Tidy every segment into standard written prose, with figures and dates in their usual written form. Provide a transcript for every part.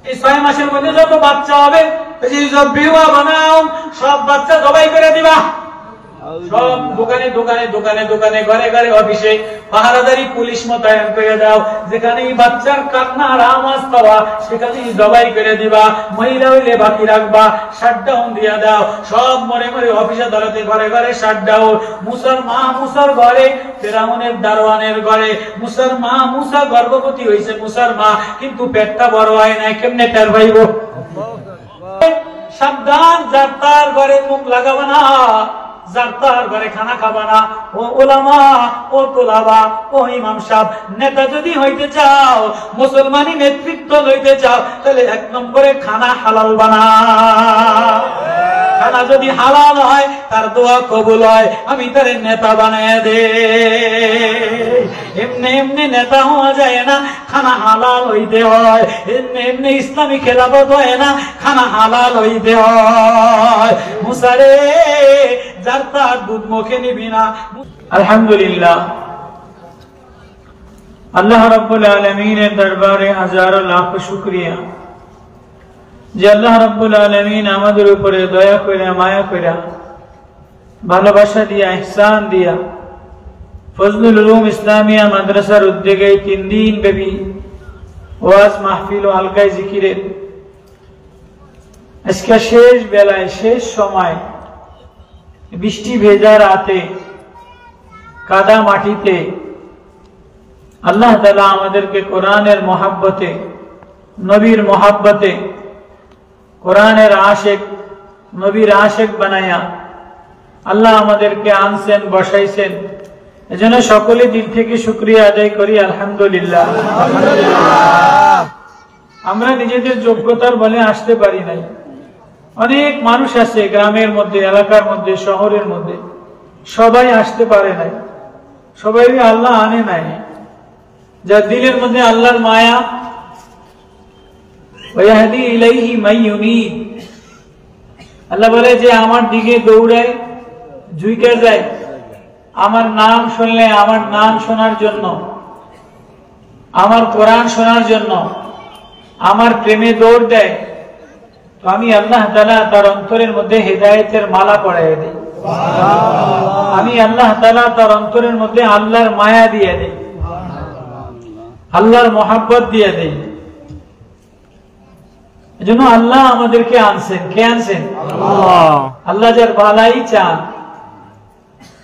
এই 6 মাসের মধ্যে যত বাচ্চা হবে সব বিওয়া বানাও, সব বাচ্চা জবাই করে দিবা। সব দোকানে দোকানে দোকানে দোকানে ঘরে ঘরে অফিসে পাহারাদারি পুলিশ মোতায়েন করে দাও। যেখানে বাচ্চার কান্নার আওয়াজ পাওয়া সেখানে জবাই করে দিবা। মহিলা হইলে বাকি রাখবা, শাটডাউন দিয়া দাও। সব মরে মরে অফিসে দাঁড়াতে ঘরে ঘরে শাটডাউন। মুসার ঘরে, ফেরাউনের দারোয়ানের ঘরে মুসা গর্ভবতী হয়েছে, মুসার মা, কিন্তু পেটটা বড় হয় নাই। কেমনে টের পাইব? সাবধান, যার তার ঘরে মুখ লাগাবা না, যার তার ঘরে খানা খাবা না। ও ওলামা, ও তোলাবা, ও ইমাম সাহেব, নেতা যদি হইতে চাও, মুসলমানি নেতৃত্ব লইতে চাও, তাহলে 1 নম্বরে খানা হালাল বানা। খানা যদি হালাল হয় তার দোয়া কবুল হয়। আমি তার নেতা বানায় দে। এমনি এমনি নেতা হওয়া যায় না, খানা হালাল হইতে হয়। এমনি এমনি ইসলামী খেলাফত হয় না, খানা হালাল হইতে হয়। মুসারে, যার তার দুধ মুখে নিবি না। আলহামদুলিল্লাহ, আল্লাহ রাব্বুল আলামিনের দরবারে হাজারো লাখ শুকরিয়া যে আল্লাহ রাব্বুল আলামিন আমাদের উপরে দয়া করে, মায়া করে, ভালোবাসা দিয়া, ইহসান দিয়া ফজলুল উলুম ইসলামিয়া মাদ্রাসার উদ্যোগে 3 দিন ব্যাপী ওয়াজ মাহফিল ও হালকায় জিকিরের আজকে শেষ বেলায়, শেষ সময়, বৃষ্টি ভেজা রাতে, কাদা মাটিতে আল্লাহ তাআলা আমাদেরকে কোরআনের মহাব্বতে, নবীর মহাব্বতে, কোরআনের আশেক, নবীর আশেক বানায়া আল্লাহ আমাদেরকে আনছেন, বসাইছেন। এজন্য সকলে দিল থেকে শুকরিয়া আদায় করি, আলহামদুলিল্লাহ। আমরা নিজেদের যোগ্যতার বলে আসতে পারি নাই। অনেক মানুষ আছে গ্রামের মধ্যে, এলাকার মধ্যে, শহরের মধ্যে, সবাই আসতে পারে নাই, সবাই আল্লাহ আনে নাই। যার দিলের মধ্যে আল্লাহর মায়া, ওয়াহদি ইলাইহি মাইয়ুনিব, আল্লাহ বলে যে আমার দিকে দৌড়ায়, ঝুঁকে যায়, আমার নাম শুনলে, আমার নাম শোনার জন্য, আমার কোরআন শোনার জন্য, আমার প্রেমে দৌড় দেয়, তো আমি আল্লাহ তাআলা তার অন্তরের মধ্যে হেদায়েতের মালা পরাইয়া দেই। আমি আল্লাহ তাআলা তার অন্তরের মধ্যে আল্লাহর মায়া দিয়ে দেই, আল্লাহর মহাব্বত দিয়ে দেই। এজন্য আল্লাহ আমাদেরকে আনছেন। কে আনছেন? আল্লাহ। আল্লাহ যার ভালাই চান,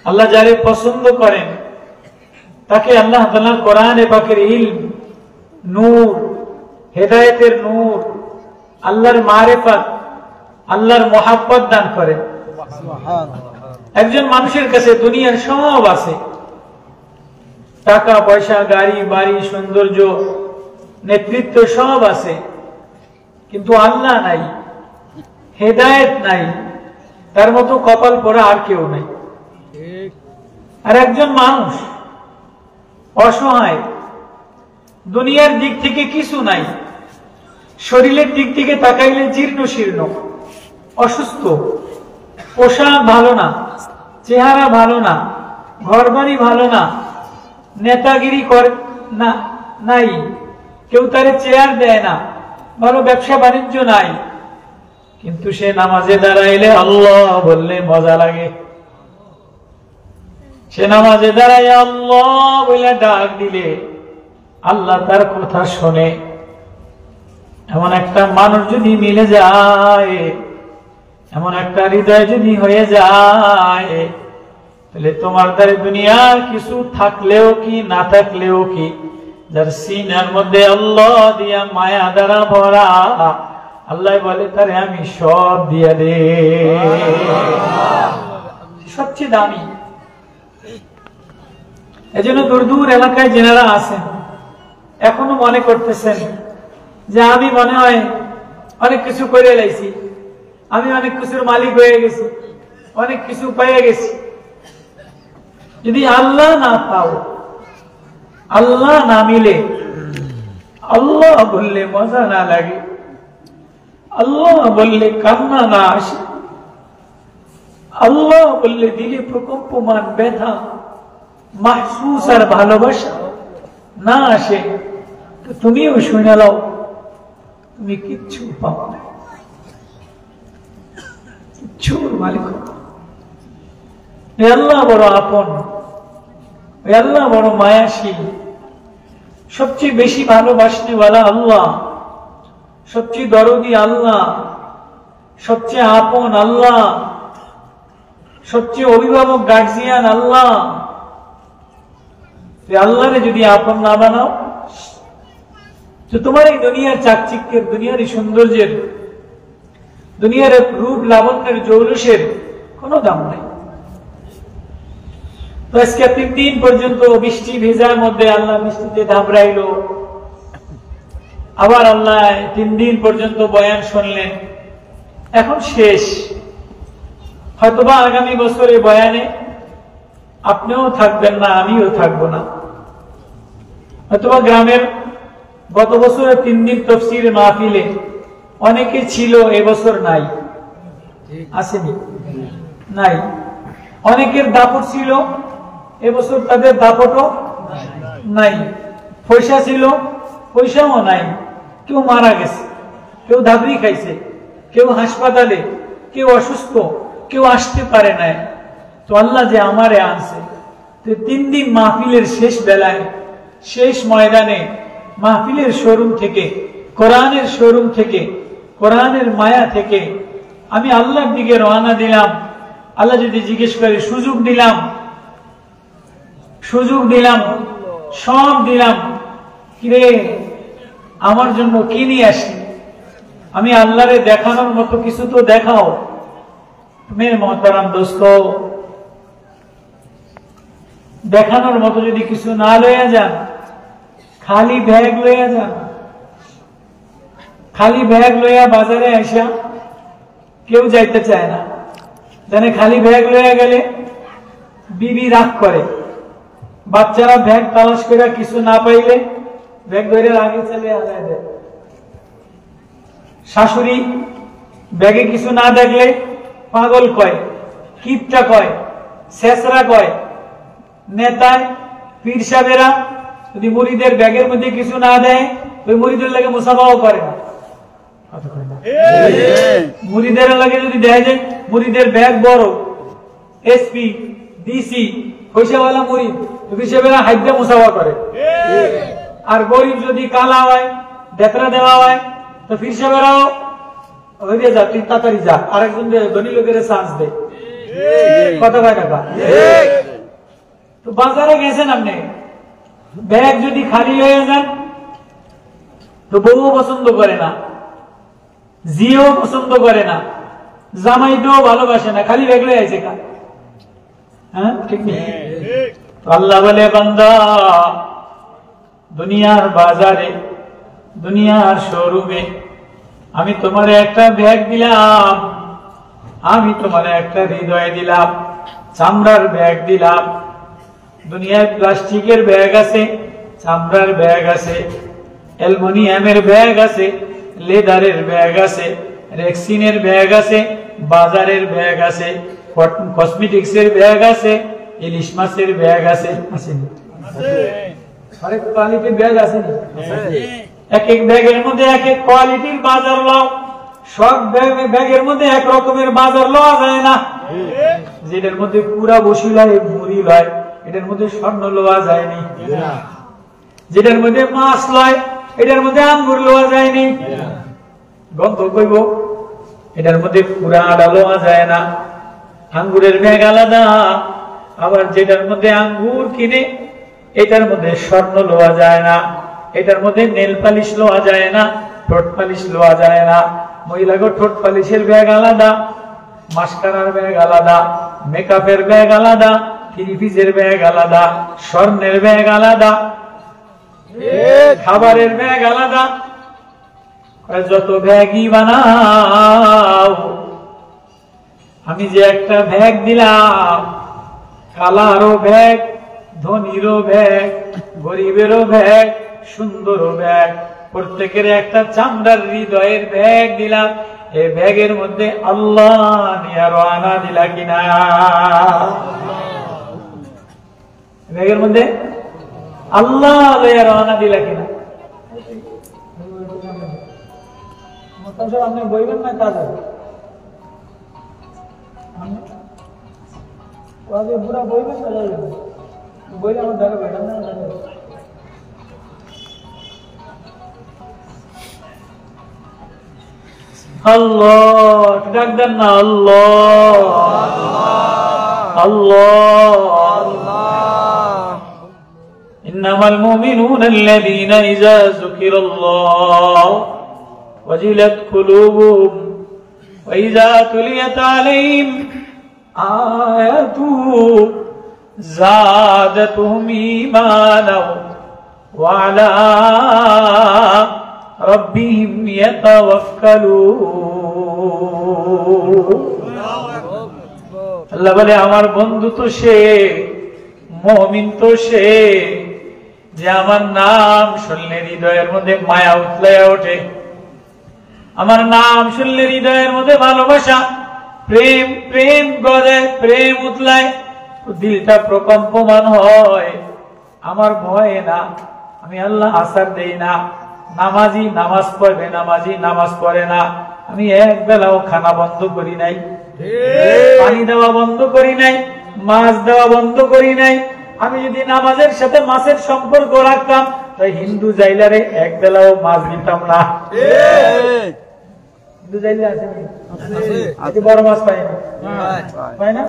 আল্লাহ যারে পছন্দ করেন, তাকে আল্লাহ তাআলা কোরআনে পাকের ইলম, নূর, হেদায়েতের নূর, আল্লাহর মারিফত, আল্লাহর মহাব্বত দান করেন। একজন মানুষের কাছে দুনিয়ার সব আছে, টাকা পয়সা, গাড়ি বাড়ি, সৌন্দর্য, নেতৃত্ব সব আছে, কিন্তু আল্লাহ নাই, হেদায়েত নাই, তার মতো কপাল পরা আর কেউ নাই। আর একজন মানুষ অসহায়, দুনিয়ার দিক থেকে কিছু নাই, শরীরের দিক থেকে তাকাইলে জীর্ণ শীর্ণ, অসুস্থ, পোশাক ভালো না, চেহারা ভালো না, ঘর বাড়ি ভালো না, নেতাগিরি করে না, নাই, কেউ তারে চেয়ার দেয় না, ভালো ব্যবসা বাণিজ্য নাই, কিন্তু সে নামাজে দাঁড়াইলে আল্লাহ বললে মজা লাগে। সে নামাজে দাঁড়ায় আল্লাহ বলে ডাক দিলে আল্লাহ তার কথা শোনে। এমন একটা মানুষ যদি মিলে যায়, এমন একটা হৃদয় যদি হয়ে যায়, তাহলে তোমার দ্বারে দুনিয়ার কিছু থাকলেও কি, না থাকলেও কি, যার সিনার মধ্যে আল্লাহ দিয়া মায়া দ্বারা ভরা, আল্লাহ বলে তারে আমি সব দিয়া দে, সবচেয়ে দামি। এজন্য দূর দূর এলাকায় যেনারা আছেন, এখনো মনে করতেছেন যে আমি মনে হয় অনেক কিছু করে লাইছি, আমি অনেক কিছুর মালিক হয়ে গেছি, অনেক কিছু পেয়ে গেছি। যদি আল্লাহ না পাও, আল্লাহ না মিলে, আল্লাহ বললে মজা না লাগে, আল্লাহ বললে কান্না না আসে, আল্লাহ বললে দিলে প্রকম্পমান ব্যথা মাহসুস আর ভালোবাসা না আসে, তো তুমিও শুনে নাও তুমি কিচ্ছু পাও না, কিচ্ছুর মালিক। আল্লাহ বড় আপন, আল্লাহ বড় মায়াশীল, সবচেয়ে বেশি ভালোবাসনেওয়ালা আল্লাহ, সবচেয়ে দরদি আল্লাহ, সবচেয়ে আপন আল্লাহ, সবচেয়ে অভিভাবক গার্জিয়ান আল্লাহ। আল্লাহরে যদি আপন না বানাও তো তোমার এই দুনিয়ার চাকচিক্যের, দুনিয়ার এই সৌন্দর্যের, দুনিয়ার রূপ লাবণ্যের, জৌলুসের কোনো দাম নেই। তো আজকে 3 দিন পর্যন্ত বৃষ্টি ভেজার মধ্যে আল্লাহ বৃষ্টিতে ধাবড়াইল, আবার আল্লাহ 3 দিন পর্যন্ত বয়ান শুনলেন। এখন শেষ, হয়তোবা আগামী বছরে বয়ানে আপনিও থাকবেন না, আমিও থাকবো না। হয়তোবা গ্রামের গত বছরে 3 দিন তাফসীর মাহফিলে অনেকে ছিল, এবছর নাই, আসেনি, নাই। অনেকের দাপট ছিল, এবছর তাদের দাপটও নাই। পয়সা ছিল, পয়সাও নাই। কেউ মারা গেছে, কেউ ধাবড়ি খাইছে, কেউ হাসপাতালে, কেউ অসুস্থ, কেউ আসতে পারে নাই। তো আল্লাহ যে আমারে আনছে, তো 3 দিন মাহফিলের শেষ বেলায়, শেষ ময়দানে, মাহফিলের শোরুম থেকে, কোরআনের শোরুম থেকে, কোরআনের মায়া থেকে আমি আল্লাহর দিকে রওনা দিলাম। আল্লাহ যদি জিজ্ঞেস করে, সুযোগ দিলাম, সুযোগ দিলাম, সব দিলাম, কিরে আমার জন্য কি নিয়ে আসি? আমি আল্লাহরে দেখানোর মতো কিছু তো দেখাও। মেরে মহতারাম দোস্ত, দেখানোর মতো যদি কিছু না লইয়া যান, খালি ব্যাগ লইয়া যান, খালি ব্যাগ লইয়া বাজারে আসা কেউ যাইতে চায় না, জানে খালি ব্যাগ লইয়া গেলে বিবি রাগ করে। বাচ্চারা ব্যাগ তালাশ করে কিছু না পাইলে ব্যাগ ধরে আগে চলে আনায় দেয়। শাশুড়ি ব্যাগে কিছু না দেখলে পাগল কয়, কিপটা কয়, শেষরা কয়। নেতায় পীর সাহেবেরা যদি মুরিদের ব্যাগের মধ্যে কিছু না দেয়, ওই মুরিদের লাগে মুসাফাও করে না। মুরিদের লাগে যদি দেখা যায় মুরিদের ব্যাগ বড়, এসপি, ডিসি, পয়সাওয়ালা মুরিদ, পীর সাহেবেরা হাইদা মুসাফা করে। আর গরিব যদি কালা হয়, দেতরা দেওয়া হয়, তো পীর সাহেবেরাও হইতে যা, তুই তাড়াতাড়ি যা, আরেকজন ধনী লোকের চান্স দেয়। কথা কয় টাকা। তো বাজারে গেছেন আপনি, ব্যাগ যদি খালি হয়ে যান তো বউ পছন্দ করে না, জিও পছন্দ করে না, জামাইটাও ভালোবাসে না, খালি ব্যাগ লয়ে আছে। হ্যাঁ, ঠিক নেই? আল্লাহ বলে, বান্দা দুনিয়ার বাজারে, দুনিয়ার শোরুমে আমি তোমার একটা ব্যাগ দিলাম, আমি তোমার একটা হৃদয় দিলাম, চামড়ার ব্যাগ দিলাম। দুনিয়ায় প্লাস্টিকের ব্যাগ আছে, চামড়ার ব্যাগ আছে, অ্যালুমিনিয়ামের ব্যাগ আছে, লেদারের ব্যাগ আছে, রেক্সিনের ব্যাগ আছে, বাজারের ব্যাগ আছে, কসমেটিক্সের ব্যাগ আছে, ইলিশ মাছের ব্যাগ আছে। অনেক কোয়ালিটির ব্যাগ আছে। এক এক ব্যাগের মধ্যে এক এক কোয়ালিটির বাজার লও। সব ব্যাগের মধ্যে এক রকমের বাজার লওয়া যায় না। যেটার মধ্যে পুরা বসি লয়, মুড়ি লয়, এটার মধ্যে স্বর্ণ লওয়া যায়নি। যেটার মধ্যে মাছ লয়, এটার মধ্যে আঙ্গুর লওয়া যায়নি। গন্ধ কইব, এটার মধ্যে পুরা আডা লওয়া যায় না। আঙ্গুরের ব্যাগ আলাদা, আবার যেটার মধ্যে আঙ্গুর কিনে এটার মধ্যে স্বর্ণ লওয়া যায় না। এটার মধ্যে নেল পালিশ লওয়া যায় না, ঠোঁট পালিশ লওয়া যায় না। মহিলাগো ঠোঁট পালিশের ব্যাগ আলাদা, মাস্কারার ব্যাগ আলাদা, মেকআপের ব্যাগ আলাদা, থ্রিপিসের ব্যাগ আলাদা, স্বর্ণের ব্যাগ আলাদা, খাবারের ব্যাগ আলাদা। যত ব্যাগই বানাও, আমি যে একটা ব্যাগ দিলাম, কালারও ব্যাগ, ধনীরও ব্যাগ, গরিবেরও ব্যাগ, সুন্দরও ব্যাগ, প্রত্যেকের একটা চামড়ার হৃদয়ের ব্যাগ দিলাম। এই ব্যাগের মধ্যে আল্লাহ নিয়ে রওনা দিলা কিনা? ব্যাগের মধ্যে আল্লাহ নিয়ে রওনা দিলা কিনা? আপনি বইবেন না কাজ হবে পুরা বইবেন না বইলে আমার দেখা বেটার না আল্লাহ ডাকবেন না আল্লাহ আল্লাহ ইন্নামাল মুমিনুনা আল্লাযীনা ইযা যুকিরাল্লাহ ওয়াজিলাত কুলুবুহুম ওয়া ইযা তুলিয়াত আলাইহিম আয়াতুহু যাদাতুহুম ঈমানাও ওয়া আলা রাব্বিহিম ইয়াতাওয়াক্কালুন। আল্লাহ বলে আমার বন্ধু তো সে, মুমিন তো সে যে আমার নাম শুনলে হৃদয়ের মধ্যে মায়া উতলাইয়া ওঠে, আমার নাম শুনলে হৃদয়ের মধ্যে ভালোবাসা প্রেম প্রেম গদে প্রেম উতলায়, দিলটা প্রকম্পমান হয়। আমার ভয়ে না, আমি আল্লাহ আসার দেই না। নামাজি নামাজ পড়বে, নামাজি নামাজ পড়ে না। আমি এক বেলাও খানা বন্ধ করি নাই, পানি দেওয়া বন্ধ করি নাই, মাছ দেওয়া বন্ধ করি নাই। আমি যদি নামাজের সাথে মাছের সম্পর্ক রাখতাম তাই হিন্দু জাইলারে এক বেলাও মাছ দিতাম না। হিন্দু জাইলা আছে বড় মাছ পাই না, পাই না,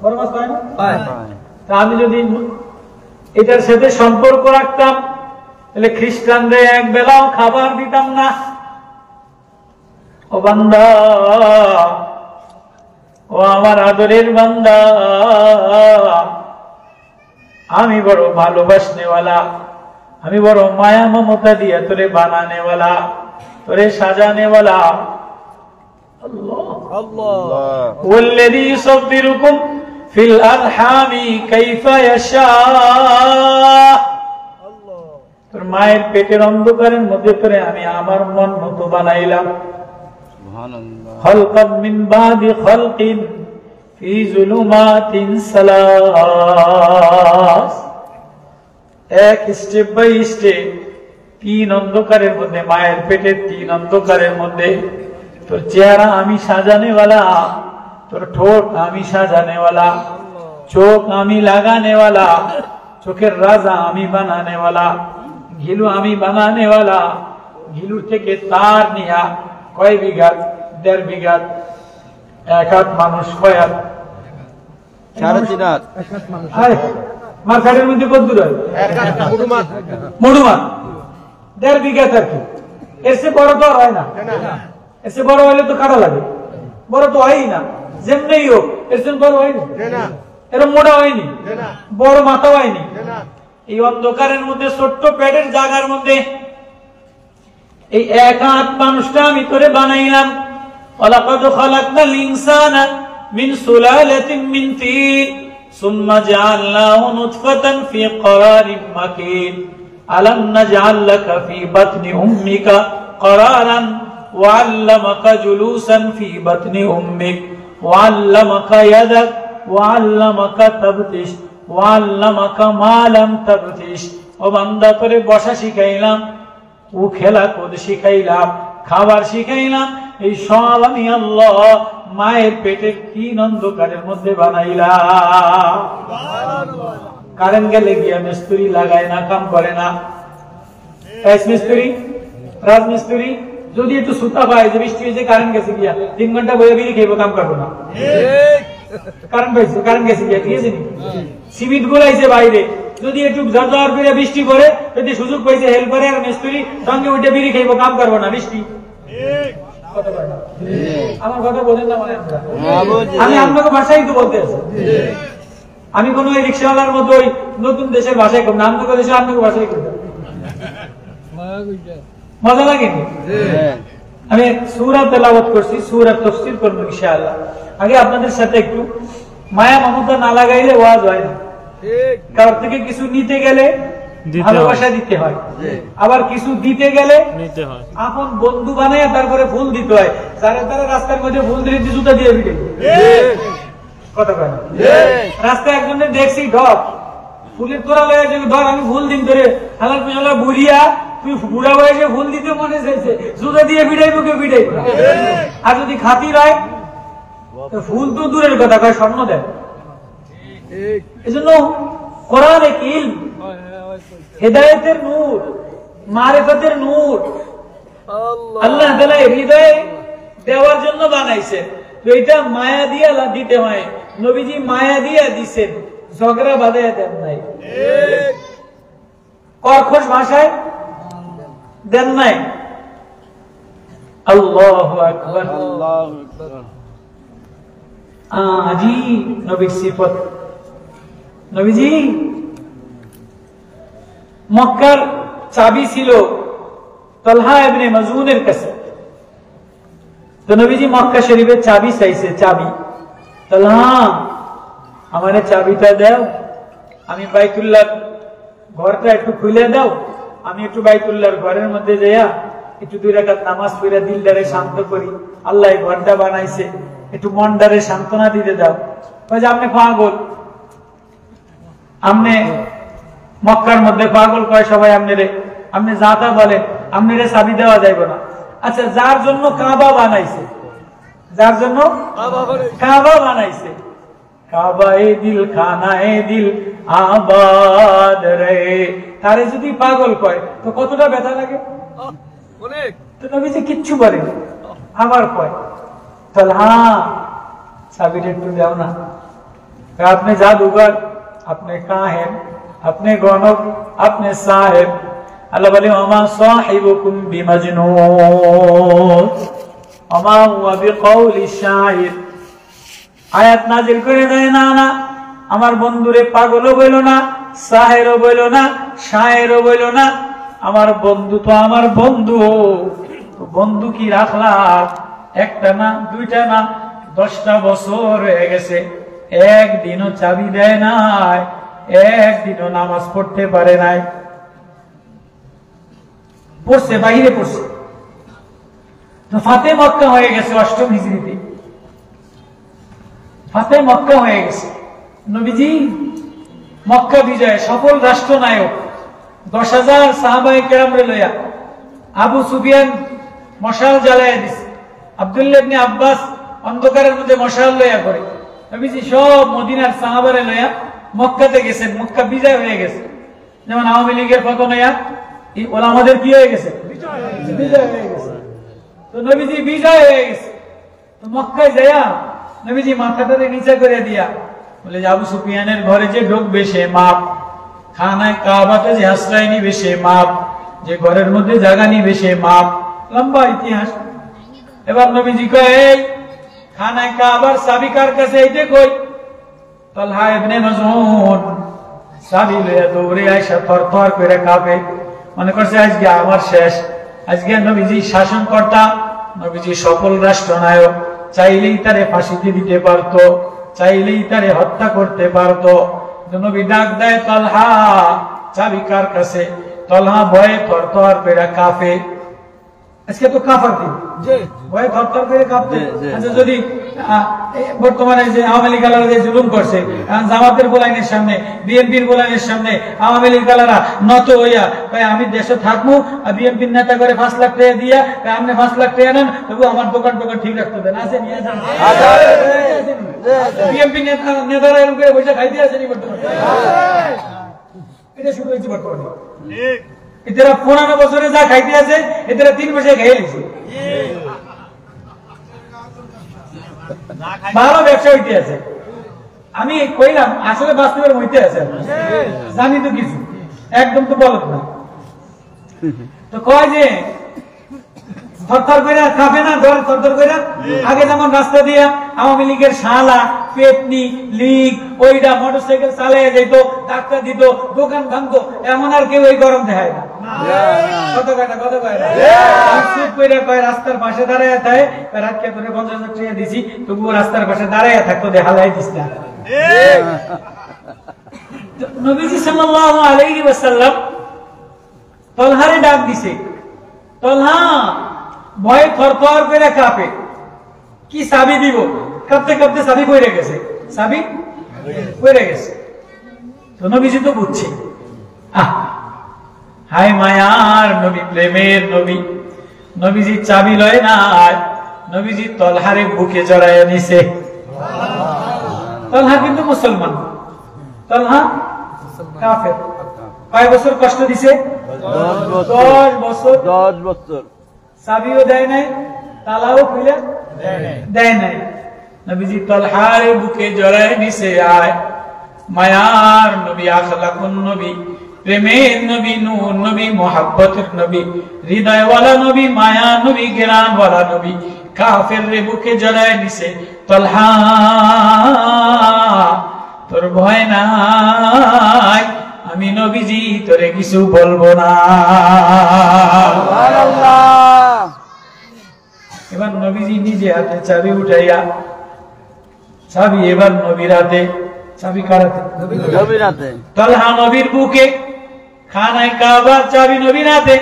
বড় মাছ পাই না। তা আমি যদি এটার সাথে সম্পর্ক রাখতাম তাহলে খ্রিস্টানদের এক বেলাও খাবার দিতাম না। ও বান্দা, ও আমার আদরের বান্দা, আমি বড় ভালোবাসনেওয়ালা, আমি বড় মায়া মমতা দিয়ে তোরে বানানেওয়ালা, তোরে সাজানেওয়ালা। আল্লাহ আল্লাহ ওয়াল্লাযী ইউসাব্বিরুকুম ফিল আরহামি কাইফা ইয়াশা। তোর মায়ের পেটের অন্ধকারের মধ্যে তোরে আমি আমার মন মতো বানাইলাম। সুবহানাল্লাহ। খালকাম মিন বাদি খালকিন ফি যুলুমাতিন সালাস। এক স্টেপ বাই স্টেপ, তিন অন্ধকারের মধ্যে, মায়ের পেটের তিন অন্ধকারের মধ্যে তোর চেহারা আমি সাজানেওয়ালা, তোর ঠোঁট আমি সাজানেওয়ালা, চোখ আমি লাগানেওয়ালা, চোখের রাজা আমি বানানেওয়ালা, ঘিলু আমি বানানেওয়ালা। ঘিলুর থেকে তার নিয়া কয় বিঘাত, 1.5 বিঘাত, 1 হাত মানুষ কয় হাত, 3.5 হাত। মাথার মধ্যে কত দূর হয়? মডুমা 1.5 বিঘাত আর কি। এর চেয়ে বড় তো আর হয় না, এর চেয়ে বড় হইলে তো কাটা লাগে, বড় তো হয়ই না। যেমনি হোক এর চেয়ে বড় হয়নি, এরকম মোটা হয়নি, বড় মাথা হয়নি। এই অন্ধকারের মধ্যে ছোট্ট পেটের জায়গার মধ্যে এই 1 হাত মানুষটা আমি তোরে বানাইলাম। ওয়ালাকাদ খালাকনাল ইনসানা মিন সুলালাতিন মিন তিন সুম্মা জাআলনাহু নুতফাতান ফি ক্বারারিন মাকিন আলাম নাজআল লাকা ফি বাতনি উম্মিকা ক্বারারান ওয়া আল্লামাকা জুলুসান ফি বাতনি উম্মিক ওয়া আল্লামাকা ইয়াদাক ওয়া আল্লামাকা তাবতিশ ওয়া আল্লামাকা মা লাম তাবতিশ। ও বান্দা তোরে বসা শিখাইলাম, ও খেলা কোদ শিখাইলাম, খাবার শিখাইলাম। এই সব আমি আল্লাহ মায়ের পেটের 3 অন্ধকারের মধ্যে বানাইলাম। কারেন্ট গেলে গিয়া মিস্ত্রি লাগায় না, কাম করে না। মিস্ত্রি, রাজমিস্ত্রি যদি একটু সুতা পায় যে বৃষ্টি হয়েছে, কারেন্ট গেছে গিয়া 3 ঘন্টা বইয়ে বিড়ি খেয়ে কাম করবো না। কারেন্ট পাইছে, কারেন্ট গেছে গিয়া, ঠিক আছে নি? সিমেন্ট গুলাইছে বাইরে, যদি একটু ঝড় করে বৃষ্টি পড়ে, যদি সুযোগ পাইছে হেল্পারে আর মিস্ত্রি সঙ্গে উঠে বিড়ি খাইব, কাম করবো না। বৃষ্টি আমার কথা বোঝেন না মানে? আমি আপনাকে ভাষাই তো বলতে আছি। আমি কোন ওই রিক্সাওয়ালার মতো ওই নতুন দেশের ভাষায় করবো না, আপনাকে দেশে আপনাকে ভাষাই করবো। মজা লাগেনি? আমি সূরা তেলাওয়াত করছি, সূরা তাফসীর করব ইনশাআল্লাহ। আগে আপনাদের সাথে একটু মায়া মমতা না লাগাইলে ওয়াজ হয় না। কার থেকে কিছু নিতে গেলে ভালোবাসা দিতে হয়, আবার কিছু দিতে গেলে আপন বন্ধু বানায় তারপরে ফুল দিতে হয়। যারা তারা রাস্তার মধ্যে ফুল দিয়ে জুতা দিয়ে দিতে কথা কয় না। রাস্তায় একজনের দেখছি ঢপ ফুলের তোরা লয়ে ধর আমি ফুল দিন ধরে হালাল পেশালা বুড়িয়া তুই বুড়া বয়সে ফুল দিতে মনে চাইছে, জুতা দিয়ে বিড়াইবো কে বিড়াইবো। আর যদি খাতির হয় ফুল তো দূরের কথা, কয় স্বর্ণ দেয়। এজন্য কোরআন এক ইলম, হেদায়েতের নূর, মারিফাতের নূর আল্লাহ তাআলা হৃদয়ে দেওয়ার জন্য বানাইছে। তো এটা মায়া দিয়া দিতে হয়, নবীজি মায়া দিয়া দিছেন, ঝগড়া বাঁধাইয়া দেন নাই, কর্কশ ভাষায় দেন নাই। আল্লাহু আকবার। জি নবীর সিফত। নবীজি মক্কার চাবি ছিল তালহা ইবনে মাজউনের কাছে। তো নবীজি মক্কা শরীফের চাবি চাইছে, চাবি। তালহা আমারে চাবিটা দাও, আমি বাইতুল্লাহ ঘরটা একটু খুলে দাও, আমি একটু বাইতুল্লাহর ঘরের মধ্যে যাইয়া একটু 2 রাকাত নামাজ পড়ে দিলটারে শান্ত করি। আল্লাহ এই ঘরটা বানাইছে, একটু মনটারে সান্ত্বনা দিতে দাও। কয় যে আপনি পাগল, আপনি মক্কার মধ্যে পাগল, কয় সবাই আপনারে, আপনি যা তা বলেন, আপনারে চাবি দেওয়া যাইবে না। আচ্ছা, যার জন্য কাবা বানাইছে, যার জন্য কাবা বানাইছে, কাবায়ে দিল খানায়ে দিল আবাদ রে, তারে যদি পাগল কয় তো কতটা ব্যথা লাগে। তো নবীজি কিচ্ছু বলেন, আবার কয় তালহা চাবিটা একটু দাও না। আপনি জাদুঘর, আপনি কাহেন, আপনি গণক, আপনি সাহেব। আল্লাহ বলে ওমা সাহিবুকুম বিমাজনুন ওমা হুয়া বিকাউলি শাইর। আয়াত নাজিল করে দেয়, না না আমার বন্ধুরে পাগলও বইল না, সাহেরও বইল না, শায়েরও বইল না, আমার বন্ধু তো আমার বন্ধু। বন্ধু কি রাখলা, একটা না, 2টা না, 10টা বছর হয়ে গেছে, একদিনও চাবি দেয় নাই, একদিনও নামাজ পড়তে পারে নাই। পড়ছে, বাইরে পড়ছে। তো ফাতে মক্কা হয়ে গেছে 8ম হিজরিতে, ফাতে মক্কা হয়ে গেছে। নবীজি মক্কা বিজয়, সফল রাষ্ট্রনায়ক, 10,000 সাহাবায়ে কেরামরে লইয়া আবু সুফিয়ান মশাল জ্বালাইয়া দিছে, আব্দুল্লাহ ইবনে আব্বাস অন্ধকারের মধ্যে মশাল লইয়া করে। নবীজি সব মদিনার সাহাবারে লইয়া মক্কাতে গেছেন, মক্কা বিজয় হয়ে গেছে। যেমন আওয়ামী লীগের পতন হইয়া ওলামাদের কি হয়ে গেছে, বিজয় হয়ে গেছে। তো নবীজি বিজয় হয়ে গেছে। তো মক্কায় যাইয়া নবীজি মাথাটারে নিচে করে দিয়া বলে যে আবু সুফিয়ানের ঘরে যে ঢুকবে সে মাপ, খানায় কাবাতে যে আশ্রয় নিবে সে মাপ, যে ঘরের মধ্যে জায়গা নিবে সে মাপ। লম্বা ইতিহাস। এবার নবীজি কয় এই খানায় কাবার চাবি কার কাছে, এইটা কই। তালহা ইবনে মাজউন চাবি লইয়া দৌড়ে আইসা থরথর করে কাঁপে, মনে করছে আজকে আমার শেষ। আজকে নবীজি শাসনকর্তা, নবীজি সফল রাষ্ট্রনায়ক, চাইলেই তারে ফাঁসিতে দিতে পারত, চাইলেই তারে হত্যা করতে পারত। নবী ডাক দেয় তালহা চাবি কার কাছে। তালহা ভয়ে থরথর করে কাঁপে। আজকে তো কাঁপার দিন, ভয়ে থরথর করে কাঁপতে। আচ্ছা, যদি বর্তমানে যে আওয়ামী লীগ আলারা যে জুলুম করছে, জামাতের বোলাইনের সামনে, বিএনপির বোলাইনের সামনে আওয়ামী লীগ আলারা নত হইয়া ভাই আমি দেশে থাকবো, বিএনপির নেতা করে 5 লাখ টাকা দিয়া আপনি 5 লাখ টাকা নেন, তবু আমার দোকান ঠিক রাখতে দেন, আছে বিএনপি নেতারা এরকম করে পয়সা খাইতে আসেনি বর্তমানে। এটা শুরু হয়েছে বর্তমানে। এরা 15 বছরে যা খাইতে আছে এরা 3 বছরে খেয়ে নিছে, ভালো ব্যবসা হইতে আছে। আমি কইলাম আসলে বাস্তবের মধ্যে আছে, জানি তো কিছু, একদম তো বলত না। তো কয় যে থরথর করে কাঁপে না, থরথর করে। আগে যেমন রাস্তা দিয়া আওয়ামী লীগের শালা পেটনি লীগ ওইটা মোটরসাইকেল চালাইয়া যেত, ডাক্তার দিত, দোকান ভাঙতো, এমন আর কেউ এই গরম দেখায় না। কত কয় রাস্তার পাশে দাঁড়ায় থাকে, রাতকে ধরে 50 লাখ টাকা দিছি, তবুও রাস্তার পাশে দাঁড়াইয়া থাকতো, দেখালাই দিস না। নবীজি সাল্লাল্লাহু আলাইহি ওয়াসাল্লাম তলহারে ডাক দিছে। তলহা ভয়ে থরথর করে কাঁপে, কি চাবি দিব, কাঁপতে কাঁপতে চাবি পড়ে গেছে, চাবি পড়ে গেছে। তো নবীজি তো বুঝছে হায় মায়ার নবী, প্রেমের নবী। নবীজি চাবি লয় না, নবীজি তলহারে বুকে জড়াইয়া নিছে। তলহা কিন্তু মুসলমান, তলহা কাফের। কয় বছর কষ্ট দিছে? 10 বছর। 10 বছর। চাবিও দেয় নাই, তালাও খুলে দেয় নাই। নবীজি তলহারে বুকে জড়াইয়া নিছে। আয় মায়ার নবী, আখলাকুন নবী, প্রেমের নবী, নূর নবী, মোহাব্বতের নবী, হৃদয়ওয়ালা নবী, মায়া নবী, জ্ঞানওয়ালা নবী, কাফের রে বুকে জড়ায় নিছে। তলহা তোর ভয় নাই, আমি নবীজি তোরে কিছু বলবো না। এবার নবীজি নিজে হাতে চাবি উঠাইয়া, চাবি এবার নবীর হাতে। চাবি কার হাতে? নবীর হাতে। তলহা নবীর বুকে, খানায় কাবা, চাবি নবীর হাতে।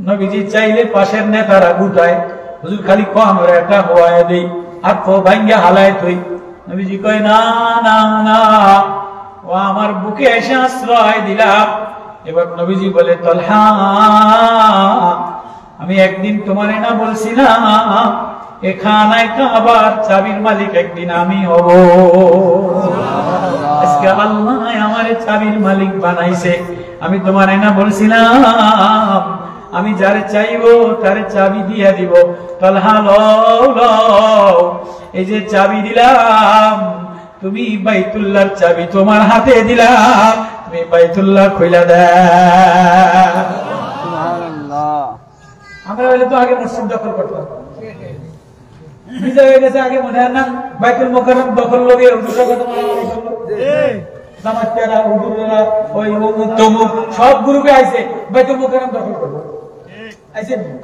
নবীজি চাইলে পাশের নেতারা গুটায়, হুজুর খালি কম একটা হওয়ায় দেই, হাত পা ভাঙ্গা হালায় তুই। নবীজি কয় না না না, ও আমার বুকে এসে আশ্রয় দিলাম। এবার নবীজি বলে তলহা, আমি একদিন তোমার না বলছিলাম এখানায় কাবার চাবির মালিক একদিন আমি হব। আজকে আল্লাহ আমার চাবির মালিক বানাইছে। আমি তোমার না বলছিলাম আমি যারে চাইবো তারে চাবি দিয়া দিব। তলহা লও লও, এই যে চাবি দিলাম, তুমি বাইতুল্লাহর চাবি তোমার হাতে দিলাম, তুমি বাইতুল্লাহ খুইলা দাও। সুবহানাল্লাহ। আমরা হলে তো আগে মসজিদ দখল করতাম, বিজয় হয়ে গেছে। আগে মনে হয় না বাইতুল মুকাররম দখল লগে জামাতেরা, হুজুরেরা, ওই অমুক তমুক সব গ্রুপে আইছে বাইতুল মুকাররম দখল করবে।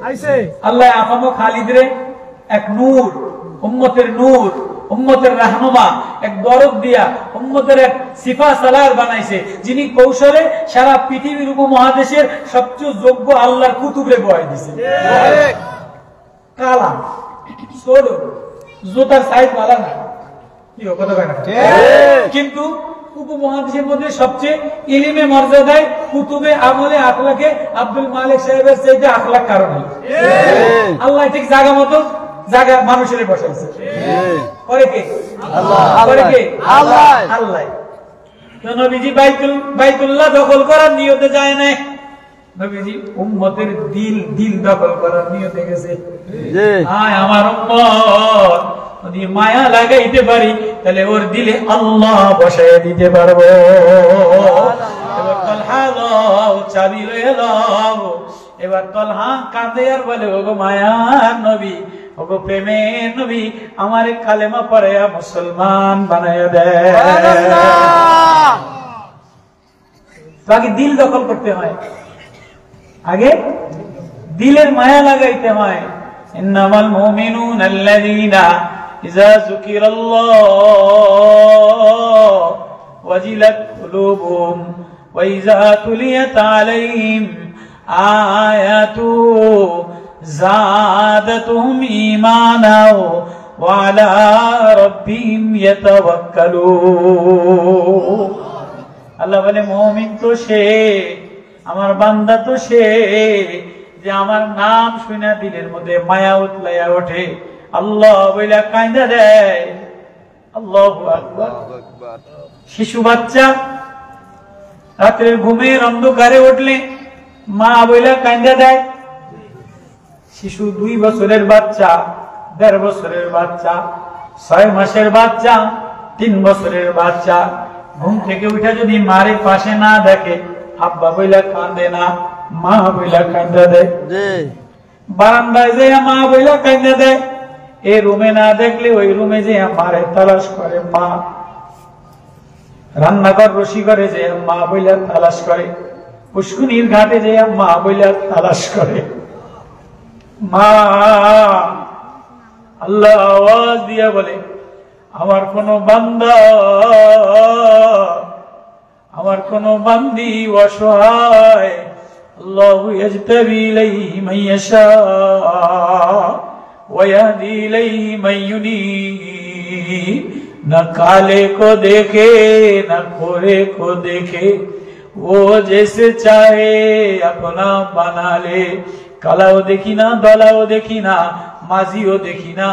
আইছে আল্লাহ আফামো খালিদরে এক নূর, উম্মতের নূর, উম্মতের রাহনুমা, এক দরদ দিয়া উম্মতের এক সিফা সালার বানাইছে, যিনি কৌশলে সারা পৃথিবীর উপমহাদেশের সবচেয়ে যোগ্য আল্লাহর কুতুবে বয়াই দিছে। কালা ছোট জোতার সাইজ ভালো না, কি কথা কয় না, কিন্তু উপমহাদেশের মধ্যে সবচেয়ে ইলিমে মর্যাদায় কুতুবে আমলে আখলাকে আব্দুল মালিক সাহেবের চাইতে আখলাক কারণে আল্লাহ ঠিক জায়গা মতো জায়গা মানুষের বসাইছে। করে কে? আল্লাহ। করে কে? আল্লাহ। আল্লাহ। তো নবীজি বাইতুল্লাহ দখল করার নিয়তে যায় নাই, নবীজি উম্মতের দিল দখল করার নিয়তে গেছে। আয় আমার উম্মত, যদি মায়া লাগাইতে পারি তাহলে ওর দিলে আল্লাহ বসাইয়া দিতে পারবো। এবার তলহা লও, চাবি লয়ে লও। এবার তলহা কাঁদে আর বলে, ওগো মায়ার নবী, ওগো প্রেমের নবী, আমারে কালেমা পড়াইয়া মুসলমান বানাইয়া দেয়। আগে দিল দখল করতে হয়, আগে দিলের মায়া লাগাইতে হয়। ইন্নামাল মুমিনুনা আল্লাযীনা ইযা যুকিরাল্লাহ ওয়াজিলাত কুলুবুহুম ওয়া ইযা তুলিয়াত আলাইহিম আয়াতু যাদাতুহুম ঈমানা ওয়া আলা রাব্বিহিম ইয়াতাওয়াক্কালুন। আল্লাহ বলে মুমিন তো সে, আমার বান্দা তো সে, যে আমার নাম শুনে দিলের মধ্যে মায়া উতলাইয়া ওঠে, আল্লাহ বইলা কাঁদা দেয়। আল্লাহু আকবার। শিশু বাচ্চা রাতের ঘুমের অন্ধকারে উঠলে মা বইলা কাঁদা দেয়। শিশু 2 বছরের বাচ্চা, 1.5 বছরের বাচ্চা, 6 মাসের বাচ্চা, 3 বছরের বাচ্চা ঘুম থেকে উঠে যদি মারে পাশে না দেখে, আব্বা বইলা কাঁদে না, মা বইলা কাঁদা দেয়। বারান্দায় যে মা বইলা কাঁদা দেয়, এই রুমে না দেখলে ওই রুমে যে মারে তালাশ করে মা। রান্নাঘর রসি করে যে মা বইলা তালাশ করে, পুষ্কুনির ঘাটে যে মা বইলা তালাশ করে। মা আল্লাহ আওয়াজ দিয়া বলে, আমার কোন বান্দা, আমার কোন বান্দি অসহায়, আল্লাহু ইয়াজতাবি ইলাইহি মান ইয়াশা ওয়া ইয়াহদি ইলাইহি মান युनीब। न काले को देखे न गोरे को देखे, वो जैसे चाहे अपना बना ले। কালাও দেখি না, দলাও দেখি না, মাঝিও দেখি না,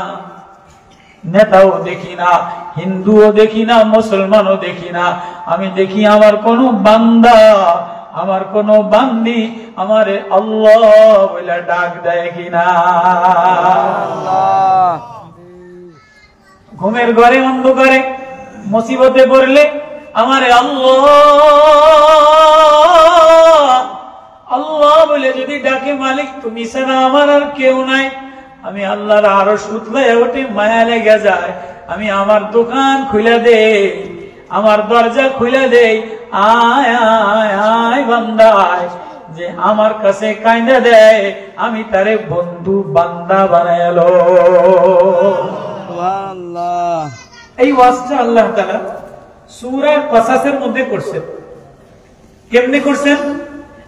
নেতাও দেখি না, হিন্দুও দেখি না, মুসলমানও দেখি না। আমি দেখি আমার কোন বান্দা, আমার কোন বান্দি আমারে আল্লাহ বলে ডাক দেয় কিনা। ঘুমের ঘরে অন্ধকারে মুসিবতে পড়লে আমারে আল্লাহ আল্লাহ বলে যদি ডাকে, মালিক তুমি ছাড়া আমার আর কেউ নাই। আমি আল্লাহর আরো উতলায় ওঠে, মায়া লেগে যায়। আমি আমার দোকান খুলে দেই, আমার দরজা খুলে দেই, আয় আয় আয় বান্দা আয়। যে আমার কাছে কাইন্দা দেয়, আমি তারে বন্ধু বান্দা বানাইলো। সুবহানাল্লাহ। এই ওয়াজটা আল্লাহ তাআলা সূরা কসাসের মধ্যে করছেন। কেমনে করছেন?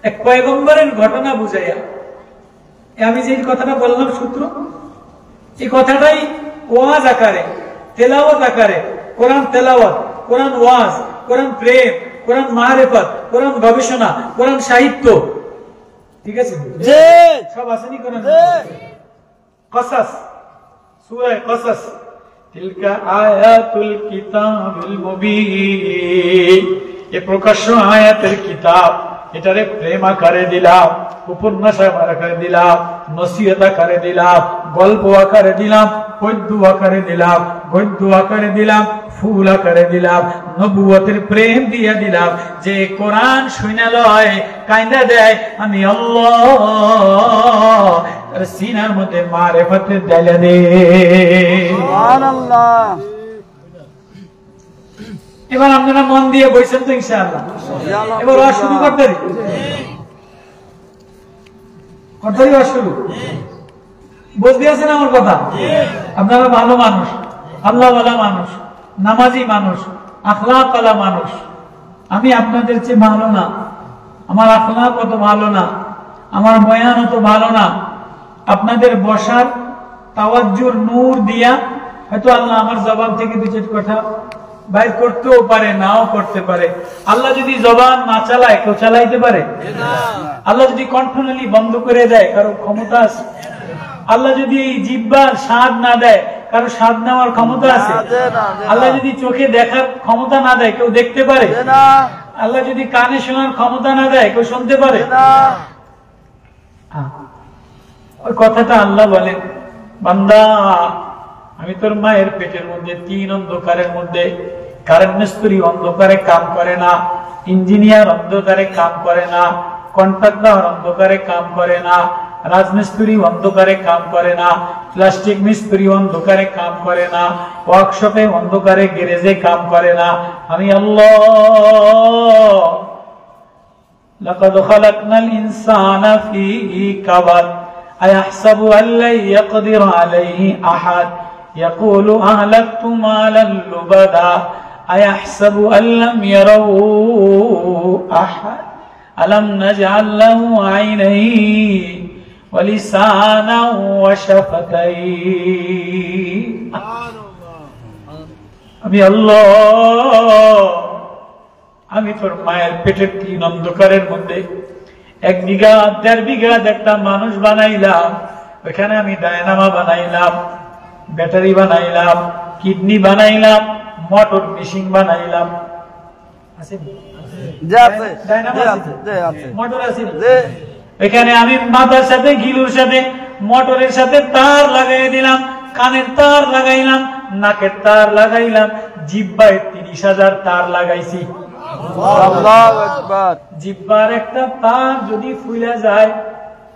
এক পয়গম্বরের ঘটনা বুঝাইয়া। আমি যে কথাটা বললাম সূত্র, এই কথাটাই ওয়াজ আকারে, তেলাওয়াত আকারে, কোরআন তেলাওয়াত, কোরআন ওয়াজ, কোরআন প্রেম, কোরআন মারিফত, কোরআন গবেষণা, কোরআন সাহিত্য, ঠিক আছে জি সব আসেনি কোরআন কসাস, সূরা কসাস। তিলকা আয়াতুল কিতাবিল মুবিন, এ প্রকাশ্য আয়াতের কিতাব। এটারে প্রেম আকারে দিলাম, উপন্যাস আকারে দিলাম, নসিহত আকারে দিলাম, গল্প আকারে দিলাম, পদ্য আকারে দিলাম, গদ্য আকারে দিলাম, ফুল আকারে দিলাম, নবুয়তের প্রেম দিয়ে দিলাম। যে কোরআন শুনে লয়, কাইন্দা দেয়, আমি আল্লাহ তার সিনার মধ্যে মারিফতের ডাইলা দে। সুবহানাল্লাহ। এবার আপনারা মন দিয়ে বইছেন তো ইনশাআল্লাহ। এবার ওয়াজ শুরু করতে দিই, শুরু বুঝতে আছেন আমার কথা? আপনারা ভালো মানুষ, আল্লাহওয়ালা মানুষ, নামাজি মানুষ, আখলাকওয়ালা মানুষ। আমি আপনাদের চেয়ে ভালো না, আমার আখলাক অত ভালো না, আমার বয়ান অত ভালো না। আপনাদের বসার তাওয়াজ্জুর নূর দিয়া হয়তো আল্লাহ আমার জবান থেকে দু চার কথা বাইর করতেও পারে, নাও করতে পারে। আল্লাহ যদি জবান না চালায়, কেউ চালাইতে পারে? আল্লাহ যদি কণ্ঠনালী বন্ধ করে দেয়, কারো ক্ষমতা আছে? আল্লাহ যদি এই জিহ্বার স্বাদ না দেয়, কারো স্বাদ নেওয়ার ক্ষমতা আছে? আল্লাহ যদি চোখে দেখার ক্ষমতা না দেয়, কেউ দেখতে পারে? আল্লাহ যদি কানে শোনার ক্ষমতা না দেয়, কেউ শুনতে পারে? ওই কথাটা আল্লাহ বলেন, বান্দা আমি তোর মায়ের পেটের মধ্যে 3 অন্ধকারের মধ্যে, কারেন্ট মিস্ত্রি অন্ধকারে কাম করে না, ইঞ্জিনিয়ার অন্ধকারে কাম করে না, কন্ট্রাক্টর অন্ধকারে কাম করে না, রাজমিস্ত্রি অন্ধকারে কাম করে না, প্লাস্টিক মিস্ত্রি অন্ধকারে কাম করে না, ওয়ার্কশপে অন্ধকারে গ্যারেজে কাম করে না। আমি আল্লাহ লাকাদ খালাকনাল ইনসানা ফি কাবাদ আয়াহসাবু আল্লা ইয়াকদিরু আলাইহি আহাদ ইয়াকুলু আহলাকতু মালাল লুবাদা আয়াহসাবু আল্লাম ইয়ারাহু আহাদ আলাম নাজআল লাহু আইনাইন ওয়া লিসানান ওয়া শাফাতাইন। আমি আল্লাহ, আমি তোর মায়ের পেটের 3 অন্ধকারের মধ্যে 1 বিঘা 1.5 বিঘা একটা মানুষ বানাইলাম। ওইখানে আমি ডায়নামা বানাইলাম, ব্যাটারি বানাইলাম, কিডনি বানাইলাম, মোটর মেশিন বানাইলাম। আছে মোটর আছে? এখানে আমি মাথার সাথে গিলুর সাথে মোটরের সাথে তার লাগাই দিলাম, কানের তার লাগাইলাম, নাকের তার লাগাইলাম, জিহ্বায় 30,000 তার লাগাইছি। আল্লাহু আকবার। জিহ্বার একটা তার যদি ফুলে যায়,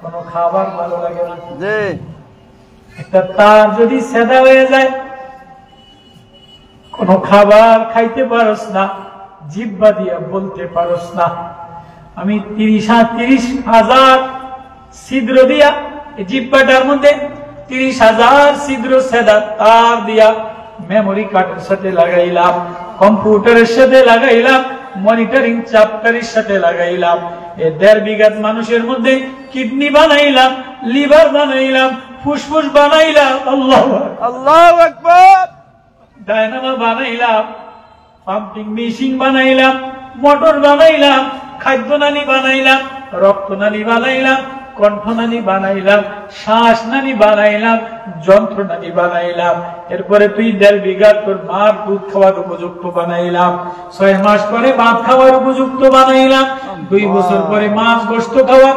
কোন খাবার ভালো লাগে না। একটা তার যদি সেদা হয়ে যায়, কোন খাবার খাইতে পারস না, জিহ্বা দিয়া বলতে পারস না। আমি 30,000 ছিদ্র দিয়া, জিহ্বাটার মধ্যে 30,000 ছিদ্র সেদা তার দিয়া মেমোরি কার্ডের সাথে লাগাইলাম, কম্পিউটারের সাথে লাগাইলাম, মনিটরিং চ্যাপ্টারের সাথে লাগাইলাম। এই 1.5 বিঘা মানুষের মধ্যে কিডনি বানাইলাম, লিভার বানাইলাম, ফুসফুস বানাইলাম, আল্লাহু আকবার, ডায়নামো বানাইলাম, পাম্পিং মেশিন বানাইলাম, মোটর বানাইলাম, খাদ্য নালী বানাইলাম, রক্ত নালী বানাইলাম, কণ্ঠনালী বানাইলাম, শ্বাস নালী বানাইলাম, যন্ত্রনালী বানাইলাম। এরপরে তুই 1.5 বিঘা তোর মার দুধ খাওয়ার উপযুক্ত বানাইলাম, 6 মাস পরে ভাত খাওয়ার উপযুক্ত বানাইলাম, 2 বছর পরে মাছ গোশত খাওয়ার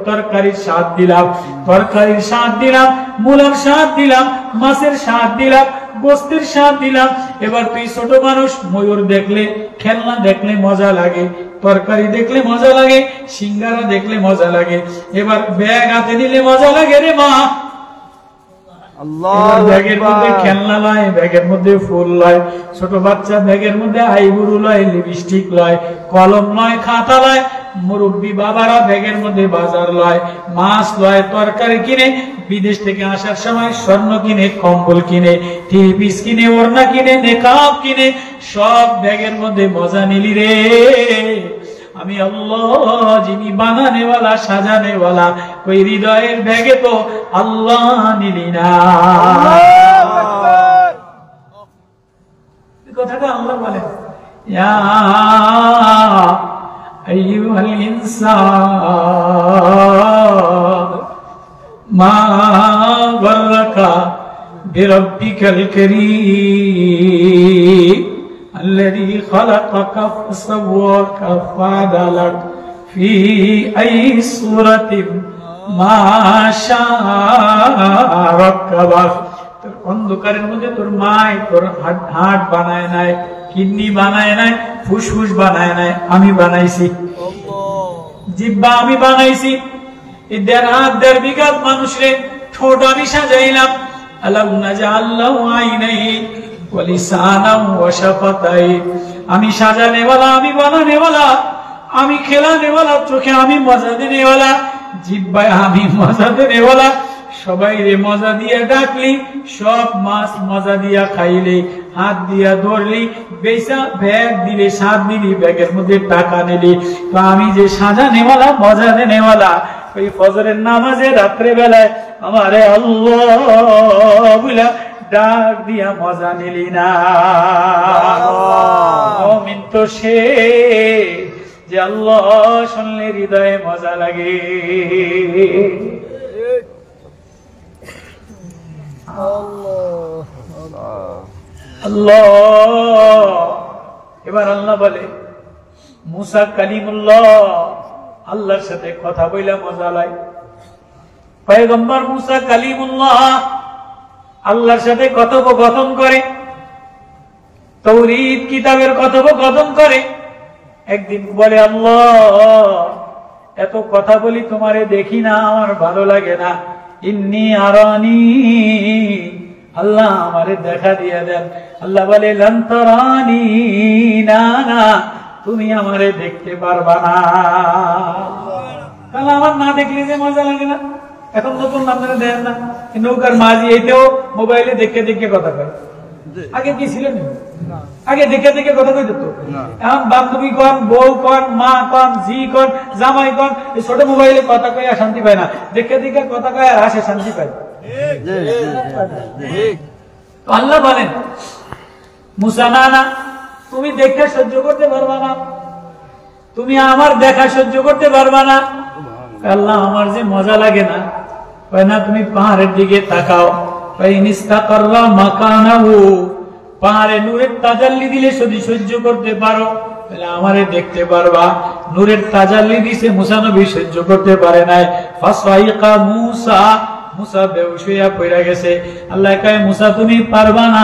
তরকারির স্বাদ দিলাম, তরকারির স্বাদ দিলাম, মূলার স্বাদ দিলাম, মাছের স্বাদ দিলাম, গোস্তের স্বাদ দিলাম। এবার তুই ছোট মানুষ, ময়ূর দেখলে খেলনা দেখলে মজা লাগে, তরকারি দেখলে মজা লাগে, সিঙ্গারা দেখলে মজা লাগে, এবার ব্যাগ হাতে নিলে মজা লাগে রে মা। ব্যাগের মধ্যে খেলনা লয়, ব্যাগের মধ্যে ফুল লয়, ছোট বাচ্চা ব্যাগের মধ্যে আইবুড়ো লয়, লিপস্টিক লয়, কলম লয়, খাতা লয়, মুরব্বী বাবারা ব্যাগের মধ্যে বাজার লয়, মাছ লয়, তরকারি কিনে, বিদেশ থেকে আসার সময় স্বর্ণ কিনে, কম্বল কিনে, 3 পিস কিনে, ওড়না কিনে, নেকাব কিনে, সব ব্যাগের মধ্যে মজা নিলি রে। আমি আল্লাহ যিনি বানানেওয়ালা সাজানেওয়ালা, ওই হৃদয়ের ব্যাগে তো আল্লাহ নিলি না। কথাটা আল্লাহ বলেন, ইয়া আইয়ুহাল ইনসান মা গররাকা বিরাব্বিকাল কারীম الذي خلقك فسواك فعدلك في أي صورة ما شاء ركبك। তোর অন্ধকারের মধ্যে তোর মাই তোর হার্ট বানায় নাই, কিডনি বানায় নাই, ফুসফুস বানায় নাই, আমি বানাইছি। জিহ্বা আমি বানাইছি। এই 1.5 বিঘা মানুষের ঠোঁট আমি সাজাইলাম। আলাম নাজআল লাহু আইনাইন ওয়া লিসানান ওয়া শাফাতাইন। আমি সাজানেওয়ালা, আমি বানানেওয়ালা, আমি খেলানেওয়ালা, চোখে আমি মজা দেনেওয়ালা, জিহ্বায় আমি মজা দেনেওয়ালা। সবাই রে মজা দিয়া ডাকলি, সব মাছ মজা দিয়া খাইলি, হাত দিয়া ধরলি, বেসা ব্যাগ দিলে, সাত দিলি, ব্যাগের মধ্যে টাকা নিলি। তো আমি যে সাজানেওয়ালা, মজা দেনেওয়ালা, ওই ফজরের নামাজে রাত্রে বেলায় আমারে আল্লাহ বলা ডাক দিয়া মজা নিলি না। মুমিন তো সে যে আল্লাহ শুনলে হৃদয়ে মজা লাগে। আল্লাহ। এবার আল্লাহ বলে, মুসা কালিমুল্লাহ, আল্লাহর সাথে কথা বইলা মজা লাগে। পয়গম্বর মুসা কালিমুল্লাহ আল্লাহর সাথে কথোপকথন করে, তাওরীত কিতাবের কথোপকথন করে। একদিন বলে, আল্লাহ এত কথা বলি, তোমারে দেখি না, আমার ভালো লাগে না। ইন্নী আরানি, আল্লাহ আমারে দেখা দিয়ে দেন। আল্লাহ বলে, লান তারানি, না না তুমি আমারে দেখতে পারবা না। তাহলে আমার না দেখলে যে মজা লাগে না। এখন নতুন আপনারা দেন না, নৌকার মাঝি এইতেও মোবাইলে দেখে দেখে কথা কয়। আগে কি ছিলেন? আগে দেখে দেখে কথা কই দিত। এখন বান্ধবী কন, বউ কন, মা কন, জি কন, জামাই কন, এই ছোট মোবাইলে কথা কয় আর শান্তি পায় না, দেখে দেখে কথা কয় আর হাসে শান্তি পায়। আল্লাহ বলেন, মুসা না না তুমি দেখে সহ্য করতে পারবা না, তুমি আমার দেখা সহ্য করতে পারবা না। আল্লাহ আমার যে মজা লাগে না। না তুমি পাহাড়ের দিকে তাকাও, পাহাড়ে নূরের তাজাল্লি দিলে যদি সহ্য করতে পারো তাহলে আমারে দেখতে পারবা। নূরের তাজাল্লি দিছে, মুসা নবী সহ্য করতে পারে নাই। ফাসাইকা মুসা, মুসা বেহুশ হইয়া পড়ে গেছে। আল্লাহ কয়, মুসা তুমি পারবা না।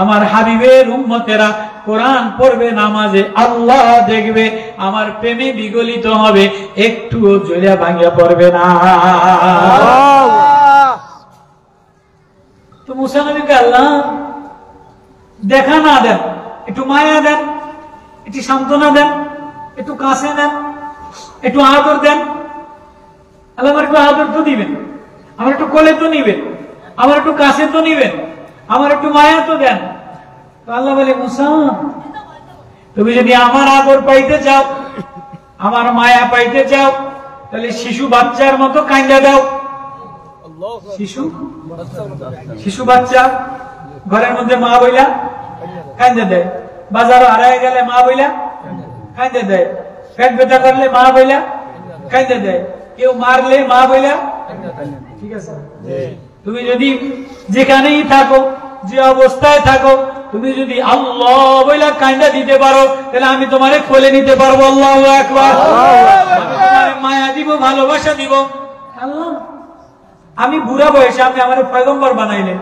আমার হাবিবের উম্মতেরা কোরআন পড়বে, নামাজে আল্লাহ দেখবে, আমার প্রেমে বিগলিত হবে, একটুও জ্বলিয়া ভাঙিয়া পড়বে না। তো মুসা নবীকে আল্লাহ দেখা না দেন, একটু মায়া দেন, একটু সান্ত্বনা দেন, একটু কাছে দেন, একটু আদর দেন। আল্লাহ আমার একটু আদর তো দিবেন, আমার একটু কোলে তো নিবেন, আমার একটু কাছে তো নিবেন, আমার একটু মায়া তো দেন। আল্লাহ বলে, মুসা তুমি যদি আমার আদর পাইতে চাও, আমার মায়া পাইতে চাও, তাহলে শিশু বাচ্চার মতো কাঁদা দাও। শিশু বাচ্চা ঘরের মধ্যে মা বইলা কাঁদা দেয়, বাজারে হারায় গেলে মা বইলা কাঁদা দেয়, পেট ব্যথা করলে মা বইলা কাঁদে দেয়, কেউ মারলে মা বইলা, ঠিক আছে? তুমি যদি যেখানেই থাকো, যে অবস্থায় থাকো, তুমি যদি আল্লাহ বইলা কাঁদা দিতে পারো, তাহলে আমি তোমারে কোলে নিতে পারবো। আল্লাহু আকবার। তোমারে মায়া দিব, ভালোবাসা দিব। আল্লাহ, আমি বুড়া বয়সে আপনি আমার পয়গম্বর বানাইলেন,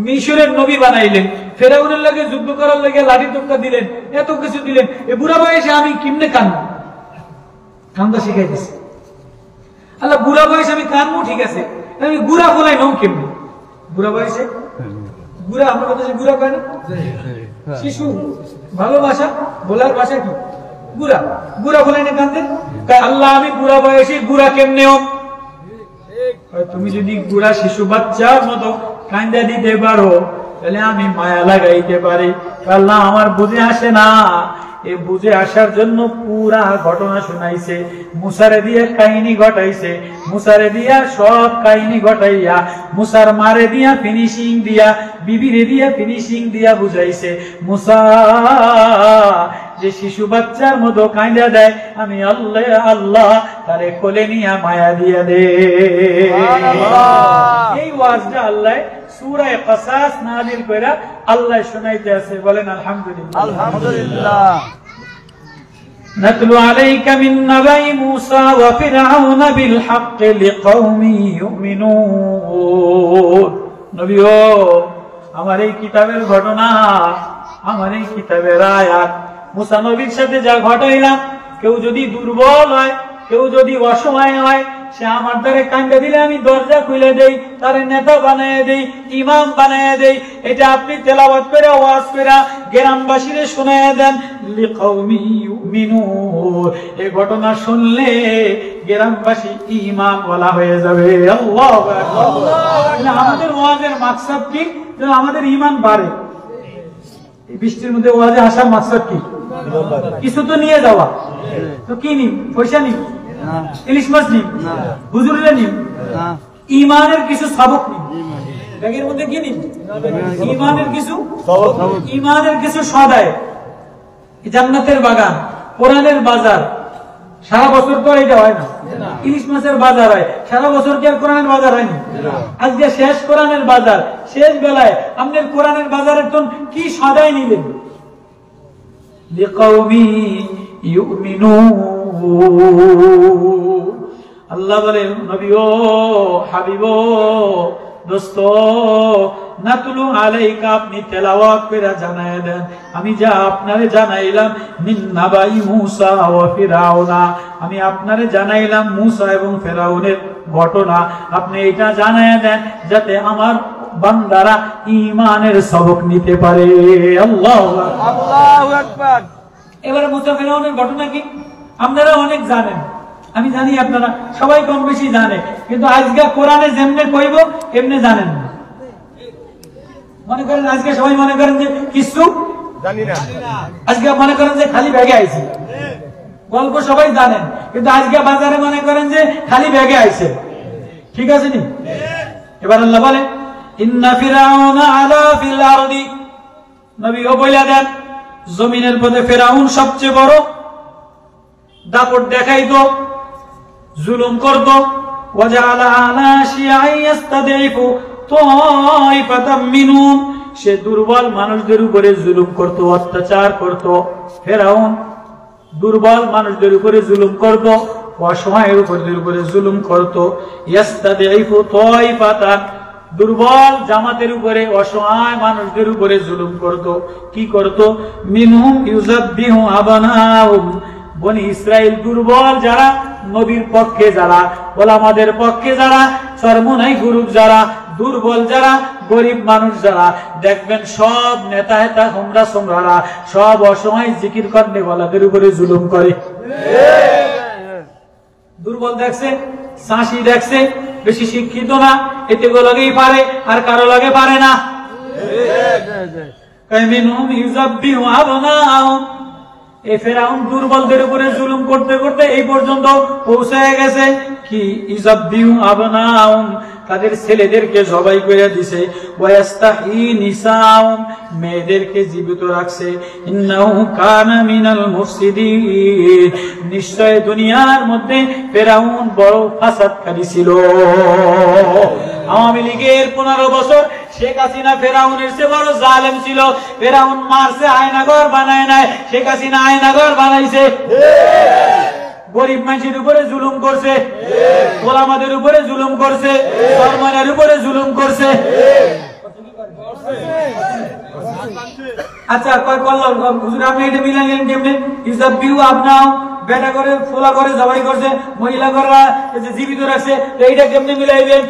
মিশরের নবী বানাইলেন, ফেরাউনের লাগে যুদ্ধ করার লাগে লাঠি টক্কা দিলেন, এত কিছু দিলেন, এই বুড়া বয়সে আমি কেমনে কান্দবো? কান্দা শিখাইতেছে আল্লাহ। বুড়া বয়সে আমি কান্দবো, ঠিক আছে, আমি গুড়া ফোলাই নাও কেমনে? বুড়া বয়সে গুড়া, আমার কথা গুড়া কয় না, শিশু, ভালোবাসা বলার ভাষা কি? গুড়া। গুড়া ফোলাই না কান্দে? আল্লাহ, আমি বুড়া বয়সে গুড়া কেমনে? তুমি যদি গুড়া শিশু বাচ্চার মতো কান্দা দিতে পারো, তাহলে আমি মায়া লাগাইতে পারি। আল্লাহ, আমার বুঝে আসে না। এই বুঝে আসার জন্য পুরা ঘটনা শুনাইছে, মুসারে দিয়ে কাহিনী ঘটাইছে, মুসারে দিয়া সব কাহিনী ঘটাইয়া, মুসার মারে দিয়া ফিনিশিং দিয়া, বিবিরে দিয়া ফিনিশিং দিয়া বুঝাইছে মুসা যে শিশু বাচ্চার মতো কাঁদা দেয়, আমি আল্লাহ আল্লাহ তারে কোলে নিয়া মায়া দিয়া দে। এই ওয়াজটা আল্লাহ সূরা কাসাস নাযিল কইরা আল্লাহ শুনাইতে আছে। বলেন আলহামদুলিল্লাহ। আলহামদুলিল্লাহ। نتلو عليك من نبأ موسى وفرعون بالحق لقوم يؤمنون। নবী ও, আমার এই কিতাবের ঘটনা, আমার এই কিতাবের আয়াত, মুসা নবীর সাথে যা ঘটাইলাম, কেউ যদি দুর্বল হয়, কেউ যদি অসহায় হয়, সে আমার দ্বারে কান্দা দিলে আমি দরজা খুলে দেই, তার নেতা বানায় দেই, ইমাম বানায় দেই। এটা আপনি তেলাওয়াত করে ওয়াজ করে গ্রামবাসীরে শোনায় দেন। লিকাউমি ইউমিনুন, এই ঘটনা শুনলে গ্রামবাসী ঈমান ওয়ালা হয়ে যাবে। আল্লাহু আকবার। আমাদের ওয়াজের মাকসাদ কি? যেন আমাদের ঈমান বাড়ে। এই বৃষ্টির মধ্যে ওয়াজে আসার মাকসাদ কি? কিছু তো নিয়ে যাওয়া। তো কি নিন? পয়সা নিন, ইলিশ মাছ নিন, হুজুরে নিন, ঈমানের কিছু সবক নিন। ব্যাগের মধ্যে কি নিন? ঈমানের কিছু সবক, ঈমানের কিছু সদায়। জান্নাতের বাগান, কোরআনের বাজার, সারা বছর তো এটা হয় না। ইলিশ মাছের বাজার হয় সারা বছর, কি আর কোরআনের বাজার হয়নি? আজকে শেষ কোরআনের বাজার, শেষ বেলায় আপনার কোরআনের বাজারের তো কি সদায় নিলেন? লিকাউমি ইউমিনুন। আল্লাহ বলেন, নবী ও, হাবিব ও, দোস্ত, নাতলু আলাইকা, আপনি তেলাওয়াত করে জানায় দেন, আমি যা আপনারে জানাইলাম, মিন নাবাই মুসা ওয়া ফিরাউনা, আমি আপনারে জানাইলাম মুসা এবং ফিরাউনের ঘটনা, আপনি এটা জানায় দেন যাতে আমার বান্দারা ঈমানের সবক নিতে পারে। আল্লাহু আকবার। এবারে মুসা ফিরাউনের ঘটনা কি আপনারা অনেক জানেন, আমি জানি আপনারা সবাই কম বেশি জানে, কিন্তু আজকে কোরআনে যেমনে কইব এমনি জানেন না। মনে করেন আজকে সবাই মনে করেন যে কিছু জানি না, আজকে মনে করেন যে খালি ব্যাগে আইছে, গল্প সবাই জানেন, কিন্তু আজকে বাজারে মনে করেন যে খালি ব্যাগে আইছে। ঠিক আছে নি? এবার আল্লাহ বলে, ইন্না ফিরাউনা আলা ফিল আরদি, নবী ও বইলা দেন, জমিনের মধ্যে ফিরাউন সবচেয়ে বড় দাপট দেখাইতো, জুলুম করতো। ওয়াজালা আলা শিয়াই ইস্তাদিফু তাইফাতাম মিনহুম, সে দুর্বল মানুষদের উপরে জুলুম করত, অত্যাচার করত। ফিরাউন দুর্বল মানুষদের উপরে জুলুম করত, অসহায়ের উপরে জুলুম করত। ইস্তাদিফু তাইফাতান, দুর্বল জামাতের উপরে, অসহায় মানুষদের উপরে জুলুম করত। কি করত? মিনহুম ইউযাব্বিহু আবনাহুম, বনি ইসরাইল দুর্বল যারা, নবীর পক্ষে যারা, ওলামাদের পক্ষে যারা, চরমনাই গ্রুপ যারা, দুর্বল যারা, গরিব মানুষ যারা, দেখবেন সব নেতা হেতা হোমরা সোমরারা সব অসহায় জিকির করনে ওয়ালাদের উপরে জুলুম করে। দুর্বল দেখছে, চাষি দেখছে, বেশি শিক্ষিত না, এতে লগেই পারে আর কারো লগে পারে না। এই ফেরাউন দুর্বলদের উপরে জুলুম করতে করতে এই পর্যন্ত পৌঁছায় গেছে কি ইযাববিউ আবনাউম, তাদের ছেলেদেরকে জবাই করে দিছে, ওয়াস্তাহি নিসাউম, মেয়েদেরকে জীবিত রাখছে। ইন্নাহু কানা মিনাল মুফসিদিন, নিশ্চয় দুনিয়ার মধ্যে ফেরাউন বড় ফাসাদকারী ছিল। আওয়ামী লীগের 15 বছর শেখ হাসিনা ফেরাউনের চেয়ে বড় জালেম ছিল। ফেরাউন মারছে, আয়নাঘর বানায় নাই, শেখ হাসিনা আয়নাঘর বানাইছে। গরিব মানুষের উপরে জুলুম করছে, ওলামাদের উপরে জুলুম করছে, ধর্মের উপরে জুলুম করছে। আচ্ছা কয় করলাম হুজুর, আপনি এটা মিলাইলেন কেমনে? ইযাববিউ আবনাউ, বেটা করে ফোলা করে জবাই করছে, মহিলা করে জীবিত রাখছে, তো এইটা কেমনে মিলাইবেন?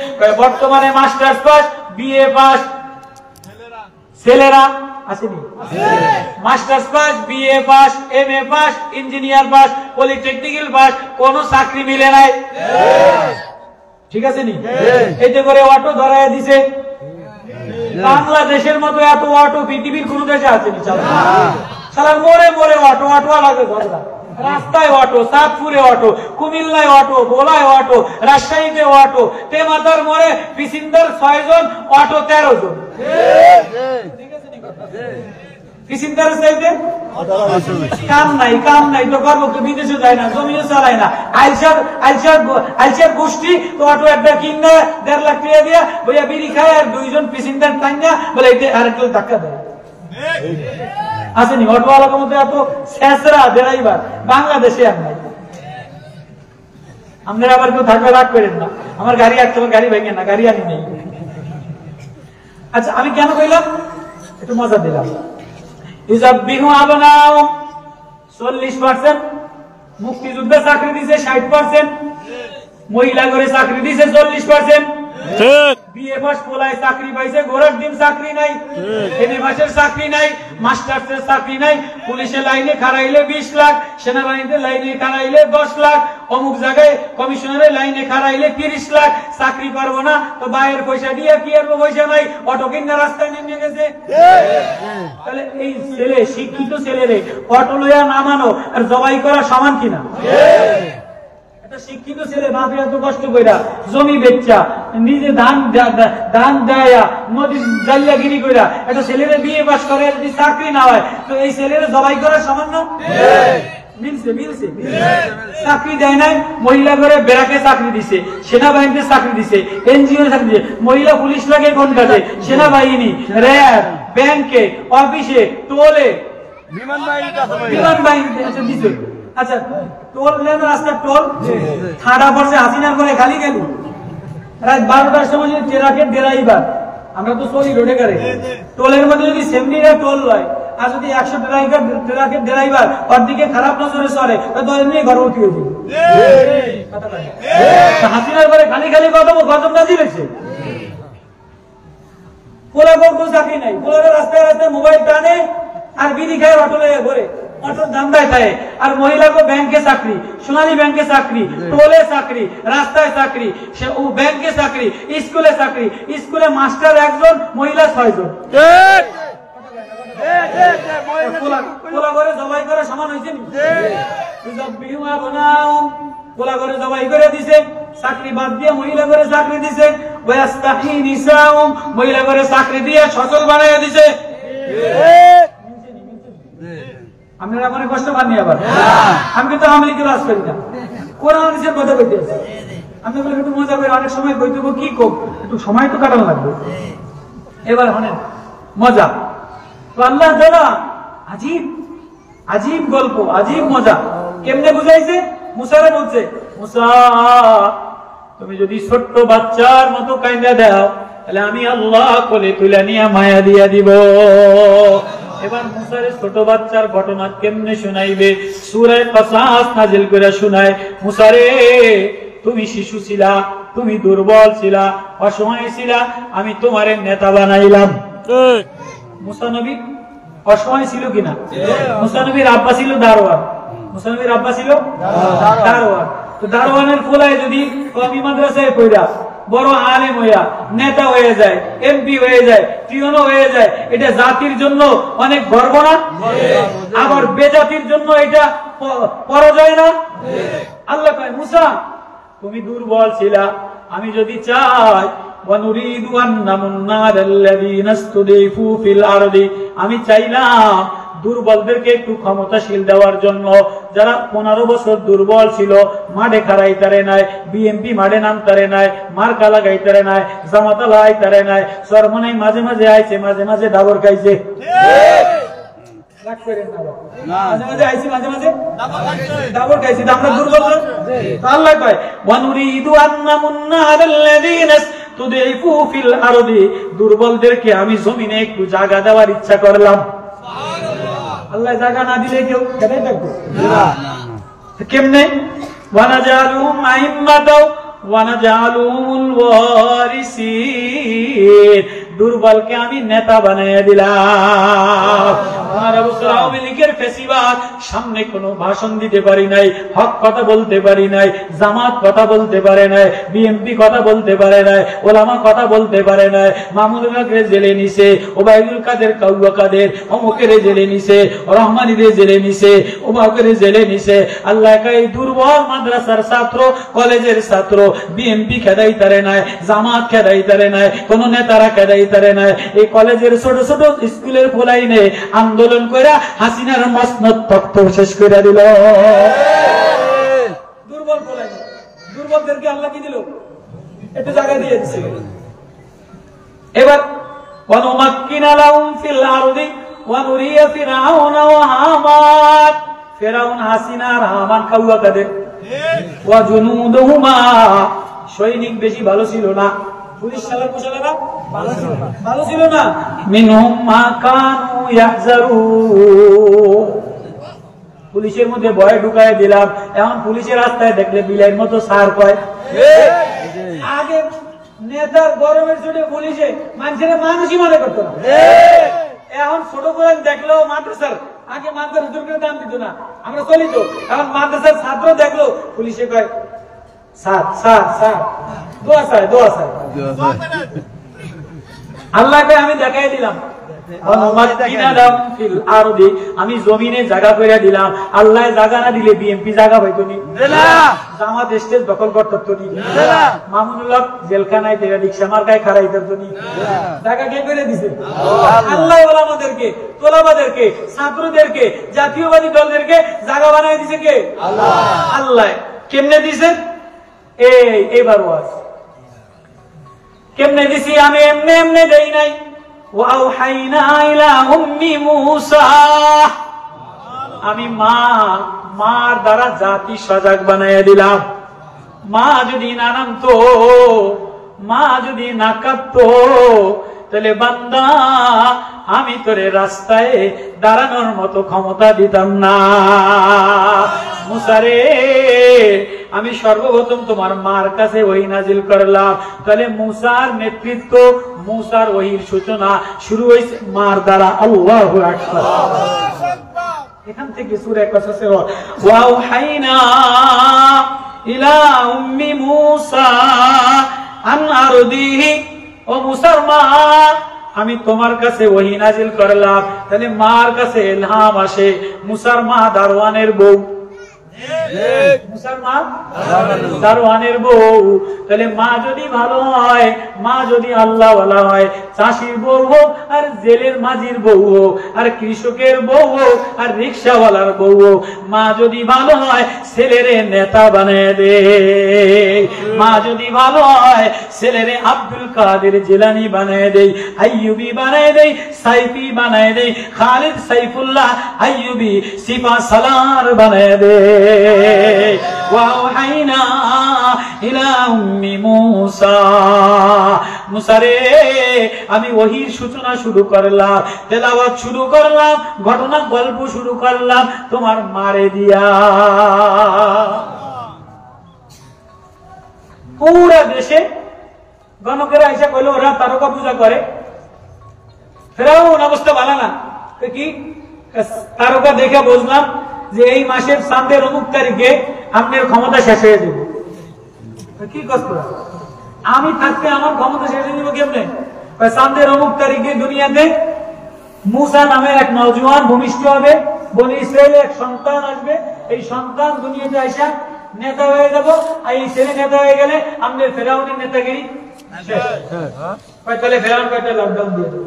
বর্তমানে মাস্টার্স পাস, বিএ পাস ছেলেরা আসেনি, masters pass, BA pass, MA pass, engineer pass, polytechnical pass, কোন চাকরি মিলে নাই। ঠিক আছে নি? এতে করে অটো ধরায় দিছে। বাংলাদেশের মতো এত অটো পৃথিবীর কোন দেশে আসেনি। সারা মোড়ে মোড়ে অটো, অটো লাগে ধরা, রাস্তায় অটো, চাঁদপুরে অটো, কুমিল্লায় অটো, ভোলায় অটো, রাজশাহীতে অটো, তেমাতার মোড়ে পিসিন্দার 6 জন, অটো 13 জন। পিসিন্দার চাইতে কাম নাই, কাম নাই তো করবো, বিদেশে যায় না, জমিও চালায় না। আইসার গোষ্ঠী তো অটো একটা কিনা 1.5 লাখ টাকা দিয়া বইয়া বিড়ি খায়, আর 2 জন পিসিন্দার টাঙ্গা বলে আর একটু ধাক্কা দেয়। আসেনি অটোওয়ালা মধ্যে এত শেষরা ড্রাইভার বাংলাদেশে আর নাই। আপনারা আবার কেউ থাকলে রাগ করেন না, আমার গাড়ি আসতে হবে, গাড়ি ভেঙে না, গাড়ি আনি নেই। আচ্ছা আমি কেন কইলাম? একটু মজা দিলাম। ইযাববিহু আবনাউম 40%, মুক্তিযুদ্ধে চাকরি দিছে 60%, মহিলা করে চাকরি দিছে 40%, বিএ পাস পোলায় চাকরি পাইছে, ঘোড়ার ডিম চাকরি নাই, এমএ পাসের চাকরি নাই, মাস্টার্সের চাকরি নাই, পুলিশের লাইনে খাড়াইলে 20 লাখ, সেনাবাহিনীতে লাইনে খাড়াইলে 10 লাখ, অমুক জায়গায় কমিশনারের লাইনে খাড়াইলে 30 লাখ, চাকরি পারবো না তো বাইরের পয়সা দিয়ে কি আর পয়সা নাই, অটো কিনা রাস্তায় নেমে গেছে। তাহলে এই ছেলে, শিক্ষিত ছেলেরে অটো লইয়া নামানো আর জবাই করা সমান কিনা? শিক্ষিত ছেলে বাপে এত কষ্ট কইরা জমি বেচা, নিজে ধান দেয়া, নদী জালিয়াগিরি কইরা একটা ছেলেরে বিয়ে পাস করে, যদি চাকরি না হয় তো এই ছেলেরে জবাই করা সামান্য? মিলছে মিলছে। চাকরি দেয় নাই, মহিলা করে বেড়াকে চাকরি দিছে, সেনাবাহিনীতে চাকরি দিছে, এনজিও চাকরি দিছে, মহিলা পুলিশ লাগে কোন কাজে? সেনাবাহিনী, র্যাব, ব্যাংকে, অফিসে, টোলে, বিমান বাহিনীতে। আচ্ছা দিছে। আচ্ছা টোল নেন, রাস্তার টোল ঠাডা পড়ছে হাসিনার করে খালি গেল। রাত 12টার সময় যদি ট্রাকের ড্রাইভার, আমরা তো চলি রোডে গাড়ি, টোলের মধ্যে যদি 70 টোল লয়, আর যদি 100 ট্রাকের ড্রাইভার ওর দিকে খারাপ নজরে চলে, দলের নিয়ে গর্ভবতী হয়ে যাবে। হাসিনার করে খালি খালি গজব না দিয়েছে। পোলা কোনো চাকরি নাই, পোলারে রাস্তায় রাস্তায় মোবাইল টানে আর বিড়ি খায়, অটো লয়ে ঘরে, অটোর ধান্দায় থাকে। আর মহিলাকে ব্যাংকে চাকরি, সোনালী ব্যাংকে চাকরি, টোলে চাকরি, রাস্তায় চাকরি, ব্যাংকে চাকরি, স্কুলে চাকরি, স্কুলে মাস্টার 1 জন, মহিলা 6 জন। পোলা করে জবাই করে সমান হয়েছে। পোলা করে জবাই করে দিছে, চাকরি বাদ দিয়ে মহিলা করে চাকরি দিছে, ওয়াস্তাহি নিসাউম, মহিলা করে চাকরি দিয়ে সচল বানাইয়া দিছে। আপনারা মনে কষ্ট পাননি? আবার আমি কিন্তু আওয়ামী লীগের রাজ করি না, কোরআন হাদিসের কথা কইতে আছে। আমি বলে একটু মজা করে অনেক সময় কই দেবো, কি কম একটু সময় তো কাটানো লাগবে। এবার শোনেন মজা, তো আল্লাহ তাআলা আজীব আজীব গল্প, আজীব মজা কেমনে বুঝাইছে? মুসারে বলছে, মুসা তুমি যদি ছোট্ট বাচ্চার মতো কাইন্দা দাও, তাহলে আমি আল্লাহ কোলে তুলে নিয়ে মায়া দিয়া দিব। এবার মুসারে ছোট বাচ্চার ঘটনা কেমনে শুনাইবে? সূরা কাসাস নাজিল করে শুনায়, মুসারে তুমি শিশু ছিলা, তুমি দুর্বল ছিলা, অসহায় ছিলা, আমি তোমারে নেতা বানাইলাম। মুসা নবী অসহায় ছিল কিনা? মুসা নবীর আব্বা ছিল দারোয়ান, মুসা নবীর আব্বা ছিল দারোয়ান। তো দারোয়ানের ফলায় যদি কওমি মাদ্রাসায় পড়া বড় আলেম হইয়া নেতা হয়ে যায়, এমপি হয়ে যায়, টিউনো হয়ে যায়, এটা জাতির জন্য অনেক গর্ব না? আবার বেজাতির জন্য এটা পরাজয় না? আল্লাহ কয় মুসা তুমি দুর্বল ছিলা, আমি যদি চাই আমি চাইলাম দুর্বলদেরকে একটু ক্ষমতাশীল দেওয়ার জন্য। যারা 15 বছর দুর্বল ছিল, মাঠে খাড়াইতারে নাই, বিএমপি মাঠে নামতারে নাই, মার্কা লাগাইতারে নাই, জামাতা লাগাইতারে নাই, সরমনাই মাঝে মাঝে আইছে, মাঝে মাঝে দাবর খাইছে, মাঝে মাঝে আইছি, মাঝে মাঝে দাবর খাইছি, আমরা দুর্বল। আল্লাহ কয় ওয়ানুরিদু আন্নামুন্না আলাল্লাযীনা তুদিফু ফিল আরদি, দুর্বলদেরকে আমি জমিনে একটু জায়গা দেওয়ার ইচ্ছা করলাম। আল্লাহ জায়গা না দিলে কেউ খেতে থাকবে কেমনে? ওয়ানাজালুহুম আইম্মাতাও ওয়ানাজালুহুমুল ওয়ারিসিন, দুর্বলকে আমি নেতা বানিয়ে দিলাম। আওয়ামী লীগের ফেসিবাদ সামনে কোনো ভাষণ দিতে পারি নাই, হক কথা বলতে পারি নাই, জামাত কথা বলতে পারে নাই, বিএমপি কথা বলতে পারে নাই, ওলামা কথা বলতে পারে নাই, মামুনুলকে জেলে নিছে, ওবায়দুল কাদের কাউয়া কাদের অমুকের জেলে নিছে, রহমানীদের জেলে নিছে, ওবাকের জেলে নিছে। আল্লাহ এই দুর্বল মাদ্রাসার ছাত্র, কলেজের ছাত্র, বিএমপি খেদাইতারে নাই, জামাত খেদাইতারে নাই, কোন নেতারা খেদাইতারে নাই। এই কলেজের ছোট ছোট স্কুলের ফলাইনে আন্দোলন কইরা হাসিনার মসনদ তক্ত শেষ করে দিল। দুর্বল ফলাইনে, দুর্বলদেরকে আল্লাহ কি দিল? একটু জায়গা দিয়ে দিচ্ছে। এবার ওয়ানুমাক্কিনা লাহুম ফিল আরদি ওয়া নুরিয়া ফিরআউনা ওয়া হামান, ফিরআউন, হাসিনা আর হামান কাউয়া কাদের ওয়া জুনুদুহুমা, সৈনিক বেশি ভালো ছিল না, পুলিশ শালার পোশাকেরা ভালো ছিল না। মিনহুম মা কানু ইয়াহজারুন, পুলিশের মধ্যে ভয় ঢুকায় দিলাম। এখন পুলিশের রাস্তায় দেখলে বিলের মতো সার কয়। আগে নেতার গরমের ছুটে পুলিশে মানুষের মানুষই মনে করতো না, এখন ছোট করে দেখলো মাদ্রাসার, আগে মাদ্রাসার হুজুরকে দাম দিত না, আমরা চলি তো, এখন মাদ্রাসার ছাত্র দেখলো পুলিশে কয় স্যার স্যার স্যার, দোয়া চাই দোয়া চাই। আল্লাহকে আমি দেখাই দিলাম, আমি জমিনে জায়গা করে দিলাম। আল্লাহ জায়গা না দিলে বিএমপি জায়গা পাইতো নি, জামাত স্টেজ দখল করতো নি, মামুনুল্লাহ জেলখানায় রিক্সা মার্কায় খারাই করতো নি, জায়গা কে করে দিছে? আল্লাহ ওলামাদেরকে, তোলাবাদেরকে, ছাত্রদেরকে, জাতীয়বাদী দলদেরকে জায়গা বানাই দিছে কে? আল্লাহ। কেমনে দিছে? এইবার ওয়াজ কেমনে দিছি? আমি এমনি এমনি দেই নাই। ওয়াউহাইনা ইলা উম্মি মূসা, আমি মার দ্বারা জাতি সজাগ বানাইয়া দিলাম। মা যদি না নামতো, মা যদি না কাঁদতো, তাহলে বান্দা আমি তোরে রাস্তায় দাঁড়ানোর মতো ক্ষমতা দিতাম না। মুসারে, আমি সর্বপ্রথম তোমার মার কাছে ওহী নাজিল করলাম। তাহলে মুসার নেতৃত্ব, মুসার ওহীর সূচনা শুরু হয়েছে মার দ্বারা। আল্লাহু আকবার। এখান থেকে সূরা কাসাসে ওয়াউহাইনা ইলা উম্মি মূসা আন আরদিহি, ও মুসার মা আমি তোমার কাছে ওহী নাজিল করলাম। তাহলে মার কাছে ইলহাম আসে। মুসার মা দারওয়ানের বউ, দারওয়ানের বউ। তাহলে মা যদি ভালো হয়, মা যদি আল্লাহ ওয়ালা হয়, চাষির বউ হোক আর জেলের মাঝির বউ হোক আর কৃষকের বউ হোক আর রিক্সাওয়ালার বউ হোক, মা যদি ভালো হয় ছেলেরে নেতা বানিয়ে দে। মা যদি ভালো হয় ছেলেরে আব্দুল কাদের জিলানী বানিয়ে দেই, আইয়ুবী বানিয়ে দেই, সাইফি বানিয়ে দেই, খালিদ সাইফুল্লাহ আইয়ুবী সিফা সালার বানিয়ে দে। ওয়াউহাইনা ইলা উম্মি মূসা, মুসারে আমি ওহীর সূচনা শুরু করলাম, তেলাওয়াত শুরু করলাম, ঘটনা গল্প শুরু করলাম তোমার মারে দিয়া। পুরা দেশে গণকেরা এসে কইল ওরা তারকা পূজা করে। ফেরাউন অবস্থা ভালো না, কি তারকা দেখে বুঝলাম যে এই মাসের চাঁদের অমুক তারিখে আপনার ক্ষমতা শেষ হয়ে যাবে। কি কষ্ট, আমি থাকতে আমার ক্ষমতা শেষ হয়ে যাবো কেমনে? চাঁদের অমুক তারিখে দুনিয়াতে মুসা নামের এক নওজোয়ান ভূমিষ্ঠ হবে, বনি ইসরায়েলের এক সন্তান আসবে, এই সন্তান দুনিয়াতে আইসা নেতা হয়ে যাব, আর এই ছেলে নেতা হয়ে গেলে আমাদের ফেরাউনের নেতাগিরি তাহলে ফেরাউন কয়টা লকডাউন দিয়ে দাও,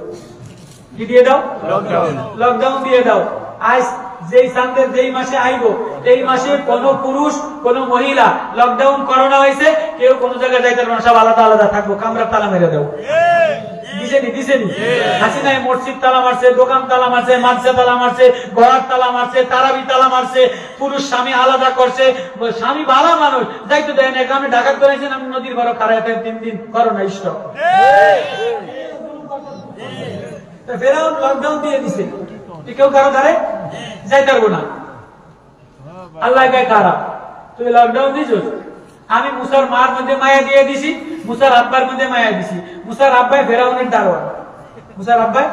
কি দিয়ে দাও? লকডাউন দিয়ে দাও। আজ যেই চাঁদের যেই মাসে আইবো এই মাসে কোন পুরুষ কোন মহিলা লকডাউন করোনা হয়েছে কেউ কোন জায়গায় যাইতে পারবে না, সব আলাদা আলাদা থাকবো, কামরা তালা মেরে দাও। দিছেনি হাসিনায় মসজিদ তালা মারছে, দোকান তালা মারছে, মাদ্রাসা তালা মারছে, ঘর তালা মারছে, তারাবি তালা মারছে, পুরুষ স্বামী আলাদা করছে। স্বামী ভালো মানুষ যাইতে দেয় না, কারণে ডাকাত করেছেন আমি নদীর ঘর খারাপ 3 দিন করোনা স্টপ। ফেরাউন লকডাউন দিয়ে দিছে, কেউ কারো ধারে যাইতে পারবো না। আল্লাহ গায়ে কারা তুই লকডাউন দিছ? আমি মুসার মার মধ্যে মায়া দিয়ে দিছি, মুসার আব্বার মধ্যে মায়া দিছি। মুসার আব্বাই ফেরাউনের দারোয়ান, মুসার আব্বাই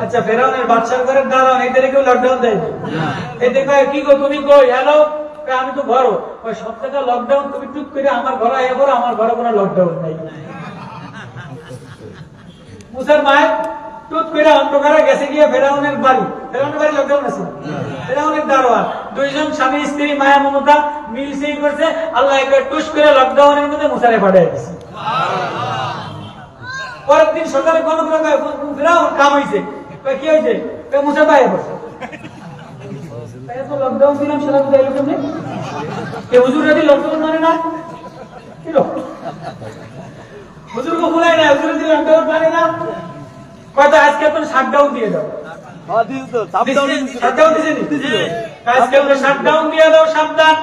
আচ্ছা ফেরাউনের বাদশার ঘরের দারোয়ান, এদের কেউ লকডাউন দেয় না। এতে কি গো তুমি কই? হ্যালো, আমি তো ঘর ওই সপ্তাহটা লকডাউন, তুমি টুক করে আমার ঘরে আয়া করো, আমার ঘরে কোনো লকডাউন নাই। মুসার মায়ের টুট করে অন্ধকারে গেছে গিয়ে ফেরাউনের বাড়ি, ফেরাউনের বাড়ি লকডাউন আছে, ফেরাউনের দারোয়ান দুইজন স্বামী স্ত্রী মায়া মমতা মিলছেই করছে, আল্লাহ একবার টুস করে লকডাউনের মধ্যে মুসারে পাঠিয়ে দিয়েছে। পরের দিন সকালে কোন ফেরাউন কাম হয়েছে, কি হয়েছে? মুসা পায়ে পড়ছে, লকডাউন দিলাম সেটা কোথায় এলো কেমনি? হুজুর যদি লকডাউন মানে না কি হুজুরকে ভুলাই না, হুজুর যদি লকডাউন মানে না কত আজকে তো শাটডাউন দিয়ে দাও, আজকে তো শাটডাউন দিয়ে দাও, সাবধান।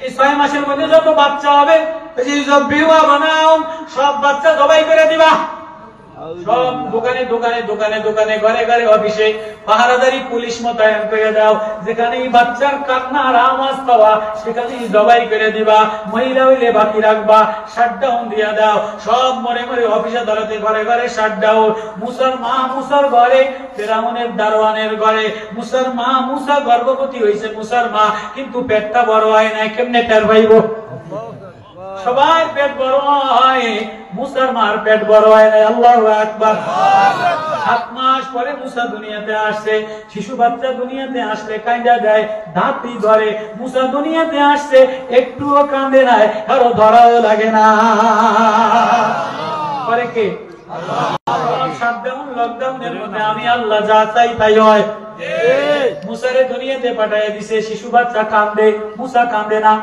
এই 6 মাসের মধ্যে যত বাচ্চা হবে সব বিহুয়া বানাও, সব বাচ্চা জবাই করে দিবা, সব দোকানে দোকানে দোকানে দোকানে ঘরে ঘরে অফিসে পাহারাদারি পুলিশ মোতায়েন করে দাও, যেখানে বাচ্চার কান্নার আওয়াজ পাওয়া সেখানে জবাই করে দিবা, মহিলা হইলে বাকি রাখবা, শাটডাউন দিয়ে দাও, সব মরে মরে অফিসে দাঁড়াতে ঘরে ঘরে শাটডাউন। মুসার মা মুসার ঘরে, ফেরাউনের দারোয়ানের ঘরে। মুসার মা মুসা গর্ভবতী হয়েছে, মুসার মা কিন্তু পেটটা বড় হয় নাই, কেমনে টের পাইব? সবাই পেট বড় হয়, মুসার মার পেট বড় হয় নাই। আল্লাহু আকবার। 7 মাস পরে মুসা দুনিয়াতে আসছে, শিশু বাচ্চা দুনিয়াতে আসলে কাঁদা যায়, দাঁতই ধরে। মুসা দুনিয়াতে আসছে, একটুও কাঁদে নাই, কারো ধরাও লাগে না। পরে কে? শাটডাউন লকডাউনের মধ্যে আমি আল্লাহ যা চাই তাই হয়। মুসারে দুনিয়াতে পাঠিয়ে দিছে, শিশু বাচ্চা কাঁদে, মুসা কাঁদে না,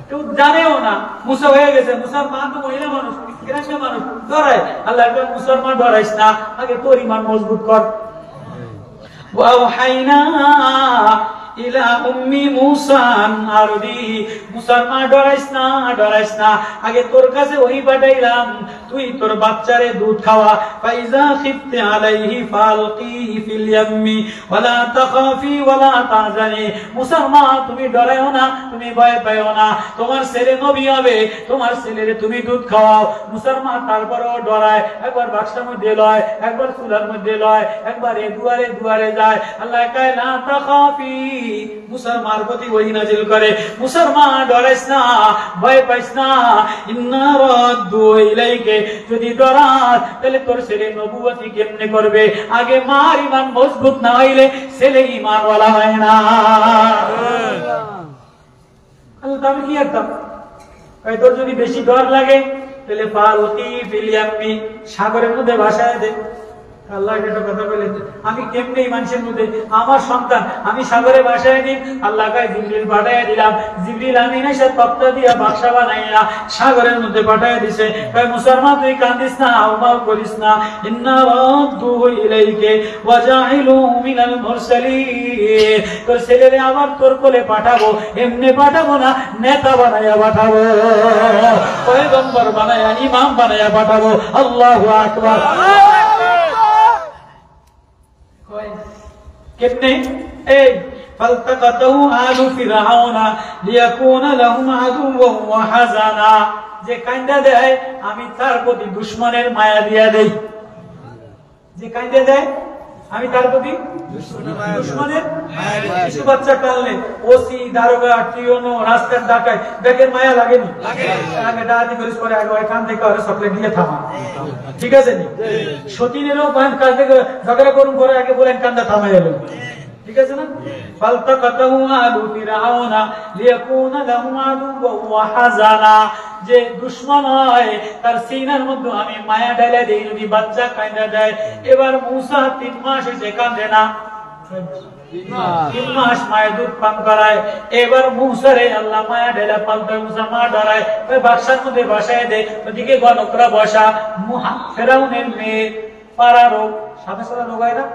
কেউ জানেও না মুসা হয়ে গেছে। মুসার মা তো মহিলা মানুষ, গ্রাম্য মানুষ, ডরায়। আল্লাহ মুসার মা ডরাইস না, আগে তোর ইমান মজবুত কর। ওয়াহাইনা ইলা উম্মি মুসা আরদি, মুসার মা ডরাইস না, ডরাইস না, আগে তোর কাছে ওই পাঠাইলাম, তুই তোর বাচ্চারে দুধ খাওয়া। ফাইজা খিফতি আলাইহি ফালকিহি ফিল ইয়াম্মি ওয়ালা তাখাফি ওয়ালা তাহজানি, মুসার মা তুমি ডরায়ও না, তুমি ভয় পাইও না, তোমার ছেলে নবী হবে, তোমার ছেলেরে তুমি দুধ খাওয়াও। মুসার মা তারপরেও ডরায়, একবার বাক্সের মধ্যে লয়, একবার চুলার মধ্যে লয়, একবার এ দুয়ারে দুয়ারে যায়। আল্লাহ কয় লা তাখাফি, মুসার মার প্রতি ওহী নাযিল করে, মুসার মা ডরাইস না, ভয় পাইস না, ইন্না রাদ্দু ইলাইকা, যদি ডরাস তাহলে তোর ছেলে নবুয়তি কেমনে করবে? আগে মার ঈমান মজবুত না হইলে ছেলে ঈমানওয়ালা হয় না। আল্লাহ আমি কি করতাম? তোর যদি বেশি ডর লাগে তাহলে ফালকি ফিল ইয়াম্মি, সাগরের মধ্যে ভাসায় দে। আল্লাহ একটা কথা বলে, আমি কেমনে মানুষের মধ্যে আমার সন্তান আমি সাগরে ভাসায় দিই? আল্লাহ কয় জিবরিল পাঠাইয়া দিলাম, জিবরিল আমিন এসে তক্তা দিয়া বাক্সা বানাইয়া সাগরের মধ্যে পাঠাইয়া দিছে। কয় মুসলমান তুই কান্দিস না, আউমাউ করিস না, ইন্না রাদ্দুহু ইলাইকা ওয়া জাইলু মিনাল মুরসালিন, তোর ছেলেরে আবার তোর কোলে পাঠাবো, এমনি পাঠাবো না, নেতা বানাইয়া পাঠাবো, পয়গম্বর বানাইয়া ইমাম বানাইয়া পাঠাবো। আল্লাহু আকবার। কেমনে? এই ফালতাকাতাহু আলু ফিরআউনা লিয়াকুনা লাহুম আদুওয়ান ওয়া হাযানা, যে কান্দা দেয় আমি তার প্রতি দুশমনের মায়া দিয়া দেই, যে কান্দা দেয় আমি তার প্রতি দুশ্মনের শিশু বাচ্চা টানলে ওসি দারোগা টিওনো রাস্তার ডাকায় ব্যাগের মায়া লাগেনি আগে ডাকাতি করিস করে আগে এখান থেকে আরে চকলেট দিয়ে থামা ঠিক আছে নি সতীনেরও কাজ থেকে ঝগড়া করুন করে আগে বলেন কান্দা থামাই এলো ঠিক আছে না ফালতাকাতাহু আলু ফিরাউনা লিয়াকুনা লাহুম আদুওয়া ওয়া হাজানা যে দুশমন হয় তার সিনার মধ্যে আমি মায়া ঢালে দেই যদি বাচ্চা কাঁদা দেয় এবার মুসা 3 মাস হইছে কাঁদে না 3 মাস মায়ের দুধ পান করায় এবার মুসারে আল্লাহ মায়া ঢেলা পাল্টায় মুসা মা ডরায় ওই বাক্সার মধ্যে বসায় দেয় ওদিকে গণকরা বসা ফেরাউনের মেয়ে পাড়া রোগ সাথে সাথে রোগ হয় না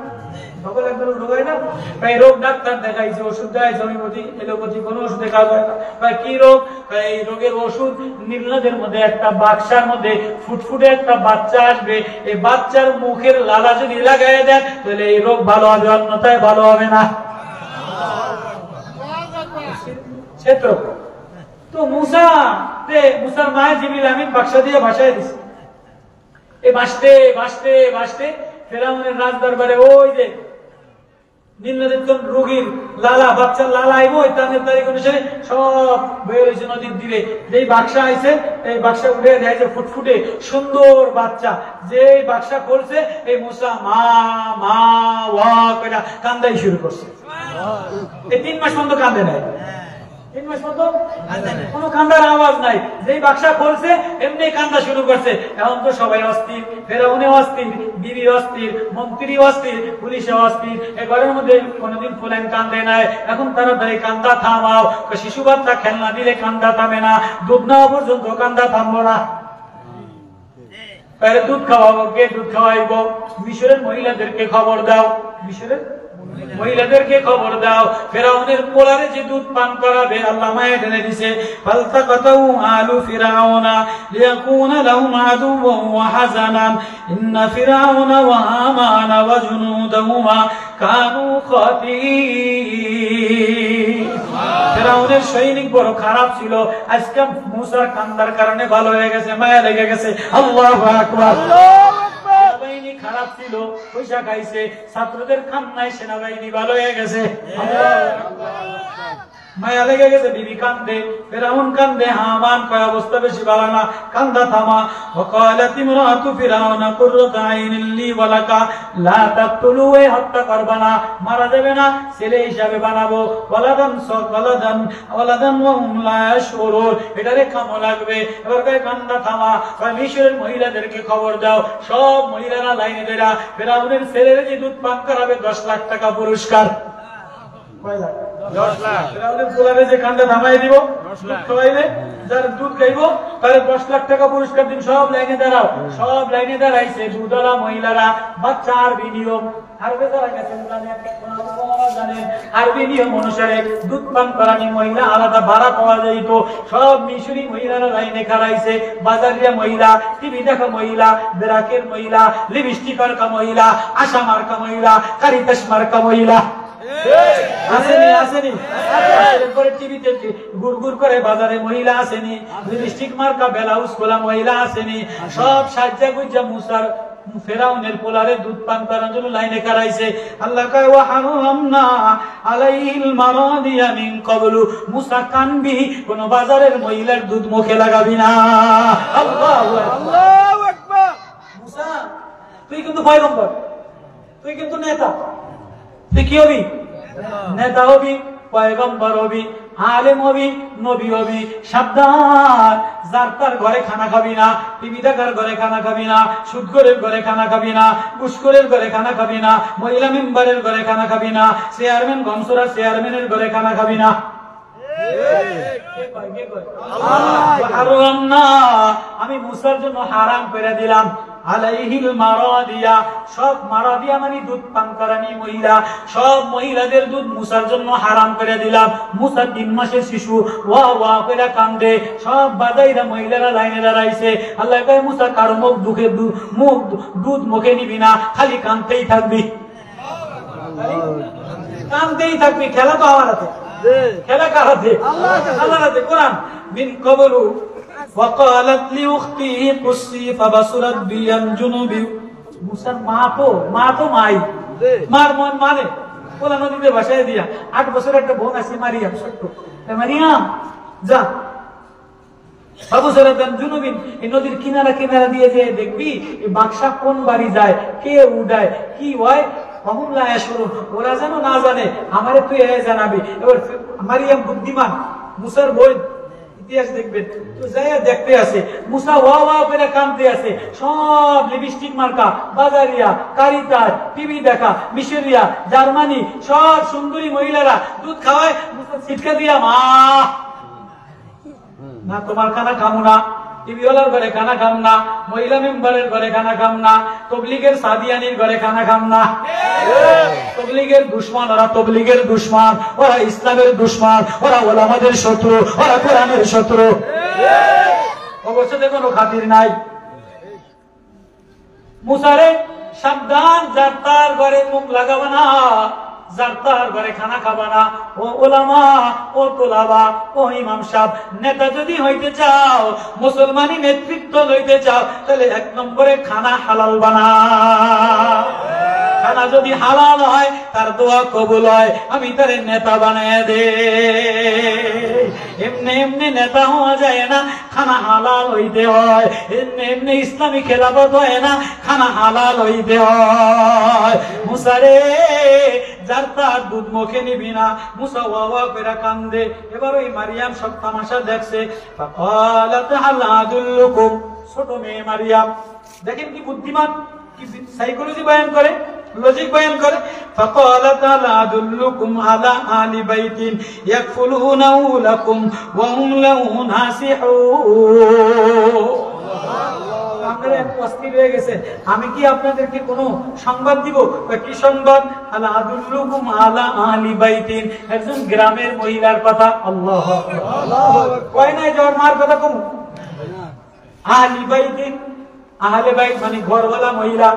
সকল একবার রোগ হয় না ভাই রোগ ডাক্তার দেখাইছে ওষুধ দেয় জমিপতি এলোপতি কোনো ওষুধ দেখা যায় না ভাই কি রোগ এই রোগের ওষুধ নীলনদের মধ্যে একটা বাক্সার মধ্যে ফুটফুটে একটা বাচ্চা আসবে এই বাচ্চার মুখের লালা যদি লাগাই দেন তাহলে এই রোগ ভালো হবে অন্যথায় ভালো হবে না ক্ষেত্র তো মুসার মায়ের জিবিল আমিন বাক্সা দিয়ে ভাসায় দিছে এই বাসতে বাসতে বাসতে ফেরাউনের রাজ দরবারে ওই যে নীলনদের রোগীর লালা বাচ্চার লালা আইব ওই তানের তারিখ অনুসারে সব বের হয়েছে নদীর দিলে যেই বাক্সা আইছে এই বাক্সা উঠে দেয় যে ফুটফুটে সুন্দর বাচ্চা যে বাক্সা খুলছে এই মুসা মা মা ওয়া কইরা কান্দাই শুরু করছে এই 3 মাস পর্যন্ত কান্দে নাই 3 মাস পর্যন্ত কোনো কান্দার আওয়াজ নাই যেই বাক্সা খুলছে এমনি কান্দা শুরু করছে এখন তো সবাই অস্থির ফেরাউনে অস্থির বিবি অস্থির মন্ত্রী অস্থির পুলিশ অস্থির এই ঘরের মধ্যে কোনোদিন ফুলেন কান্দে নাই এখন তাড়াতাড়ি কান্দা থামাও শিশু বাচ্চা খেলনা দিলে কান্দা থামে না দুধ নেওয়া পর্যন্ত কান্দা থামবো না দুধ খাওয়াবো কে দুধ খাওয়াইবো মিশরের মহিলাদেরকে খবর দাও মিশরের মহিলাদেরকে খবর দাও ফেরাউনের পোলারে যে দুধ পান করাবে আল্লাহ মায়া ঢেলে দিছে ফালতাকাতাহু আলু ফিরাউনা লিয়াকুনা লাহুম আদুওয়া ওয়া হাজানান ইন্না ফিরাউনা ওয়া হামানা ওয়া জুনুদাহুমা কানু খাতিঈন ফেরাউনের সৈনিক বড় খারাপ ছিল আজকে মুসার কান্দার কারণে ভালো হয়ে গেছে মায়া লেগে গেছে আল্লাহু আকবার সেনাবাহিনী খারাপ ছিল পয়সা খাইছে ছাত্রদের কান্নায় সেনাবাহিনী ভালো হয়ে গেছে মায়া লেগে গেছে বিবি কান্দে ফেরাউন কান্দে হামান কয় অবস্থা বেশি ভালো না কান্দা থামা ওয়াকালাত ইমরাতু ফিরাউনা কুররাতু আইনিন লি ওয়া লাকা লা তাকতুলু হত্যা করবা না মারা যাবে না ছেলে হিসাবে বানাবো ওয়ালাদান ওয়ালাদান ওয়া হুম লা ইয়াশউরুন এটারে কামো লাগবে এবার কয় কান্দা থামা কয় মিশরের মহিলাদেরকে খবর দাও সব মহিলারা লাইনে দাঁড়া ফেরাউনের ছেলের যে দুধ পান করাবে 10 লাখ টাকা পুরস্কার 10 লাখ ফেরাউনের পোলারে যে কান্দা থামাই দিব দুধ খাওয়াইলে যার দুধ খাইবো তাহলে 10 লাখ টাকা পুরস্কার দিন সব লাইনে দাঁড়াও সব লাইনে দাঁড়াইছে দুধওয়ালা মহিলারা বাচ্চা আরবি নিয়ম আরবে যারা গেছেন জানেন আরবি নিয়ম অনুসারে দুধ পান করানি মহিলা আলাদা ভাড়া পাওয়া যাইতো সব মিশরি মহিলারা লাইনে খাড়াইছে বাজারিয়া মহিলা টিভি দেখা মহিলা বেরাকের মহিলা লিপস্টিক মার্কা মহিলা আশা মার্কা মহিলা কারিতাস মার্কা মহিলা আসেনি আসেনি এরপরে টিভিতে গুড়গুড় করে বাজারে মহিলা আসেনি লিপস্টিক মার্কা ব্লাউজ খোলা মহিলা আসেনি সব সাজ্জা গুজ্জা মুসার ফেরাউনের পোলারে দুধ পান করার জন্য লাইনে খাড়াইছে আল্লাহ কয় ওয়া হারামনা আলাইহিল মারাদিয়া মিন ক্বাবলু মুসা কানবি কোন বাজারের মহিলার দুধ মুখে লাগাবি না আল্লাহু আকবার মুসা তুই কিন্তু পয়গম্বর তুই কিন্তু নেতা তুই কি হবি নেতা হবি পয়গম্বর হবি আলেম হবি নবী হবি সাবধান যার তার ঘরে খানা খাবি না টিভি দেখার ঘরে খানা খাবি না সুদখোরের ঘরে খানা খাবি না ঘুষখোরের ঘরে খানা খাবি না মহিলা মেম্বারের ঘরে খানা খাবি না চেয়ারম্যান গমসরা চেয়ারম্যানের ঘরে খানা খাবি না আমি মুসার জন্য হারাম করে দিলাম আলাইহিল মারাদিয়া সব মারাদিয়া মানে দুধ পান করানি মহিলা সব মহিলাদের দুধ মুসার জন্য হারাম করে দিলাম মুসা 3 মাসের শিশু ওয়া ওয়া করে কান্দে সব বাজাইরা মহিলারা লাইনে দাঁড়াইছে আল্লাহ কয় মুসা কারো মুখ দুধে মুখ দুধ মুখে নিবি না খালি কানতেই থাকবি কানতেই থাকবি খেলা তো আমার হাতে খেলা কার হাতে আল্লাহর হাতে কোরআন মিন ক্বাবলু وقالت لاخته قصي فبصرت بي عن جنوب মুসার মা তো মাই মার মন মানে ওলা নদীতে ভাসায় দিয়া 8 বছর একটা বোন আছে মারিয়াম ছোট্ট মারিয়াম যা বাবু সরাদান জুনুবিন এই নদীর কিনারা কিনারা দিয়ে যে দেখবি এই বাক্সা কোন বাড়ি যায় কে উড়ায় কি হয় ওরা যেন না জানে আমারে তুই জানাবি। এবার মারিয়াম বুদ্ধিমান মুসার বই ইতিহাস দেখবেন তো যাই দেখতে আছে মুসা ওয়া ওয়া করে কাঁদতে আছে সব লিপস্টিক মার্কা বাজারিয়া কারিতাস টিভি দেখা মিশরিয়া জার্মানি সব সুন্দরী মহিলারা দুধ খাওয়ায় মুসা ছিটকা দিয়া মা না তোমার খানা খামু না টিভিওয়ালার ঘরে খানা খাম না মহিলা মেম্বারের ঘরে খানা খাম না তবলিগের সাদিয়ানির ঘরে খানা খাম না তবলিগের দুশমন ওরা তবলিগের দুশমন ওরা ইসলামের দুশমন ওরা ওলামাদের শত্রু ওরা কোরআনের শত্রু অবশ্যই কোনো খাতির নাই। মুসারে সাবধান যার তার ঘরে মুখ লাগাবা না যার তার ঘরে খানা খাবা না ও ওলামা ও তোলাবা ও ইমাম সাহেব নেতা যদি হইতে চাও মুসলমানি নেতৃত্ব লইতে চাও তাহলে 1 নম্বরে খানা হালাল বানা খানা যদি হালাল হয় তার দোয়া কবুল হয় আমি তারে নেতা বানায় দে এমনি এমনি নেতা হওয়া যায় না খানা হালাল হইতে হয় এমনি এমনি ইসলামী খেলাফত হয় না খানা হালাল হইতে হয়। মুসারে যার তার দুধ মুখে নিবি না মুসা ওয়া ওয়া করে কান্দে। এবার ওই মারিয়াম সব তামাশা দেখছে ফাকালাত হাল আদুল্লুকুম ছোট মেয়ে মারিয়াম দেখেন কি বুদ্ধিমান কি সাইকোলজি বয়ান করে লজিক বয়ান করে ফাকালাত হাল আদুল্লুকুম আলা আলি বাইতিন ইয়াকফুলুনাহু লাকুম ওয়া হুম লাহু নাসিহুন। আমি কি আপনাদেরকে কোনো সংবাদ দিব? কি সংবাদ? আলা আদুল্লুকুম আলা আহলি বাইতিন একজন গ্রামের মহিলার কথা। আল্লাহু আকবার কয় নাই যাওয়ার মার কথা কম আহলি বাইতিন আহলে বাইত মানে ঘরওয়ালা মহিলা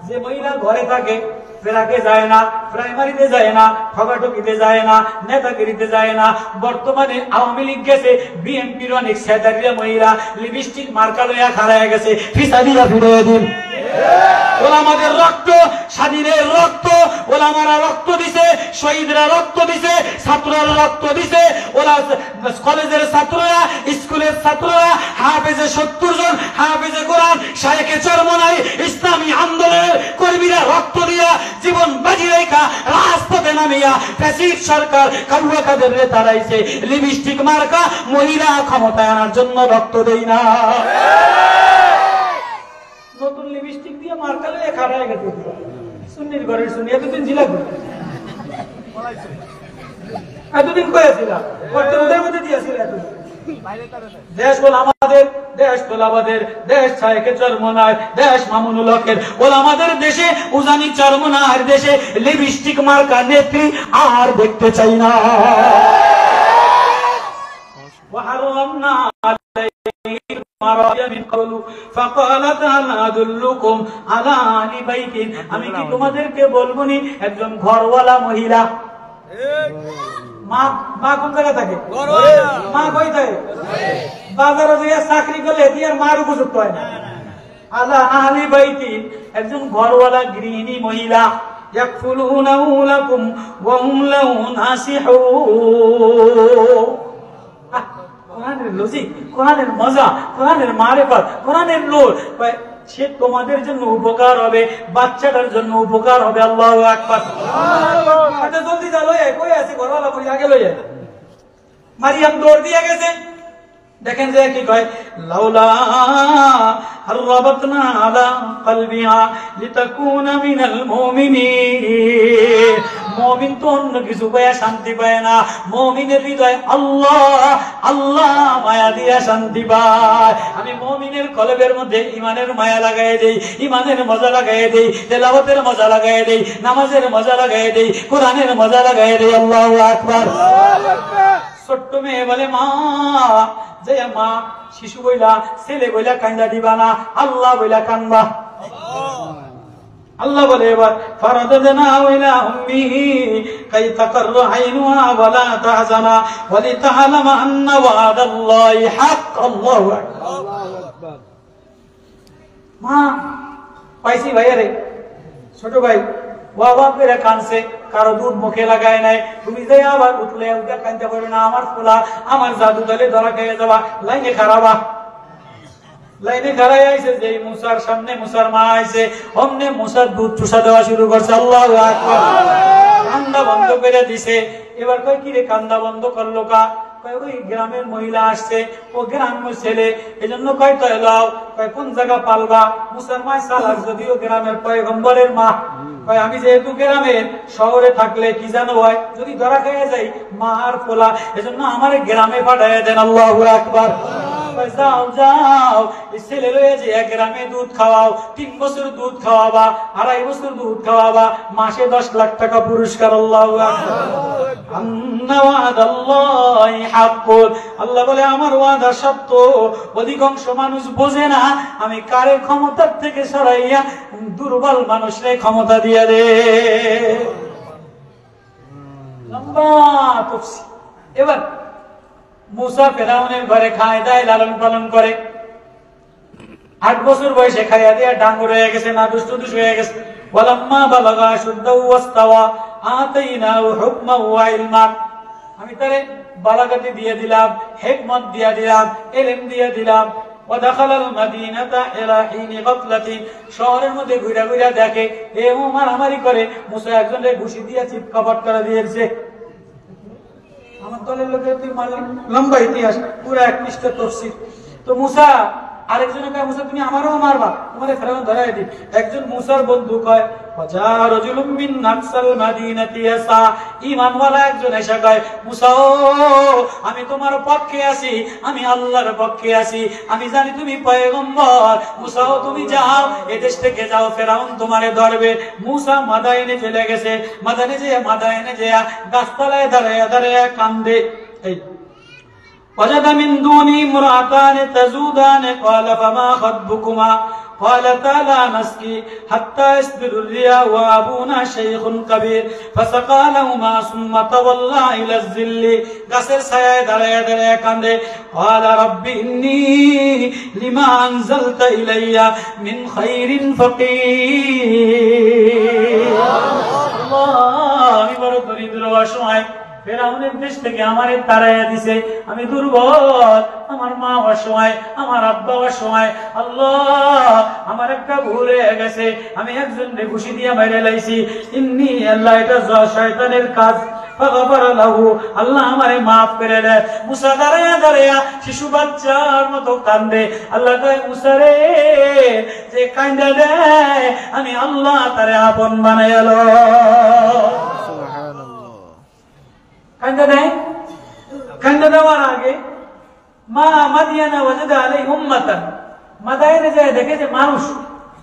যে মহিলা ঘরে থাকে ফেরাকে যায় না প্রাইমারিতে যায় না ঠকাঠকিতে যায় না নেতাগিরিতে যায় না। বর্তমানে আওয়ামী লীগ গেছে বিএনপির অনেক সেদারিয়া মহিলা লিপস্টিক মার্কা লইয়া খাড়ায় গেছে ফিসাবিরা ফিরিয়ে দিন ওলামাদের রক্ত স্বাধীনের রক্ত ওলামারা রক্ত দিছে শহীদরা রক্ত দিছে ছাত্ররা রক্ত দিছে ওলা কলেজের ছাত্ররা স্কুলের ছাত্ররা হাফেজে 70 জন হাফেজে কোরআন শায়েখে চরমনাই ইসলামী আন্দোলনের কর্মীরা রক্ত দিয়া জীবন বাজি রেখা রাজপথে নামিয়া ফ্যাসিস্ট সরকার কাবুয়া কাদেররে তাড়াইছে লিপস্টিক মার্কা মহিলা ক্ষমতায় আনার জন্য রক্ত দেই না। নতুন লিপস্টিক দিয়ে মার্কা লইয়া খাড়ায় গেছে সুন্নির ঘরের সুন্নি এতদিন ছিল এতদিন কয়েছিলাম বর্তমানের মধ্যে দিয়েছিল এতদিন দেশ বল আমাদের দেশ বল আমাদের দেশ ছায়কে চরমনার দেশ মামুনুল হকের বল আমাদের দেশে উজানি চরমনার দেশে লিপস্টিক মার্কা নেত্রী আর দেখতে চাই না। وحرمنا عليه المراضي من قبل فقالت هل أدلكم على أهل بيت আমি কি তোমাদেরকে বলবো নি একজন ঘরওয়ালা মহিলা মা মা কোন জায়গা থাকে মা কই থাকে বাজারে যে চাকরি করলে এর মার উপযুক্ত হয় না। আলা আহলি বাইতিন একজন ঘরওয়ালা গৃহিণী মহিলা ইয়াকফুলুনাহু লাকুম ওয়া হুম লাহু নাসিহুন। কোরআনের লজিক কোরআনের মজা কোরআনের মারিফত কোরআনের নূর সে তোমাদের জন্য উপকার হবে বাচ্চাটার জন্য উপকার হবে। আল্লাহু আকবার এটা জলদি যা লয়ে কই আছে ঘরওয়ালা কই আগে লয়ে মারিয়াম দৌড় দিয়ে গেছে। দেখেন যে কি কয় লাউলা হাররাবাতনা আলা কলবিহা লিতাকুনা মিনাল মুমিনিন। মুমিন তো অন্য কিছু পায় শান্তি পায় না মুমিনের হৃদয় আল্লাহ আল্লাহ মায়া দিয়া শান্তি পায়। আমি মুমিনের কলবের মধ্যে ঈমানের মায়া লাগাই দেই ঈমানের মজা লাগাই দেই তেলাওয়াতের মজা লাগাই দেই নামাজের মজা লাগাই দেই কোরআনের মজা লাগাই দেই। আল্লাহু আকবার ছোট্ট মেয়ে বলে মা যে মা শিশু বইলা ছেলে বইলা কান্দা দিবা না আল্লাহ বইলা কান্দবা। আল্লাহ বলে এবার ফারাদানা ইলা উম্মিহি কাই তাকাররা আইনুহা ওয়া লা তাহজানা ওয়া লিতাআলামা আন্না ওয়াদাল্লাহি হক। আল্লাহু আকবার মা পাইছি ভাই রে ছোট ভাই ওয়া করে কানছে, কারো দুধ মুখে লাগায় নাই। তুমি যাই আবার উঠলে উঠে কানতে পারো না, আমার ফোলা, আমার জাদু দলে ধরা খেয়ে যাবা, লাইনে খারাপা। লাইনে খাড়াই আইছে, যে মুসার সামনে মুসার মা আইছে, অমনে মুসার দুধ চুষা দেওয়া শুরু করছে। আল্লাহু আকবার। কান্দা বন্ধ করে দিছে। এবার কয় কি রে কান্দা বন্ধ করলো কা? ওই গ্রামের মহিলা আসছে, ও গ্রামের ছেলে, এজন্য কয় তো এলাও, কয় কোন জায়গা পালবা? মুসার মা চালাক, যদিও গ্রামের পয়গম্বরের মা। কয় আমি যেহেতু গ্রামের, শহরে থাকলে কি জানো হয়, যদি ধরা খেয়ে যাই মা আর পোলা, এজন্য আমার গ্রামে পাঠায় দেন। আল্লাহু আকবার। যাও যাও, ছেলে রয়েছে গ্রামে দুধ খাওয়াও, 3 বছর দুধ খাওয়াবা, 2.5 বছর দুধ খাওয়াবা, মাসে 10 লাখ টাকা পুরস্কার। আল্লাহু আকবার। আল্লাহ বলে আমার ওয়াদা সত্য। অধিকাংশ মানুষ বোঝে না, আমি কারে ক্ষমতার থেকে সরাইয়া দুর্বল মানুষরে ক্ষমতা দিয়ে দে। লম্বা তফসির। এবার মুসা ফেরাউনের ঘরে খায় দায়, লালন পালন করে। 8 বছর বয়সে খাইয়া দিয়া ডাঙ্গর হয়ে গেছে, না দুষ্ট হয়ে গেছে। ওয়ালাম্মা বালাগা শুদ্দাহু ওয়াস্তাওয়া আতাইনাহু হুকমান ওয়া ইলমান। আমি তারে বালাগাতি দিয়ে দিলাম, হিকমত দিয়ে দিলাম, ইলম দিয়ে দিলাম। ওয়া দাখালাল মাদিনাতা ইলা হিনি গাফলাতি। শহরের মধ্যে ঘুরে ঘুরে দেখে এ মারামারি করে, মুসা একজনের ঘুষি দিয়ে চিৎকার করে দিয়েছে। আমার দলের লোকের তুই মারলি। লম্বা ইতিহাস, পুরো 1 পৃষ্ঠা তফসির। তো মুসা আরেকজনে কয়, মুসা তুমি আমারও মারবা, তোমারে ফেরাউন ধরায় দি। একজন মুসার বন্ধু কয়, ওয়াজা রাজুলুম মিন নাকসাল মাদিনাতি ইয়াসা। ঈমানওয়ালা একজন এসে কয়, মুসা আমি তোমার পক্ষে আছি, আমি আল্লাহর পক্ষে আছি, আমি জানি তুমি পয়গম্বর। মুসা তুমি যাও, এই দেশ থেকে যাও, ফেরাউন তোমারে ধরবে। মুসা মাদায়েনে চলে গেছে। মাদায়েনে যে গাছতলায় দাঁড়ায় দাঁড়ায় কান্দে। এই وجد من دوني امرأتان تزودان قال فما خطبكما قالتا لا نسقي حتى يصدر الرياء وأبونا شيخ كبير فسقى لهما ثم تولى إلى الظل গাছের ছায়ায় দাঁড়ায় দাঁড়ায় কান্দে। قال رب إني لما أنزلت إلي من خير فقير। আমি বড় দরিদ্র অসহায়, ফেরাউনের দেশ থেকে আমারে তাড়াইয়া দিছে, আমি দুর্বল, আমার মা অসহায়, আমার আব্বা অসহায়। আল্লাহ আমার একটা ভুল হয়ে গেছে, আমি একজনকে ঘুষি দিয়ে মেরে লাইছি। ইন্নী আল্লাহ, এটা শয়তানের কাজ। আল্লাহ আমারে মাফ করে দেয়। মুসা দাঁড়াইয়া দাঁড়াইয়া শিশু বাচ্চার মতো কান্দে। আল্লাহ কয়, মুসা রে, যে কান্দা দেয় আমি আল্লাহ তারে আপন বানাইল। কান্দা দেয়, কান্দা দেওয়ার আগে মা মাদিয়ানা ওয়াজাদা আলাই উম্মাতান। মাদায়েনে যায় দেখে যে মানুষ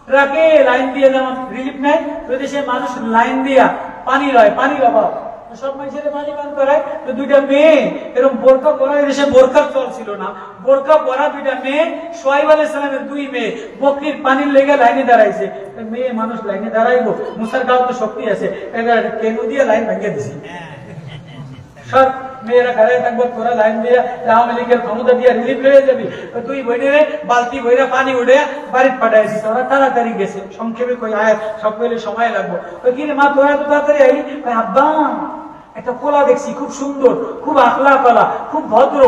ট্রাকে লাইন দিয়ে, যেমন রিলিফ নেয়, ওই দেশে মানুষ লাইন দিয়া পানি লয়, পানির অভাব, সব মানুষের পানি পান করায়। তো 2টা মেয়ে এরকম বোরকা পরা, দেশে বোরকার চল ছিল না, বোরকা পরা 2টা মেয়ে, শুআইব আলাইহিস সালামের 2 মেয়ে বকরির পানির লেগে লাইনে দাঁড়াইছে। মেয়ে মানুষ লাইনে দাঁড়াইবো, মুসার গাও তো শক্তি আছে, কেনু দিয়ে লাইন ভেঙে দিছে। সব মেয়েরা ঘরে থাকবো, তোরা লাইন দিয়ে আওয়ামী লীগের ক্ষমতা দিয়ে রিলিফ হয়ে যাবি। 2 বোনেরে বালতি বইরা পানি উঠে বাড়িতে পাঠাইছিস, ওরা তাড়াতাড়ি গেছে। সংক্ষেপে কই আয়, সব পেলে সময় লাগবো। কি রে মা, তোরা তো তাড়াতাড়ি আইলি? আব্বা একটা পোলা দেখছি, খুব সুন্দর, খুব আখলা পালা, খুব ভদ্র,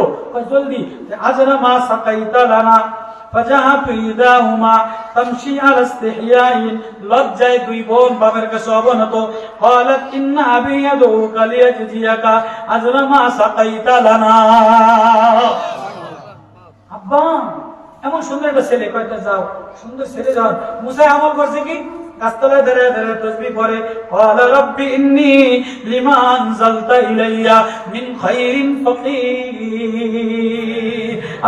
জলদি। আজরা মা সাকাইতা লানা فجاءت إحداهما تمشي على استحياء লজ্জায় 2 বোন বাবার কাছে অবনত। قالت إن أبي يدعوك ليجزيك أجر ما سقيت لنا। আব্বা এমন সুন্দর একটা ছেলে, কয়টা যাও, সুন্দর ছেলে যাও। মুসা আমল করছে কি, গাছতলায় দাঁড়ায় দাঁড়ায় তাসবিহ পড়ে। قال رب إني لما أنزلت إلي من خير فقير।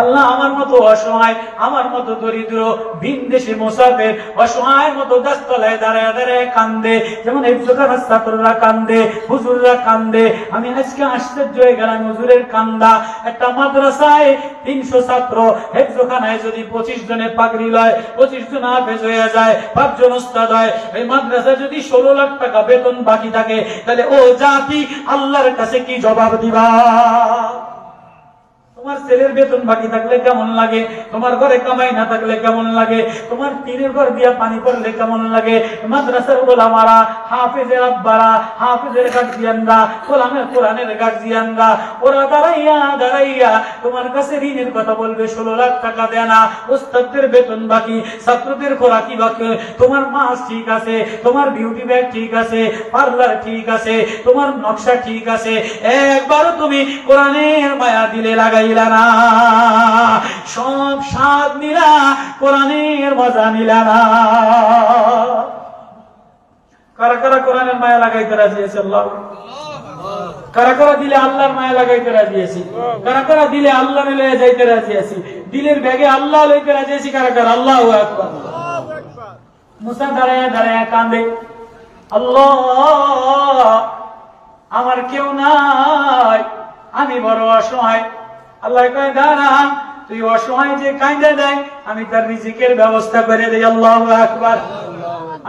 আল্লাহ আমার মতো অসহায়, আমার মতো দরিদ্র, ভিন দেশে মুসাফির, অসহায় মতো গাছতলায় দাঁড়ায় দাঁড়ায় কান্দে, যেমন হেফজখানার ছাত্ররা কান্দে, হুজুররা কান্দে। আমি আজকে আশ্চর্য হয়ে গেলাম, হুজুরের কান্দা। একটা মাদ্রাসায় 300 ছাত্র, হেফজখানায় যদি 25 জনে পাগড়ি লয়, 25 জন হাফেজ হয়ে যায়, 5 জন উস্তাদ হয়, এই মাদ্রাসায় যদি 16 লাখ টাকা বেতন বাকি থাকে, তাহলে ও জাতি আল্লাহর কাছে কি জবাব দিবা? তোমার ছেলের বেতন বাকি থাকলে কেমন লাগে, তোমার ঘরে কামাই না থাকলে কেমন লাগে, তোমার টিনের ঘর দিয়া পানি পড়লে কেমন লাগে, মাদ্রাসার ওলামারা, হাফেজের আব্বারা, হাফেজের গার্জিয়ানরা, কোরআনের গার্জিয়ানরা, ওরা দাঁড়াইয়া তোমার কাছে ঋণের কথা বলবে, 16 লাখ টাকা দেয় না, ওস্তাদদের বেতন বাকি, ছাত্রদের খোরাকি বাকি, তোমার মাছ ঠিক আছে, তোমার বিউটি ব্যাগ ঠিক আছে, পার্লার ঠিক আছে, তোমার নকশা ঠিক আছে, একবারও তুমি কোরআনের মায়া দিলে লাগাইলা না, সব স্বাদ নিলা, কোরআনের মজা নিলা না। কারা কারা কোরআনের মায়া লাগাইতে রাজি আছে? আল্লাহ। কারা কারা দিলে আল্লাহর মায়া লাগাইতে রাজি আছি? কারা কারা দিলে আল্লাহ লইয়া যাইতে রাজি আছি? দিলের ব্যাগে আল্লাহ লইতে রাজি আছি কারা কারা? আল্লাহু আকবার। মুসা দাঁড়ায়া কান্দে, আল্লাহ আমার কেউ নাই, আমি বড় অসহায়। আল্লাহ কয় দাঁড়া, তুই অসহায় যে কাঁদে দেয়, আমি তার রিজিকের ব্যবস্থা করে দেই। আল্লাহু আকবার।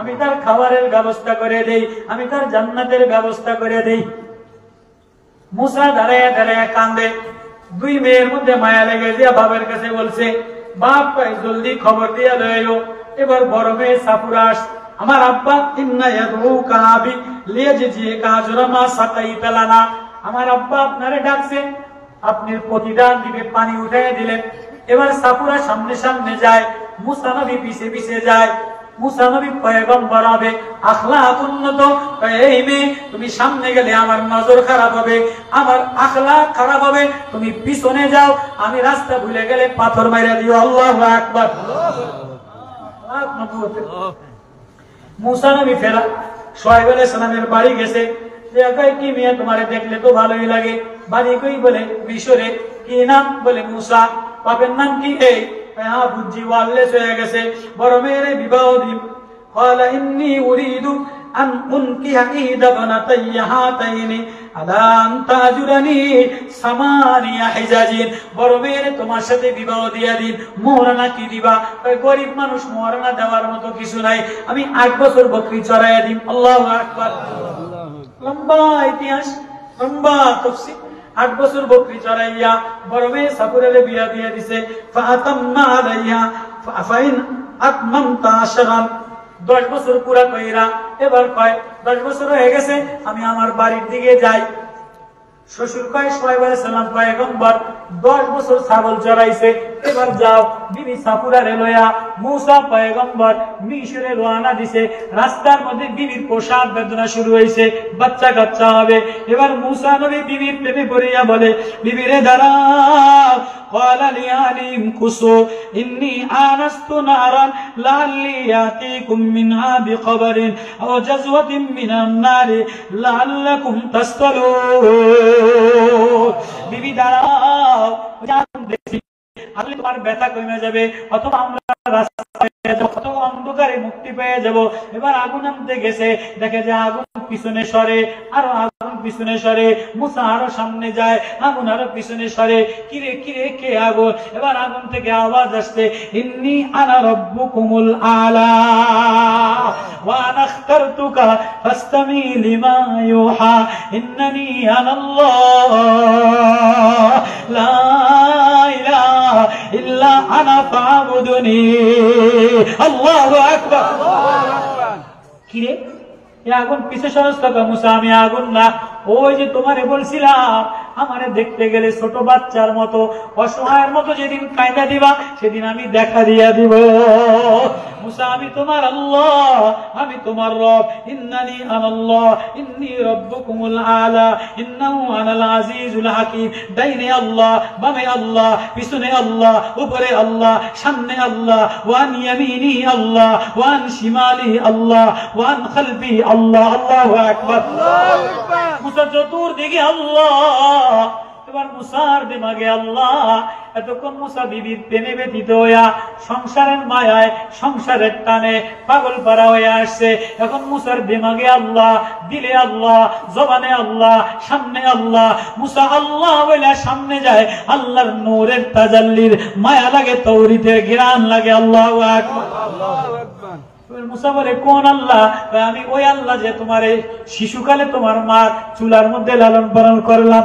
আমি তার খাবারের ব্যবস্থা করে দেই, আমি তার জান্নাতের ব্যবস্থা করে দেই। মুসা দাঁড়ায়া কান্দে। 2 মেয়ের মধ্যে মায়া লেগে দিয়া বাবার কাছে বলছে, বাপ কয় জলদি খবর দিয়া লইলো। এবার বড় মেয়ে সাফুরা, আমার আব্বা ইন্না ইয়াদউকা আবি লিয়াজজিকা আজরা মা সাকাইতা লানা, আমার আব্বা আপনারে ডাকছে, আপনি প্রতিদান দিবে, পানি উঠাইয়া দিলেন। এবার সাফুরা সামনে যায়, মুসা নবী পিছে যায়। মুসা নবী পয়গম্বর হবে, আখলাক উন্নত। এই মেয়ে তুমি সামনে গেলে আমার নজর খারাপ হবে, আমার আখলাক খারাপ হবে, তুমি পিছনে যাও, আমি রাস্তা ভুলে গেলে পাথর মাইরা দিও। আল্লাহু আকবার। মুসা নবী ফেরা শুআয়ব আলাইহিস সালামের বাড়ি গেছে। যে কয় কি মেয়ে তোমারে দেখলে তো ভালোই লাগে, বাড়ি কই? বলে মিশরে। কি নাম? বলে মুসা। বাপের নাম কি? এই। হ্যাঁ বুঝছি, ওয়ারলেস হয়ে গেছে, বড় মেয়ের বিবাহ দিন। ক্বালা ইন্নী উরিদু আন উনকিহা ইহদা বানাতাইয়া হাতাইনি আলা আন তাজুরানি সামানিয়া হিজাজিন। বড় মেয়ের তোমার সাথে বিবাহ দিয়া দিন। মোহরানা কি দিবা? গরিব মানুষ, মোহরানা দেওয়ার মতো কিছু নাই, আমি 8 বছর বকরি চড়াইয়া দিন। আল্লাহু আকবার। লম্বা ইতিহাস, লম্বা তাফসীর। 8 বছর বকরি চড়াইয়া বড় মেয়ে সাফুরালে বিয়া দিয়া দিছে। ফাতাম্মা আলাইহা ফাইন আতমামতা আশরান, 10 বছর পুরা কইরা এবার কয় 10 বছর হয়ে গেছে, আমি আমার বাড়ির দিকে যাই। শ্বশুর কয় শুআয়ব আলাইহিস সালাম পয়গম্বর 10 বছর ছাগল চড়াইছে, এবার যাও। বিবি সাফুরারে লয়া মুসা পয়গম্বর মিশরে রওনা দিছে। রাস্তার মধ্যে বিবির প্রসব বেদনা শুরু হইছে, বাচ্চা কাচ্চা হবে। এবার মুসা নবী বিবির প্রেমে পড়িয়া বলে, বিবিরে দাঁড়াও। ক্বালা লিয়ালিম কুসু ইন্নী আনাস্তু নারান লাআল্লি ইয়াতিকুম মিনহা বিখবরিন আও জাযওয়াতিন মিনান নারি লাআল্লাকুম তাসতালুন। বিবি দাঁড়াও, আসলে তোমার ব্যথা কমে যাবে, অথবা আমরা রাস্তায় যাব, অথবা অন্ধকারে মুক্তি পেয়ে যাব। এবার আগুন আনতে গেছে, দেখে যে আগুন পিছনে সরে, আরো আগুন পিছনে সরে। মুসা আরো সামনে যায়, আগুন আরো পিছনে সরে। কিরে কিরে কে আগুন? এবার আগুন থেকে আওয়াজ আসছে, ইন্নী আনা রাব্বুকুমুল আলা ওয়া আনা আখতারতুকা ফাসতামি লিমা ইউহা ইন্নানি আনাল্লাহ লা ইলাহা ইল্লা আনা ফাবুদুনি। আল্লাহু আকবার। কিরে আগুন পিছে সরস টাকা? মুসা আমি আগুন না, ওই যে তোমারে বলছিলাম আমারে দেখতে গেলে ছোট বাচ্চার মতো, অসহায়ের মতো যেদিন কায়দা দিবা সেদিন আমি দেখা দিয়া দিব। মুসা আমি তোমার আল্লাহ, আমি তোমার রব। ইন্নানি আনাল্লাহ ইন্নী রাব্বুকুমুল আলা ইন্নাহু আনাল আজিজুল হাকীম। ডাইনে আল্লাহ, বামে আল্লাহ, পিছনে আল্লাহ, উপরে আল্লাহ, সামনে আল্লাহ, ওয়ান ইয়ামিনি আল্লাহ, ওয়ান শিমালি আল্লাহ, ওয়ান খালফি আল্লাহ। আল্লাহু আকবার। মুসা চতুর্দিকে আল্লাহ। এবার মুসার দিমাগে আল্লাহ। এতক্ষণ মুসা বিবির প্রেমে ব্যতীত হইয়া সংসারের মায়ায়, সংসারের টানে পাগল পারা হয়ে আসছে। এখন মুসার দিমাগে আল্লাহ, দিলে আল্লাহ, জবানে আল্লাহ, সামনে আল্লাহ। মুসা আল্লাহ বলে সামনে যায়, আল্লাহর নূরের তাজাল্লির মায়া লাগে, তৌরিতের ঘিরান লাগে। আল্লাহু আকবার। মুসা বলে কোন আল্লাহ? আমি ওই আল্লাহ যে তোমার শিশুকালে তোমার মার চুলার মধ্যে লালন পালন করলাম,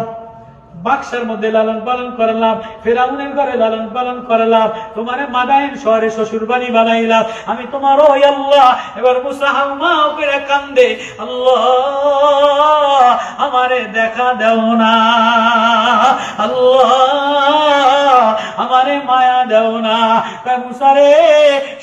বাক্সের মধ্যে লালন পালন করলাম, ফেরাউনের ঘরে লালন পালন করলাম, তোমারে মাদাইন শহরে শ্বশুর বাড়ি বানাইলাম, আমি তোমার ওই আল্লাহ। এবার মুসা হাউমা করে কান্দে, আল্লাহ আমারে দেখা দাও না, আল্লাহ আমারে মায়া দাও না। মুসা রে,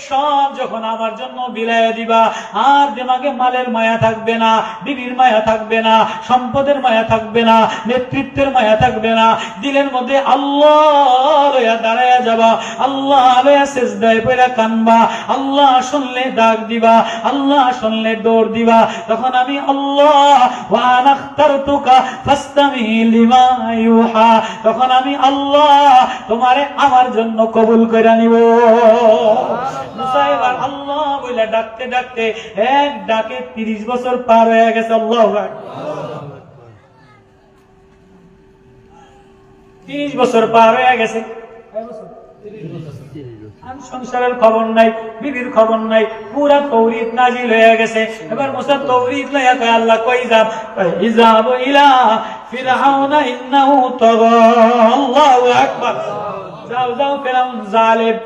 সব যখন আমার জন্য বিলায় দিবা, আর দিমাগে মালের মায়া থাকবে না, বিবির মায়া থাকবে না, সম্পদের মায়া থাকবে না, নেতৃত্বের মায়া থাকবে না, দিলের মধ্যে আল্লাহ লইয়া দাঁড়ায়া যাবা, আল্লাহ লইয়া সেজদায় পড়া কানবা, আল্লাহ শুনলে ডাক দিবা, আল্লাহ শুনলে দৌড় দিবা। তখন আমি আল্লাহ ওয়া আনাখতারতুকা ফাসতামি লিমা ইউহা, তখন আমি আল্লাহ তোমারে আমার জন্য কবুল করে নিব। মুসা এবার আল্লাহ বলে ডাকতে ডাকতে এক ডাকে 30 বছর পার হয়ে গেছে। আল্লাহু আকবার। 30 বছর পার হয়ে গেছে। সংসারের খবর নাই, বিবির খবর নাই, পুরা তৌরিত নাজিল হয়ে গেছে। এবার মুসা তৌরিত লইয়া কয়, আল্লাহ কই যাব? ইযাবু ইলা ফিরআউনা ইন্নাহু তাগা। আল্লাহু আকবার। যাও যাও, ফিরআউন জালেম,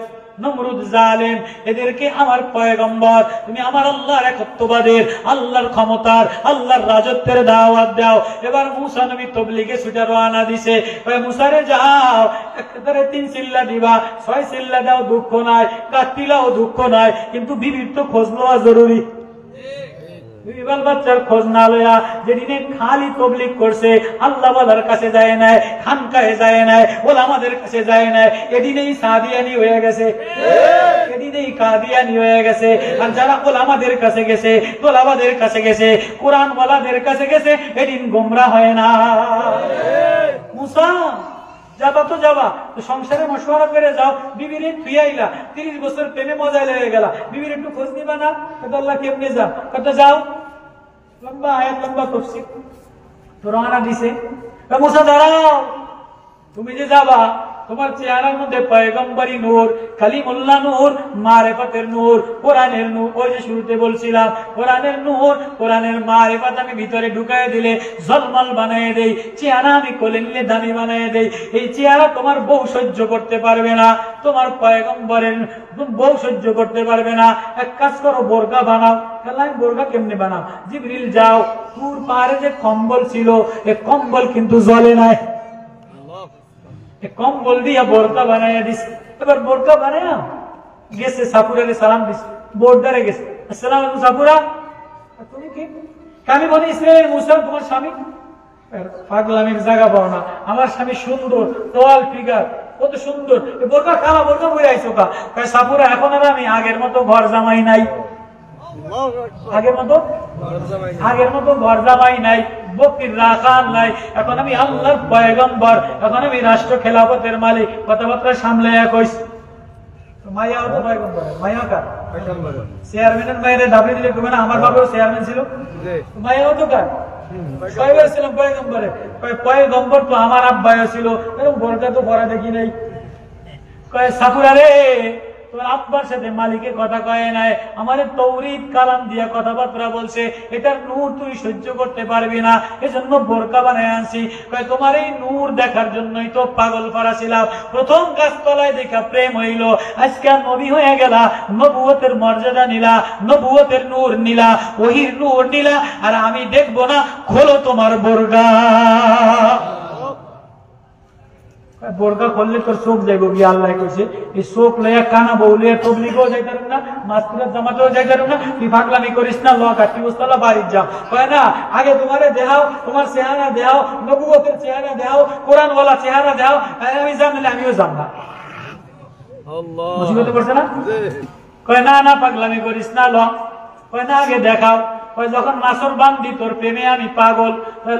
নমরুদ জালেম, এদেরকে আমার পয়গম্বর, তুমি আমার আল্লাহর একত্ববাদের, আল্লাহর ক্ষমতার, আল্লাহর রাজত্বের দাওয়াত দাও। এবার মুসা নবী তবলিগে ছুটে রওনা দিছে। মুসা রে যাও, একবারে 3 চিল্লা দিবা, 6 চিল্লা দাও, দুঃখ নাই, কাতিলাও দুঃখ নাই, কিন্তু বিবির তো খোঁজ নেওয়া জরুরি। বিবাল বাচ্চার খোঁজ না লইয়া যেদিনে খালি তবলিগ করছে, আল্লাহ ওয়ালার কাছে যায় নাই, খানকায়ে যায় নাই, ওলামাদের কাছে যায় নাই, এদিনেই সাদিয়ানি হয়ে গেছে, এদিনেই কাদিয়ানি হয়ে গেছে। আর যারা ওলামাদের কাছে গেছে, তোলাবাদের কাছে গেছে, কোরআন ওয়ালাদের কাছে গেছে, এদিন গোমরা হয় না। মুসা যাবা তো যাবা, তো সংসারে মশওয়ারা করে যাও, বিবির তুই আইলা, 30 বছর প্রেমে মজায় লেগে গেলা, বিবির একটু খোঁজ নিবা না? আল্লাহ কেমনে যা, কত যাও, লম্বা আয়াত, লম্বা তফসির তো রওনা দিছে। মুসা দাঁড়াও, তুমি যে যাবা, তোমার চেহারার মধ্যে পয়গম্বরী নূর, কালিমুল্লাহ নূর, মারিফাতের নূর, কোরআনের নূর, ওই যে শুরুতে বলছিলাম কোরআনের নূর, কোরআনের মারিফাত আমি ভিতরে ঢুকায় দিলে জলমল বানিয়ে দেই, চেহারা আমি কোলে নিলে দামি বানিয়ে দেই। এই চেহারা তোমার বউ সহ্য করতে পারবে না, তোমার পয়গম্বরের বউ সহ্য করতে পারবে না। এক কাজ করো, বোরকা বানাও। আমি বোরকা কেমনে বানাও? জিবরিল যাও, তুর পাহাড়ে যে কম্বল ছিল, এই কম্বল কিন্তু জ্বলে নাই, কম্বল দিয়া বোরকা বানাইয়া দিছে। এবার বোরকা বানাইয়া গেছে, সাপুরারে সালাম দিছে, বোর্ডারে গেছে, আসসালামু আলাইকুম সাপুরা, তুমি কি? আমি বলি ইসরায়েল মুসা তোমার স্বামী? পাগলামির জায়গা পাও না, আমার স্বামী সুন্দর, তোয়াল ফিগার, কত সুন্দর, বোরকা খাওয়া, বোরকা বই আইসো কা? সাপুরা এখন আর আমি আগের মতো ঘর জামাই নাই, আগের মতো ঘর জামাই নাই, বকির রাখান নাই, এখন আমি আল্লাহর পয়গম্বর, এখন আমি রাষ্ট্র খেলাফতের মালিক, কথাবার্তা সামলাইয়া কইছি। মাইয়া তো পয়গম্বর, মাইয়া কার? চেয়ারম্যানের মায়ের দাবি দিলে কবে না আমার বাবাও চেয়ারম্যান ছিল, মাইয়াও তো কার? কয়বার ছিলাম পয়গম্বরে? পয়গম্বর তো আমার আব্বাও ছিল, এরকম বোরকা তো পরা দেখি নাই। কয় সাপুরা রে, তোমার আব্বার সাথে মালিকের কথা কয় নাই, আমার তৌরিদ কালাম দিয়া কথাবার্তা বলছে, এটার নূর তুই সহ্য করতে পারবি না, এজন্য বোরকা বানায় আনছি। কয় তোমার এই নূর দেখার জন্যই তো পাগল পারা ছিলাম, প্রথম গাছতলায় দেখা প্রেম হইল, আজকে নবী হয়ে গেলা, নবুয়তের মর্যাদা নিলা, নবুয়তের নূর নিলা, ওহির নূর নিলা, আর আমি দেখবো না, খোলো তোমার বোরকা। বোরকা করলে তোর চোখ যাইব গিয়ে, আল্লাহ কইছে এই চোখ লইয়া কানা বউলে তবলিগও যাইতে পারবি না, মাসকুরাত জামাতেও যাইতে পারবি না, তুই পাগলামি করিস না, ল কাটি বস্তালা বাড়ির যাও। কয় না, আগে তোমারে দেখাও, তোমার চেহারা দেখাও, নবুয়তের চেহারা দেখাও, কোরআন ওয়ালা চেহারা দেখাও, আমি জানলে আমিও জান না। মুসিবতে পড়ছে না? কয় না না, পাগলামি করিস না, ল। কয় না, আগে দেখাও। যখন নাসর বান্দি তোর প্রেমে আমি পাগল,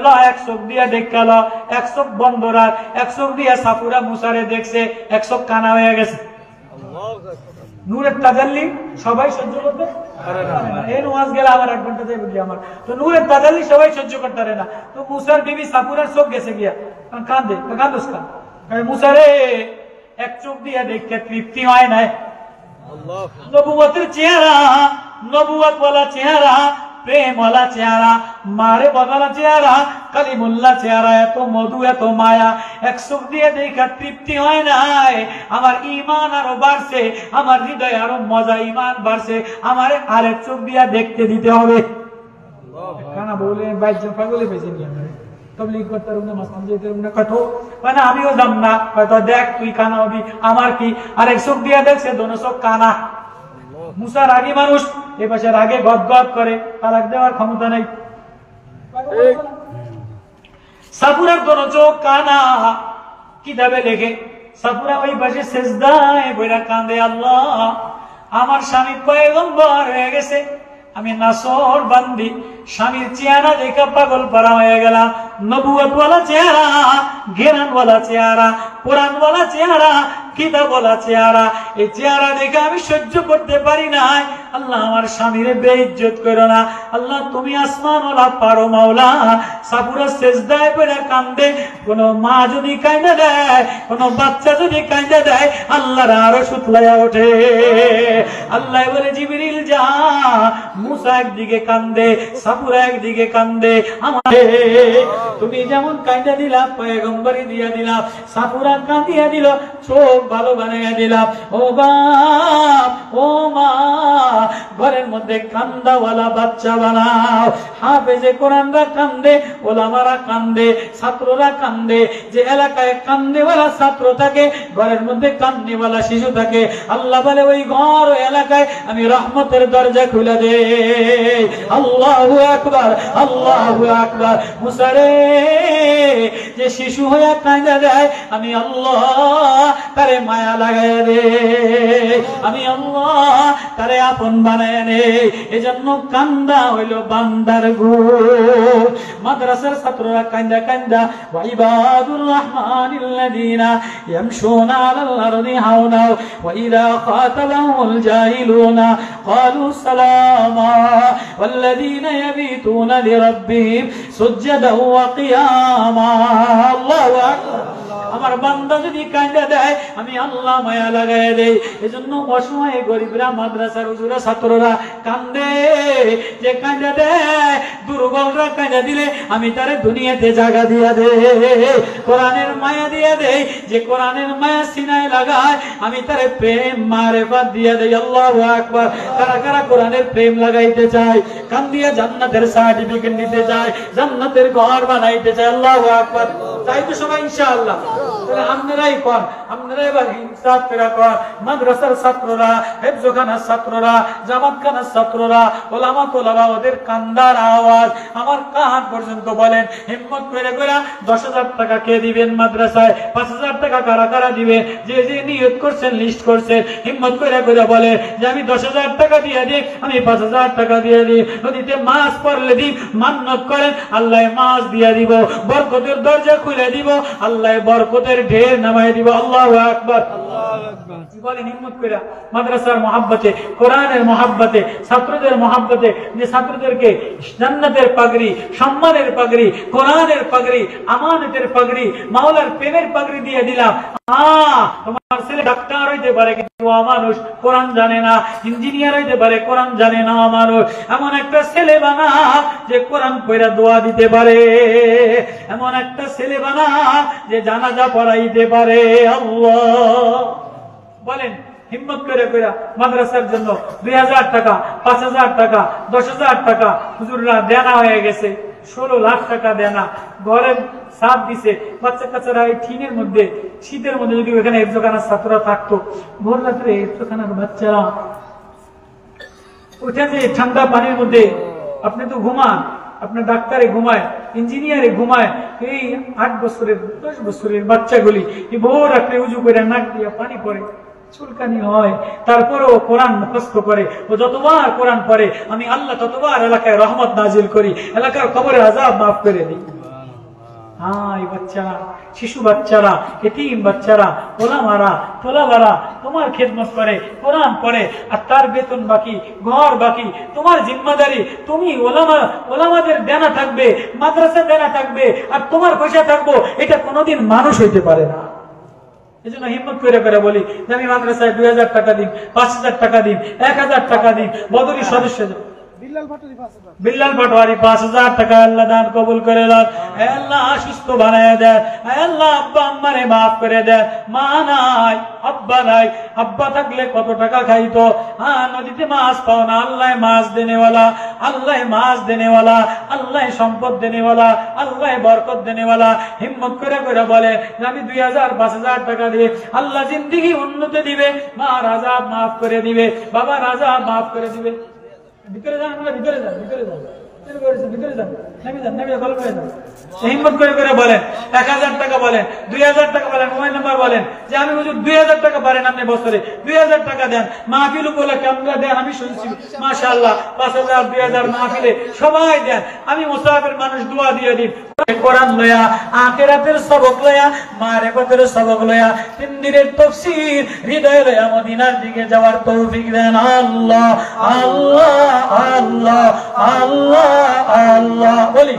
ল এক চোখ দিয়া দেখা, ল এক চোখ বন্ধ রাখ, এক চোখ দিয়া সাপুরা মুসারে দেখছে, এক চোখ কানা হয়ে গেছে। নূরের তাজাল্লি সবাই সহ্য করতে পারে না, এই নামাজ গেলে আমার 1 ঘন্টা যাই বুঝলি আমার, তো নূরের তাজাল্লি সবাই সহ্য করতে পারে না। তো মুসার বিবি সাপুরার চোখ গেছে গিয়া, কান্দে, কান্দোস কান, মুসারে এক চোখ দিয়া দেখতে তৃপ্তি হয় নাই, নবুয়তের চেহারা, নবুয়ত ওয়ালা চেহারা, প্রেমওয়ালা চেহারা, মারে বদলা চেহারা, কালিমুল্লাহ চেহারা, এত মধু এত মায়া, এক চোখ দিয়ে দেখা তৃপ্তি হয় নাই। আমার ঈমান আরো বাড়ছে, আমার হৃদয় আরো মজা, ঈমান বাড়ছে, আমার আরেক চোখ দিয়া দেখতে দিতে হবে। কানা বলে বাইজন পাগলে বেজে নিয়ে তবলিগ করতে রুম না, মাসলাম যেতে রুম না, কত মানে আমিও যাম না, হয়তো দেখ তুই কানা হবি, আমার কি? আরেক চোখ দিয়া দেখছে দোনো চোখ কানা। মুসা রাগী মানুষ, এ পাশে রাগে গদগদ করে, তালাক দেওয়ার ক্ষমতা নেই। সাপুরার দোনো চোখ কানা। কিতাবে লেখে সাপুরা ওই পাশে সেজদায় বইরা কান্দে, আল্লাহ আমার স্বামী পয়গম্বর হয়ে গেছে, আমি নাসর বান্দি, স্বামীর চেহারা দেখে পাগল পারা হয়ে গেলাম। নবুয়তওয়ালা চেহারা, জ্ঞানওয়ালা চেহারা, কোরআনওয়ালা চেহারা, কিতাবওয়ালা চেহারা, এই চেহারা দেখে আমি সহ্য করতে পারি না। আল্লাহ আমার স্বামীরে বেইজ্জত করো না, আল্লাহ তুমি আসমানওয়ালা পারো মাওলা। সাপুরা সেজদায় পড়ে কান্দে। কোন মা যদি কাঁদে দেয়, কোন বাচ্চা যদি কাঁদে দেয়, আল্লাহর আরো সুতলাইয়া ওঠে। আল্লাহ বলে জিবরিল যা, মুসা একদিকে কান্দে, সাপুরা একদিকে কান্দে, আমারে তুমি যেমন কাঁদে দিলা পয়গম্বরী দিয়া দিলাম, সাপুরা কাঁদিয়া দিল, চোখ ভালো বানাইয়া দিলাম। ও বাপ ও মা, ঘরের মধ্যে কান্দাওয়ালা বাচ্চা বানাও। হাফেজে কোরআনরা কান্দে, ওলামারা কান্দে, ছাত্ররা কান্দে। যে এলাকায় কান্দেওয়ালা ছাত্র থাকে, ঘরের মধ্যে কান্দেওয়ালা শিশু থাকে, আল্লাহ বলে ওই ঘর ওই এলাকায় আমি রহমতের দরজা খুলে দে। আল্লাহু আকবার, আল্লাহু আকবার। মুসারে যে শিশু হইয়া কান্দা দেয়, আমি আল্লাহ তারে মায়া লাগাইয়া দে, আমি আল্লাহ তারে আপন বানায় নে। এজন্য কান্দা হইল বান্দার গুণ। মাদ্রাসার ছাত্ররা কান্দা কান্দা, ওয়া ইবাদুর রহমানিল্লাযীনা ইয়ামশুনা আলাল আরদি হাওনা ওয়া ইযা খাতাবাহুমুল জাহিলুনা ক্বালু সালামা ওয়াল্লাযীনা ইয়াবিতুনা লিরাব্বিহিম সুজদাও ওয়া কিয়ামা। আল্লাহু আকবার। আমার বান্দা যদি কাঁদা দেয়, আমি আল্লাহ মায়া লাগাই দেই। এজন্য অসময়ে গরিবরা, মাদ্রাসার হুজুরা, ছাত্ররা কান্দে। যে কাঁদা দেয়, দুর্বলরা কাঁদা দিলে আমি তারে দুনিয়াতে জায়গা দিয়া দে, কোরআনের মায়া দিয়া দেই। যে কোরআনের মায়া সিনায় লাগায়, আমি তারে প্রেম মারেফাত দিয়া দেই। আল্লাহু আকবার। কারা কারা কোরআনের প্রেম লাগাইতে চায়, কান্দিয়া জান্নাতের সার্টিফিকেট নিতে চায়, জান্নাতের ঘর বানাইতে চায়। আল্লাহু আকবার। তাই তো সবাই ইনশাআল্লাহ। তাহলে আপনারাই কর, আপনারা এবার ইনসাফ করে কর। মাদ্রাসার ছাত্ররা, হেফজখানার ছাত্ররা, জামাতখানার ছাত্ররা, ওলামা তোলারা, ওদের কান্দার আওয়াজ আমার কান পর্যন্ত বলেন। হিম্মত করে করে 10,000 টাকা কে দিবেন মাদ্রাসায়, 5,000 টাকা কারা কারা দিবেন, যে যে নিয়ত করছেন, লিস্ট করছেন, হিম্মত করে করে বলে যে আমি 10,000 টাকা দিয়ে দিই, আমি 5,000 টাকা দিয়ে দিই। নদীতে মাছ পড়লে দিই, মান্নত করেন, আল্লাহ মাছ দিয়ে দিব, বরকতের দরজা খুলে দিব, আল্লাহ বরকতের ঢের নামায় দিব। আল্লাহু আকবার। বলেন হিম্মত করে মাদ্রাসার মহাব্বতে, কোরআনের মহাব্বতে, ছাত্রদের মহাব্বতে, যে ছাত্রদেরকে জান্নাতের পাগড়ি, সম্মানের পাগড়ি, কোরআনের পাগড়ি, আমানতের পাগড়ি, মাওলার প্রেমের পাগড়ি দিয়ে দিলাম। তোমার ছেলে ডাক্তার হইতে পারে, কিন্তু অমানুষ, কোরআন জানে না। ইঞ্জিনিয়ার হইতে পারে, কোরআন জানে না, অমানুষ। এমন একটা ছেলে বানা যে কোরআন পড়া দোয়া দিতে পারে, এমন একটা ছেলে বানা যে জানাজা পড়াইতে পারে। আল্লাহ বলেন হিম্মত করে করে মাদ্রাসার জন্য 2,000 টাকা, 5,000 টাকা, 10,000 টাকা হুজুররা দেনা হয়ে গেছে। 16 লাখ টাকা দেনা। ঘরের সাথ দিছে, বাচ্চা কাচ্চারা এই টিনের মধ্যে, শীতের মধ্যে যদি ওখানে হেফজখানার ছাত্ররা থাকতো, ভোর রাত্রে হেফজখানার বাচ্চারা উঠে যে ঠান্ডা পানির মধ্যে, আপনি তো ঘুমান, আপনার ডাক্তারে ঘুমায়, ইঞ্জিনিয়ারে ঘুমায়, এই 8 বছরের 10 বছরের বাচ্চাগুলি ভোর রাত্রে উজু করে নাক দিয়ে পানি পড়ে, চুলকানি হয়, তারপরেও কোরআন মুখস্থ করে। ও যতবার কোরআন পড়ে, আমি আল্লাহ ততবার এলাকায় রহমত নাজিল করি, এলাকার কবরে আযাব মাফ করে দিই। এই বাচ্চারা, শিশু বাচ্চারা, এতিম বাচ্চারা, ওলামারা, তোলাবারা তোমার খেদমত করে, কোরআন পড়ে, আর তার বেতন বাকি, ঘর বাকি, তোমার জিম্মাদারি। তুমি ওলামাদের দেনা থাকবে, মাদ্রাসা দেনা থাকবে, আর তোমার পয়সা থাকবো, এটা কোনোদিন মানুষ হইতে পারে না। এই জন্য হিম্মত করে করে বলি যে আমি মাদ্রাসায় 2,000 টাকা দিন, 5,000 টাকা দিন, 1,000 টাকা দিন, বদরি সদস্য বিল্লাল পাটোয়ারি 5,000 টাকা আল্লাহ দান কবুল করে দেন। আল্লাহ সুস্থ বানায় দেন। আল্লাহ আব্বা আম্মারে মাফ করে দেন। মা নাই, আব্বা নাই, আব্বা থাকলে কত টাকা খাইতো। নদীতে মাছ পাও না, আল্লাহ মাছ দেনেওয়ালা, আল্লাহ মাছ দেনেওয়ালা, আল্লাহ সম্পদ দেনেওয়ালা, আল্লাহ বরকত দেনেওয়ালা। হিম্মত করে করে বলে আমি 2,000 5,000 টাকা দিয়ে আল্লাহ জিন্দেগি উন্নতি দিবে, মা রাজা মাফ করে দিবে, বাবা রাজা মাফ করে দিবে। ভিতরে যান, আমরা ভিতরে যান, ভিতরে যান, ভিতরে যান, নেমে যান, নেমে গল্প হয়ে যান। হিম্মত করে করে বলেন 1,000 টাকা বলেন, 2,000 টাকা বলেন, মোবাইল নাম্বার বলেন যে আমি হুজুর 2,000 টাকা পারেন আপনি বছরে 2,000 টাকা দেন। মাহফিল উপলক্ষে আমরা দেন, আমি শুনছি মাশাআল্লাহ 5,000 2,000 মাহফিলে সবাই দেন। আমি মুসাফির মানুষ দোয়া দিয়ে দিই, কোরআন লয়া, আখিরাতের সবক লয়া, মারিফতের সবক লয়া, 3 দিনের তাফসীর হৃদয়ে লয়া মদিনার দিকে যাওয়ার তৌফিক দেন আল্লাহ আল্লাহ আল্লাহ আল্লাহ আল্লাহ। বলি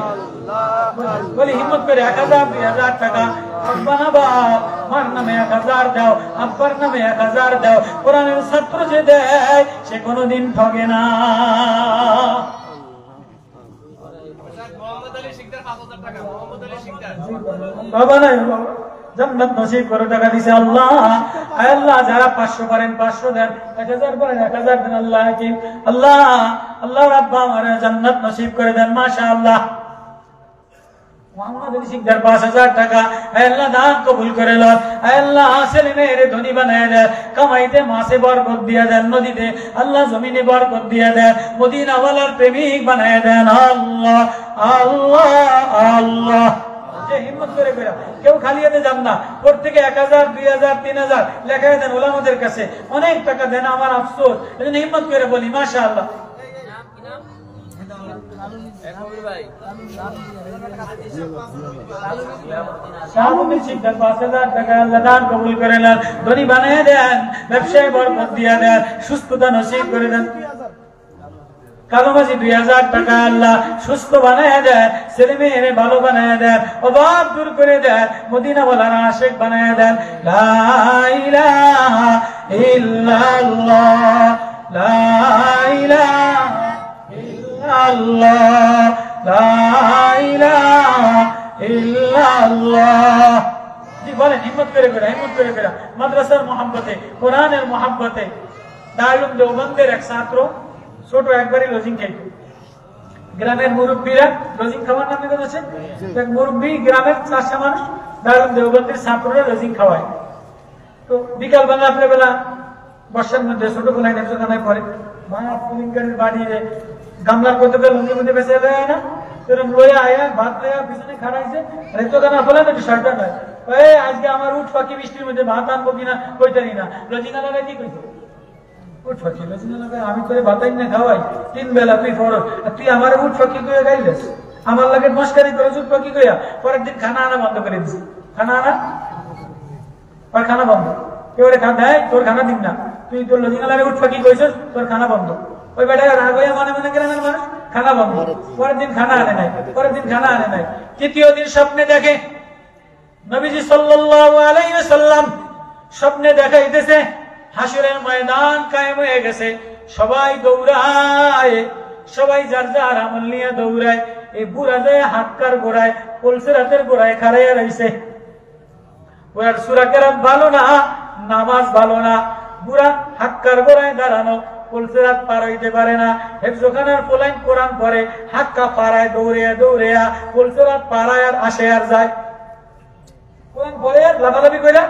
বলি হিম্মত করে 1,000 2,000 টাকা আব্বানা বাপ মার নামে 1,000 দাও, আব্বার নামে 1,000 দাও। কোরআনের ছাত্র যে দেয় সে কোনোদিন ঠগে না। বাবা নাই জান্নাত নসিব করে টাকা দিছে আল্লাহ। আল্লাহ যারা 500 পারেন 500 দেন, 1,000 পারেন 1,000 দেন। আল্লাহ কি আল্লাহ আল্লাহ রাব্বা আমারে জান্নাত নসিব করে দেন মাশাআল্লাহ। মোহাম্মদ আলী শিকদার 5,000 টাকা আল্লাহ দান কবুল করে লন। আল্লাহ ছেলে মেয়েরে ধনী বানায় দেন, কামাইতে মাসে বরকত দিয়ে দেন, নদীতে আল্লাহ জমিনে বরকত দিয়ে দেন, মদিনাওয়ালার প্রেমিক বানায় দেন আল্লাহ আল্লাহ আল্লাহ। হিম্মত করে করে কেউ খালি হাতে যান না, প্রত্যেকে 1,000 2,000 3,000 লেখায় দেন ওলামাদের কাছে, অনেক টাকা দেন। আমার আফসোস, এজন্য হিম্মত করে বলি মাশাআল্লাহ। ধনী বানিয়ে দেন, ব্যবসায় বরকত দিয়ে দেন, সুস্থতা নসিব করে দেন। কালোমাজি 2,000 টাকা আল্লাহ সুস্থ বানায় দেন, ছেলে মেয়েরে ভালো বানায় দেন, অভাব দূর করে দেন, মদিনাওয়ালার আশিক বানায় দেন। লা ইলাহা ইল্লাল্লাহ লা ইলাহা ইল্লাল্লাহ লা ইলাহা ইল্লাল্লাহ। জি বলেন হিম্মত করে করে, হিম্মত করে করে। মাদ্রাসার মহব্বতে, কোরআনের মহব্বতে দারুল দেওবন্দের এক ছাত্র ছোট একবারই লজিং খাইতো। গ্রামের মুরব্বীরা লজিং খাওয়ার নামে কথা আছে, মুরব্বী গ্রামের 400 মানুষ দারুল দেওবন্দের ছাত্ররা লজিং খাওয়ায়। তো বিকাল বেলা রাত্রেবেলা বর্ষার মধ্যে ছোট গোলায় নেপসানায় পরে বাড়ি গামলার কতটা লঙ্গির মধ্যে বেঁচে দেয় না, এরকম লইয়া আয়া ভাত লইয়া পিছনে খাড়াইছে, রেতোখানা বলে না শর্টটা নয়, আজকে আমার উঠ পাখি বৃষ্টির মধ্যে ভাত আনবো কিনা কইতারি না। লজিনালারা কি কইছে, উঠ পাখি লজিনালা আমি তোরে ভাতাই না খাওয়াই 3 বেলা, তুই ফরজ, তুই আমার উঠ পাখি কইয়া গাইলেস, আমার লাগে মস্কারি করে উঠ পাখি কইয়া পরের দিন খানা আনা বন্ধ করে দিছি। খানা আনা আর খানা বন্ধ, কেউ খা দেয় তোর খানা দিন না, তুই তোর লজিনালারে উঠ পাখি কইছিস, তোর খানা বন্ধ। ওই বেটাকে রাগ হইয়া মনে মনে গ্রামের মানুষ খানা বন্ধ, পরের দিন খানা আনে নাই, পরের দিন খানা আনে নাই। তৃতীয় দিন স্বপ্নে দেখে নবীজি সাল্লাল্লাহু আলাইহি ওয়াসাল্লাম স্বপ্নে দেখাইতেছে হাসরের ময়দান কায়েম হয়ে গেছে, সবাই দৌড়ায়, সবাই যার যার আমল নিয়ে দৌড়ায়। এই বুড়া যায় হাতকার গোড়ায়, কলসের হাতের গোড়ায় খাড়াইয়া রইছে। ওর সূরা কেরাত ভালো না, নামাজ ভালো না, বুড়া হাতকার গোড়ায় দাঁড়ানো, কলসেরাত পার হইতে পারে না। হেফজখানার পোলাইন কোরআন পড়ে, হাক্কা পাড়ায় দৌড়িয়া দৌড়িয়া কলসেরাত পাড়ায় আর আসে আর যায়, কোরআন পড়ে আর লাফালাফি করে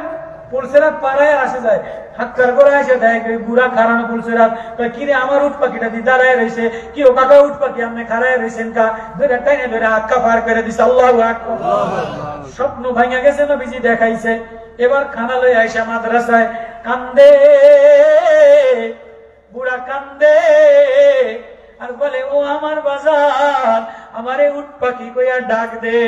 কলসেরাত পাড়ায় আর আসে যায়। হাক্কার করে এসে দেয় বুড়া খারানো কলসেরাত, কিরে আমার উঠ পাখিটা দিয়ে দাঁড়ায় রয়েছে, কি ও কাকা উঠ পাখি আপনি খাড়ায় রয়েছেন কা, ধরে টাইনে ধরে হাক্কা পার করে দিছে। আল্লাহু আকবার। স্বপ্ন ভাঙা গেছে, নবীজি দেখাইছে। এবার খানা লই আইসা মাদ্রাসায় কান্দে, বুড়া কান্দে আর বলে ও আমার বাজার, আমারে উঠ পাখি কইয়া ডাক দে,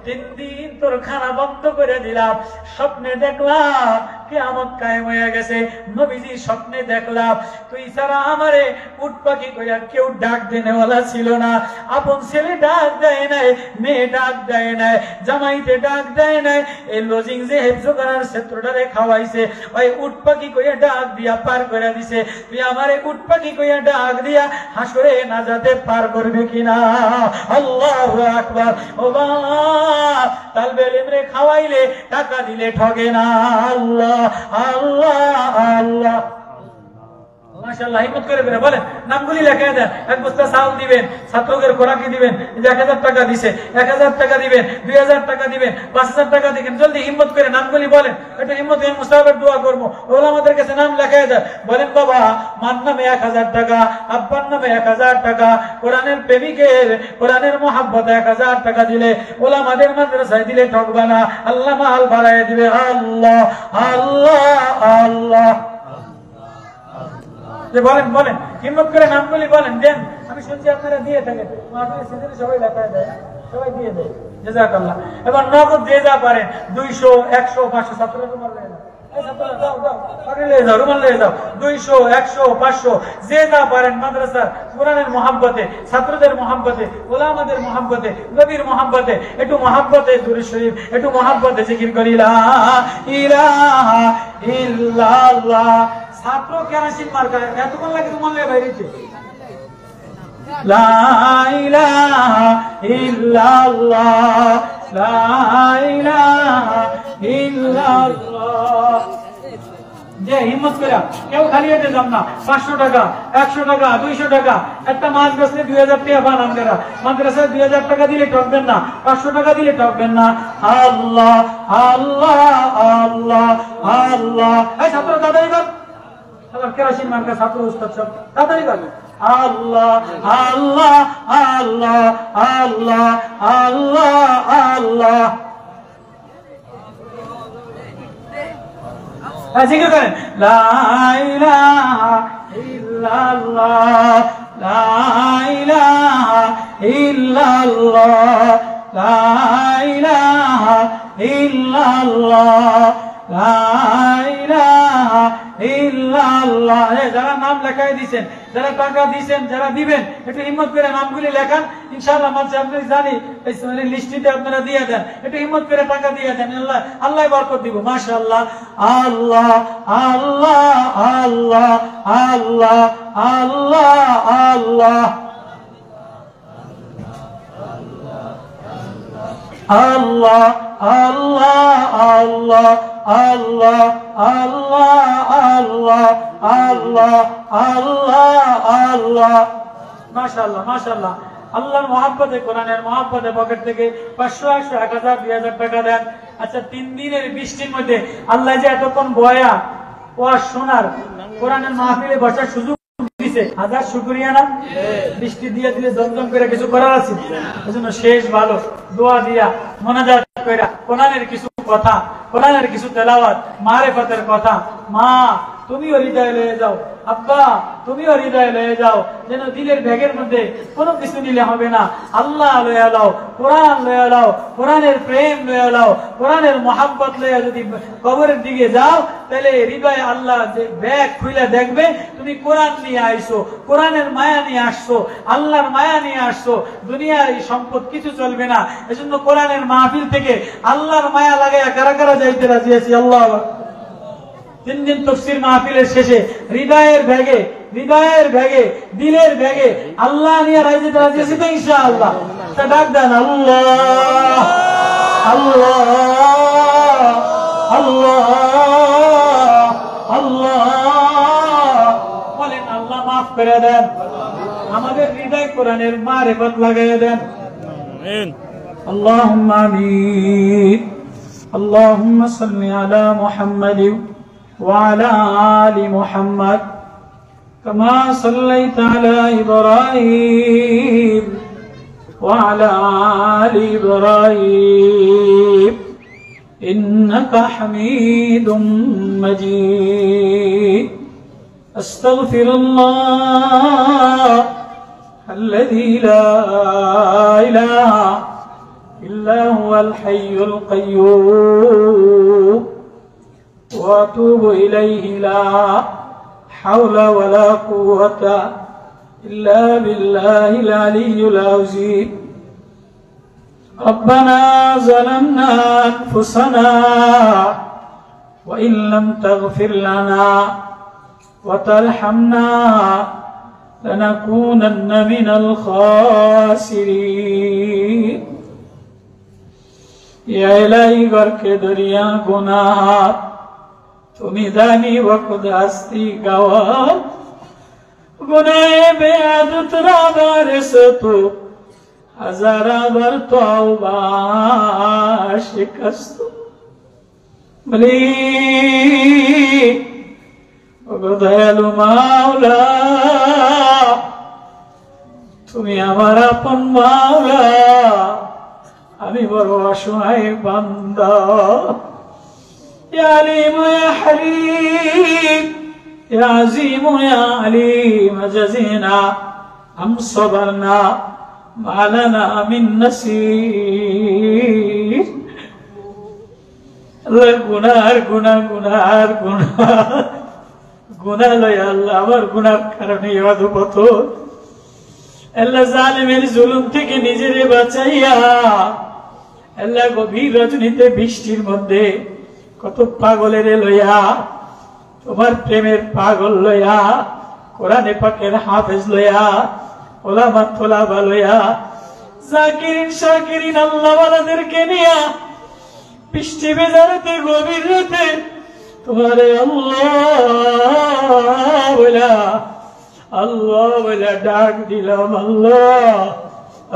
3 দিন তোর খানা বন্ধ করে দিলাম, স্বপ্নে দেখলাম কিয়ামত কায়েম হয়ে গেছে। নবীজি স্বপ্নে দেখলাম তুই ছাড়া আমারে উট পাখি কইয়া কেউ ডাক দেনেওয়ালা ছিল না। আপন ছেলে ডাক দেয় নাই, মেয়ে ডাক দেয় নাই, জামাইতে ডাক দেয় নাই, এই লজিং যে হেফজ করার ক্ষেত্রটারে খাওয়াইছে ওই উট পাখি কইয়া ডাক দিয়া পার করে দিছে। তুই আমারে উট পাখি কইয়া ডাক দিয়া হাসরে নাজাতে পার করবে কিনা? আল্লাহু আকবার। ও বাবা, তালবে ইলমে খাওয়াইলে টাকা দিলে ঠগে না। আল্লাহ আল্লাহ আল্লাহ। মাশাআল্লাহ, হিম্মত করে বেরে বলেন, নামগুলি লেখা দেন। এক বস্তা চাউল দিবেন, ছাত্রদের খোরাকি দিবেন, 1000 টাকা দিছে, 1000 টাকা দিবেন, 2000 টাকা দিবেন, 5000 টাকা দিবেন। জলদি হিম্মত করে নামগুলি বলেন। একটু হিম্মত করে মুসাফির দোয়া করবো। ওলামাদের কাছে নাম লেখা দেন। বলেন বাবা, মার নামে 1000 টাকা, আব্বার নামে 1000 টাকা, কোরআনের প্রেমিকের কোরআনের মহাব্বতে 1000 টাকা দিলে ওলামাদের মাদ্রাসায় দিলে ঠকবা না, আল্লাহ মাল বাড়ায় দিবে। আল্লাহ আল্লাহ আল্লাহ। বলেন বলেন, হিম্মত করে নামগুলি বলেন, দেন। আমি শুনছি আপনারা দিয়ে থাকেন, সবাই লেখা দেয়, সবাই দিয়ে দেয়। জাযাকাল্লাহ। এবার নগদ যে যা পারেন, 200, 100, 500, ছাত্ররা রুমাল লয়ে যাও, 200, 100, 500 যে যা পারেন মাদ্রাসার কোরআনের মহাব্বতে, ছাত্রদের মহাব্বতে, ওলামাদের মহাব্বতে, নবীর মহাব্বতে, একটু মহাব্বতে দুরূদ শরীফ, একটু মহাব্বতে জিকির করি লা ইলাহা ইল্লাল্লাহ। ছাত্র কেরাসিন মার্কা এতক্ষণ লাগে তোমার লেগে বাইরেছে। লা ইলাহা ইল্লাল্লাহ, লা ইলাহা ইল্লাল্লাহ। যে হিম্মত করে কেউ খালি হেঁটে যান না। 500 টাকা, 100 টাকা, 200 টাকা, একটা মাছ বেচলে 2000 টাকা পান আপনারা। মাদ্রাসায় 2000 টাকা দিলে ঠকবেন না, 500 টাকা দিলে ঠকবেন না। আল্লাহ আল্লাহ আল্লাহ আল্লাহ। এই ছাত্র তাড়াতাড়ি কর, কেরাসিন মার্কা ছাত্র উস্তাদ সব তাড়াতাড়ি কর। আল্লাহ আল্লাহ আল্লাহ আল্লাহ আল্লাহ আল্লাহ। জিকির করেন, লা ইলাহা ইল্লাল্লাহ, লা ইলাহা ইল্লাল্লাহ, লা ইলাহা ইল্লাল্লাহ, লা ইলাহা ইল্লাল্লাহ। যারা নাম লেখাই দিয়েছেন, যারা টাকা দিয়েছেন, যারা দিবেন, একটু হিম্মত করে নামগুলি লেখান। ইনশাআল্লাহ মাঝে আপনি জানি এই লিস্টিতে আপনারা দিয়ে দেন, একটু হিম্মত করে টাকা দিয়ে দেন, আল্লাহ আল্লাহ বরকত দিব। মাশাআল্লাহ। আল্লাহ আল্লাহ আল্লাহ আল্লাহ আল্লাহ আল্লাহ আল্লাহ আল্লাহ আল্লাহ আল্লাহ আল্লাহ আল্লাহ আল্লাহ আল্লাহ আল্লাহ। মাশাআল্লাহ মাশাআল্লাহ। আল্লাহর মহাব্বতে, কোরআনের মহাব্বতে পকেট থেকে 500, 100, 1000, 2000 টাকা দেন। আচ্ছা, 3 দিনের বৃষ্টির মধ্যে আল্লাহ যে এতক্ষণ বয়া ওয়াজ শোনার, কোরআনের মাহফিলে বসার সুযোগ দিছে, হাজার শুকরিয়া না? বৃষ্টি দিয়ে দিলে জমজম করে কিছু করার আছে, এজন্য শেষ ভালো দোয়া দিয়া মোনাজাত কইরা কোরআনের কিছু কথা, কোরআনের কিছু তেলাওয়াত, মারিফতের কথা। মা তুমিও হৃদয়ে লয়ে যাও, আব্বা তুমিও হৃদয়ে লয়ে যাও, যেন দিলের ব্যাগের মধ্যে কোনো কিছু নিলে হবে না। আল্লাহ লয়ে লাও, কোরআন লয়ে লাও, কোরআনের প্রেম লয়ে লাও, কোরআনের মহাব্বত লয়ে যদি কবরের দিকে যাও, তাহলে হৃদয়ে আল্লাহ যে ব্যাগ খুলে দেখবে তুমি কোরআন নিয়ে আইছো, কোরআনের মায়া নিয়ে আসছো, আল্লাহর মায়া নিয়ে আসছো। দুনিয়ার এই সম্পদ কিছু চলবে না। এজন্য কোরআনের মাহফিল থেকে আল্লাহর মায়া লাগাইয়া কারা কারা যাইতে রাজি আছি? আল্লাহ। 3 দিন তাফসীর মাহফিলের শেষে হৃদয়ের ব্যাগে, হৃদয়ের ব্যাগে, দিলের ব্যাগে আল্লাহ নিয়ে রাজি আছি তো ইনশাআল্লাহ। তা ডাক দেন, আল্লাহ আল্লাহ আল্লাহ আল্লাহ। বলেন আল্লাহ মাফ করে দেন, আমাদের হৃদয় কোরআনের মারিফত লাগাইয়া দেন। আমিন। আল্লাহুম্মা আমিন। আল্লাহুম্মা সাল্লি আলা মুহাম্মাদ وعلى آل محمد كما صليت على إبراهيم وعلى آل إبراهيم إنك حميد مجيد. أستغفر الله الذي لا إله إلا هو الحي القيوم وأتوب إليه لا حول ولا قوة إلا بالله العلي العظيم ربنا ظلمنا أنفسنا وإن لم تغفر لنا وترحمنا لنكونن من الخاسرين या इलाही घर के दरिया गुनाह तुम्ही दानी वक़्त हस्ती गवा गुनाहे बेअदत रागारे से तू हजारा बार तौबा शिकस्त बली दयालु माওলা তুমি আমার আপন মাওলা আমি বড় অসহায় বান্দা ইয়া আলিম ইয়া হালিম ইয়া আযীম ইয়া আলিম জাযিনা হাম সাবরনা মা লানা মিন নাসীর আল্লাহ গুনাহ লয় আল্লাহ আমার গুনাহর কারণে অধপত আল্লাহ জালিমের জুলুম থেকে নিজেরে বাঁচাইয়া আল্লাহ গভীর রজনীতে বৃষ্টির মধ্যে কত পাগলের লইয়া তোমার প্রেমের পাগল লইয়া কোরআনে পাকের হাফেজ লইয়া ওলামা তোলাবা লইয়া জাকিরিন শাকিরিন আল্লাহওয়ালাদেরকে নিয়া বৃষ্টি ভেজাতে গভীর রাতে তোমারে আল্লাহ বলে ডাক দিলাম আল্লাহ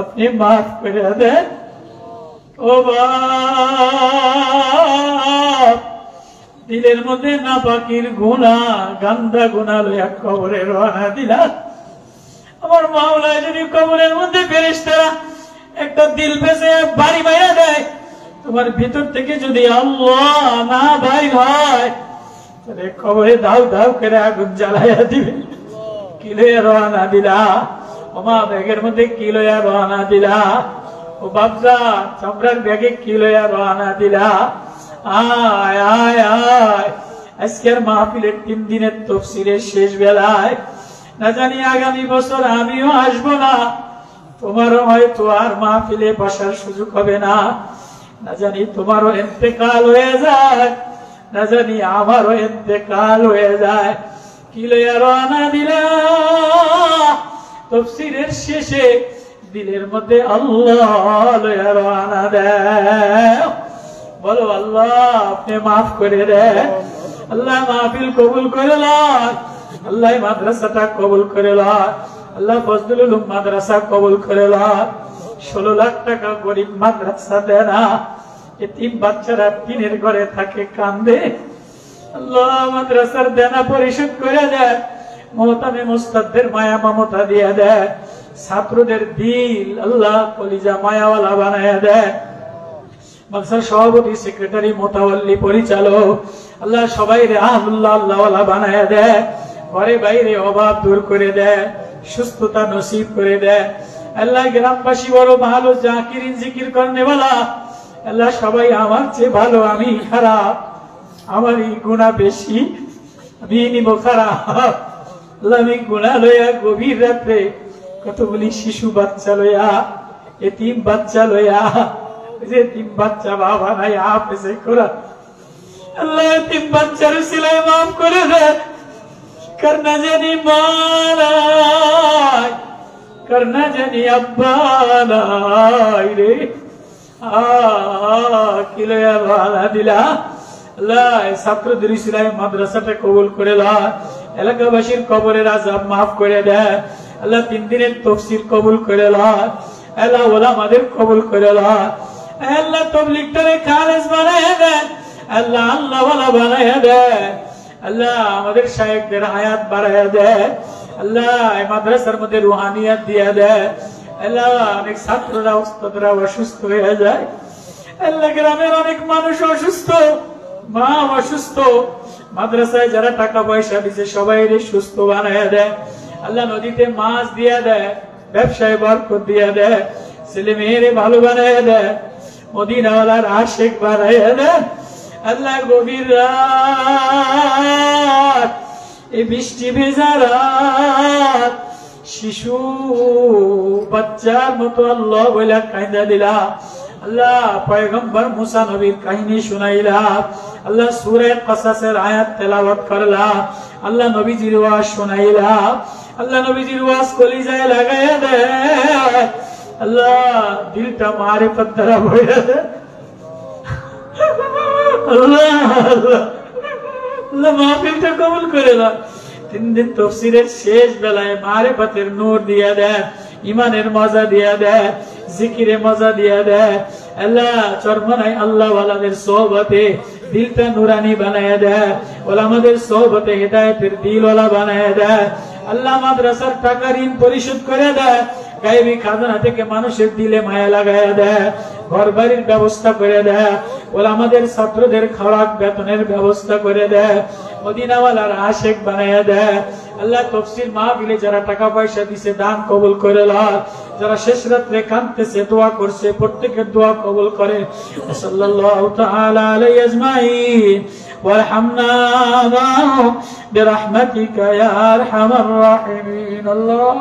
আপনি মাফ করে দেন ও বাপ দিলের মধ্যে নাপাকির গুনাহ গান্দা গুনাহ লইয়া কবরে রওনা দিলাম আমার মাওলা যদি কবরের মধ্যে ফেরেশতারা একটা দিল বেঁচে বাড়ি বাইরে দেয় তোমার ভিতর থেকে যদি আল্লাহ না বাইর হয় তাহলে কবরে দাও দাও করে আগুন জ্বালাইয়া দিবে কি লইয়া রওনা দিলা ও মা ব্যাগের মধ্যে কি লইয়া রওনা দিলা ও বাপজা চামড়ার ব্যাগে কি লইয়া রওনা দিলা আয় আয় আয় আজকের মাহফিলের 3 দিনের তাফসীরের শেষ বেলায় না জানি আগামী বছর আমিও আসবো না তোমারও হয়তো আর মাহফিলে বসার সুযোগ হবে না না জানি তোমারও ইন্তেকাল হয়ে যায় না জানি আমারও ইন্তেকাল হয়ে যায় কি লইয়া রওনা দিলা তাফসীরের শেষে দিলের মধ্যে আল্লাহ লইয়া রওনা দাও বলো আল্লাহ আপনি মাফ করে দেন আল্লাহ মাহফিল কবুল করে লন আল্লাহ মাদ্রাসাটা কবুল করে লন আল্লাহ ফজলুল উলুম মাদ্রাসা কবুল করে লন 16 লাখ টাকা গরিব মাদ্রাসা দেন এতিম বাচ্চারা টিনের ঘরে থাকে কান্দে আল্লাহ মাদ্রাসার দেনা পরিশোধ করে দেন মোহতামে মুস্তাদদের মায়া মমতা দিয়ে দেন ছাত্রদের দিল আল্লাহ কলিজা মায়াওয়ালা বানায়া দেন মাদ্রাসার সভাপতি সেক্রেটারি মোতাওয়াল্লি পরিচালক আল্লাহ সবাই রে আল্লাহ আল্লাহওয়ালা বানায়া দেন ঘরে বাইরে অভাব দূর করে দেন সুস্থতা নসিব করে দেন আল্লাহ গ্রামবাসী বড় ভালো জাকিরিন জিকির করনেওয়ালা আল্লাহ সবাই আমার চেয়ে ভালো আমি খারাপ আমারই গুনাহ বেশি আমি নিব খারাপ আল্লাহ আমি গুনাহ লইয়া গভীর রাতে কতগুলি শিশু বাচ্চা লইয়া এতিম বাচ্চা লইয়া যে এতিম বাচ্চা বাবা নাই হাফেজে কোরআন আল্লাহ এতিম বাচ্চার সিলাই মাফ করে দেন करना जानी मालाई करना जानी अब्बालाई रे किलया वाला दिला अल्लाह ছাত্রদের ইসলামী মাদ্রাসাটা কবুল করে দাও এলাকাবাসীর কবরের আযাব maaf করে দাও আল্লাহ 3 দিনের তাফসীর কবুল করে দাও আল্লাহ ওলামাদের কবুল করে দাও আল্লাহ তাবলীগটারে খালেস বানায় দেন আল্লাহ আল্লাহ ওয়ালা বানায় দেন আল্লাহ আমাদের শায়েখদের হায়াত বাড়ায়া দেয় আল্লাহ এই মাদ্রাসার মধ্যে রুহানিয়াত দিয়া দেয় আল্লাহ অনেক ছাত্ররা উস্তাদরা অসুস্থ হয়ে যায় আল্লাহ গ্রামের অনেক মানুষ অসুস্থ মা অসুস্থ মাদ্রাসায় যারা টাকা পয়সা দিছে সবাইরে সুস্থ বানায়া দেয় আল্লাহ নদীতে মাছ দিয়া দেয় ব্যবসায় বরকত দিয়া দেয় ছেলে মেয়েরে ভালো বানায়া দেয় মদিনাওয়ালার আশিক বানায়া দেয় আল্লাহ গভীর রাত, এই বৃষ্টি ভেজা রাত, শিশু বাচ্চার মতো আল্লাহ বইলা কাইন্দা দিলা। আল্লাহ পয়গম্বর মুসা নবীর কাহিনী শুনাইলা। আল্লাহ সূরা কাসাসের আয়াত তেলাওয়াত করলা। আল্লাহ নবীজির ওয়াজ শুনাইলা। আল্লাহ নবীজির ওয়াজ কলিজায় লাগাইয়া দে। আল্লাহ দিলটা মারিফত দ্বারা ভরে দে। আল্লাহ আল্লাহ মাহফিলটা কবুল করে দাও। 3 দিন তাফসীরের শেষ বেলায় মারিফতের নূর দিয়া দেয়, ইমানের মজা দিয়া দেয়, জিকিরে মজা দিয়া দেয়। আল্লাহ চরমনায় আল্লাহ ওয়ালাদের সোহবতে দিলটা নুরানি বানায়া দেয়, ওলামাদের সোহবতে হিদায়াতের দিলওয়ালা বানায়া দেয়। আল্লাহ মাদ্রাসার টাকা ঋণ পরিশোধ করে দেয়, গায়েবী খাজানা থেকে মানুষের দিলে মায়া লাগায়া দেয়, ঘর বাড়ির ব্যবস্থা করে দেয়, ওলামাদের ছাত্রদের খাওয়ার বেতনের ব্যবস্থা করে দেয়, মদিনাওয়ালার আশেক বানায়া দেয়। আল্লাহ তাফসীর মাহফিলে যারা টাকা পয়সা দিছে দান কবুল করে লয়, যারা শেষ রাত্রে কাঁদতেছে দোয়া করছে প্রত্যেকের দোয়া কবুল করে। সাল্লাল্লাহু তাআলা আলাইহি আজমাইন ওয়ারহামনা বিরহমাতিকা ইয়া আরহামার রাহিমিন। আল্লাহ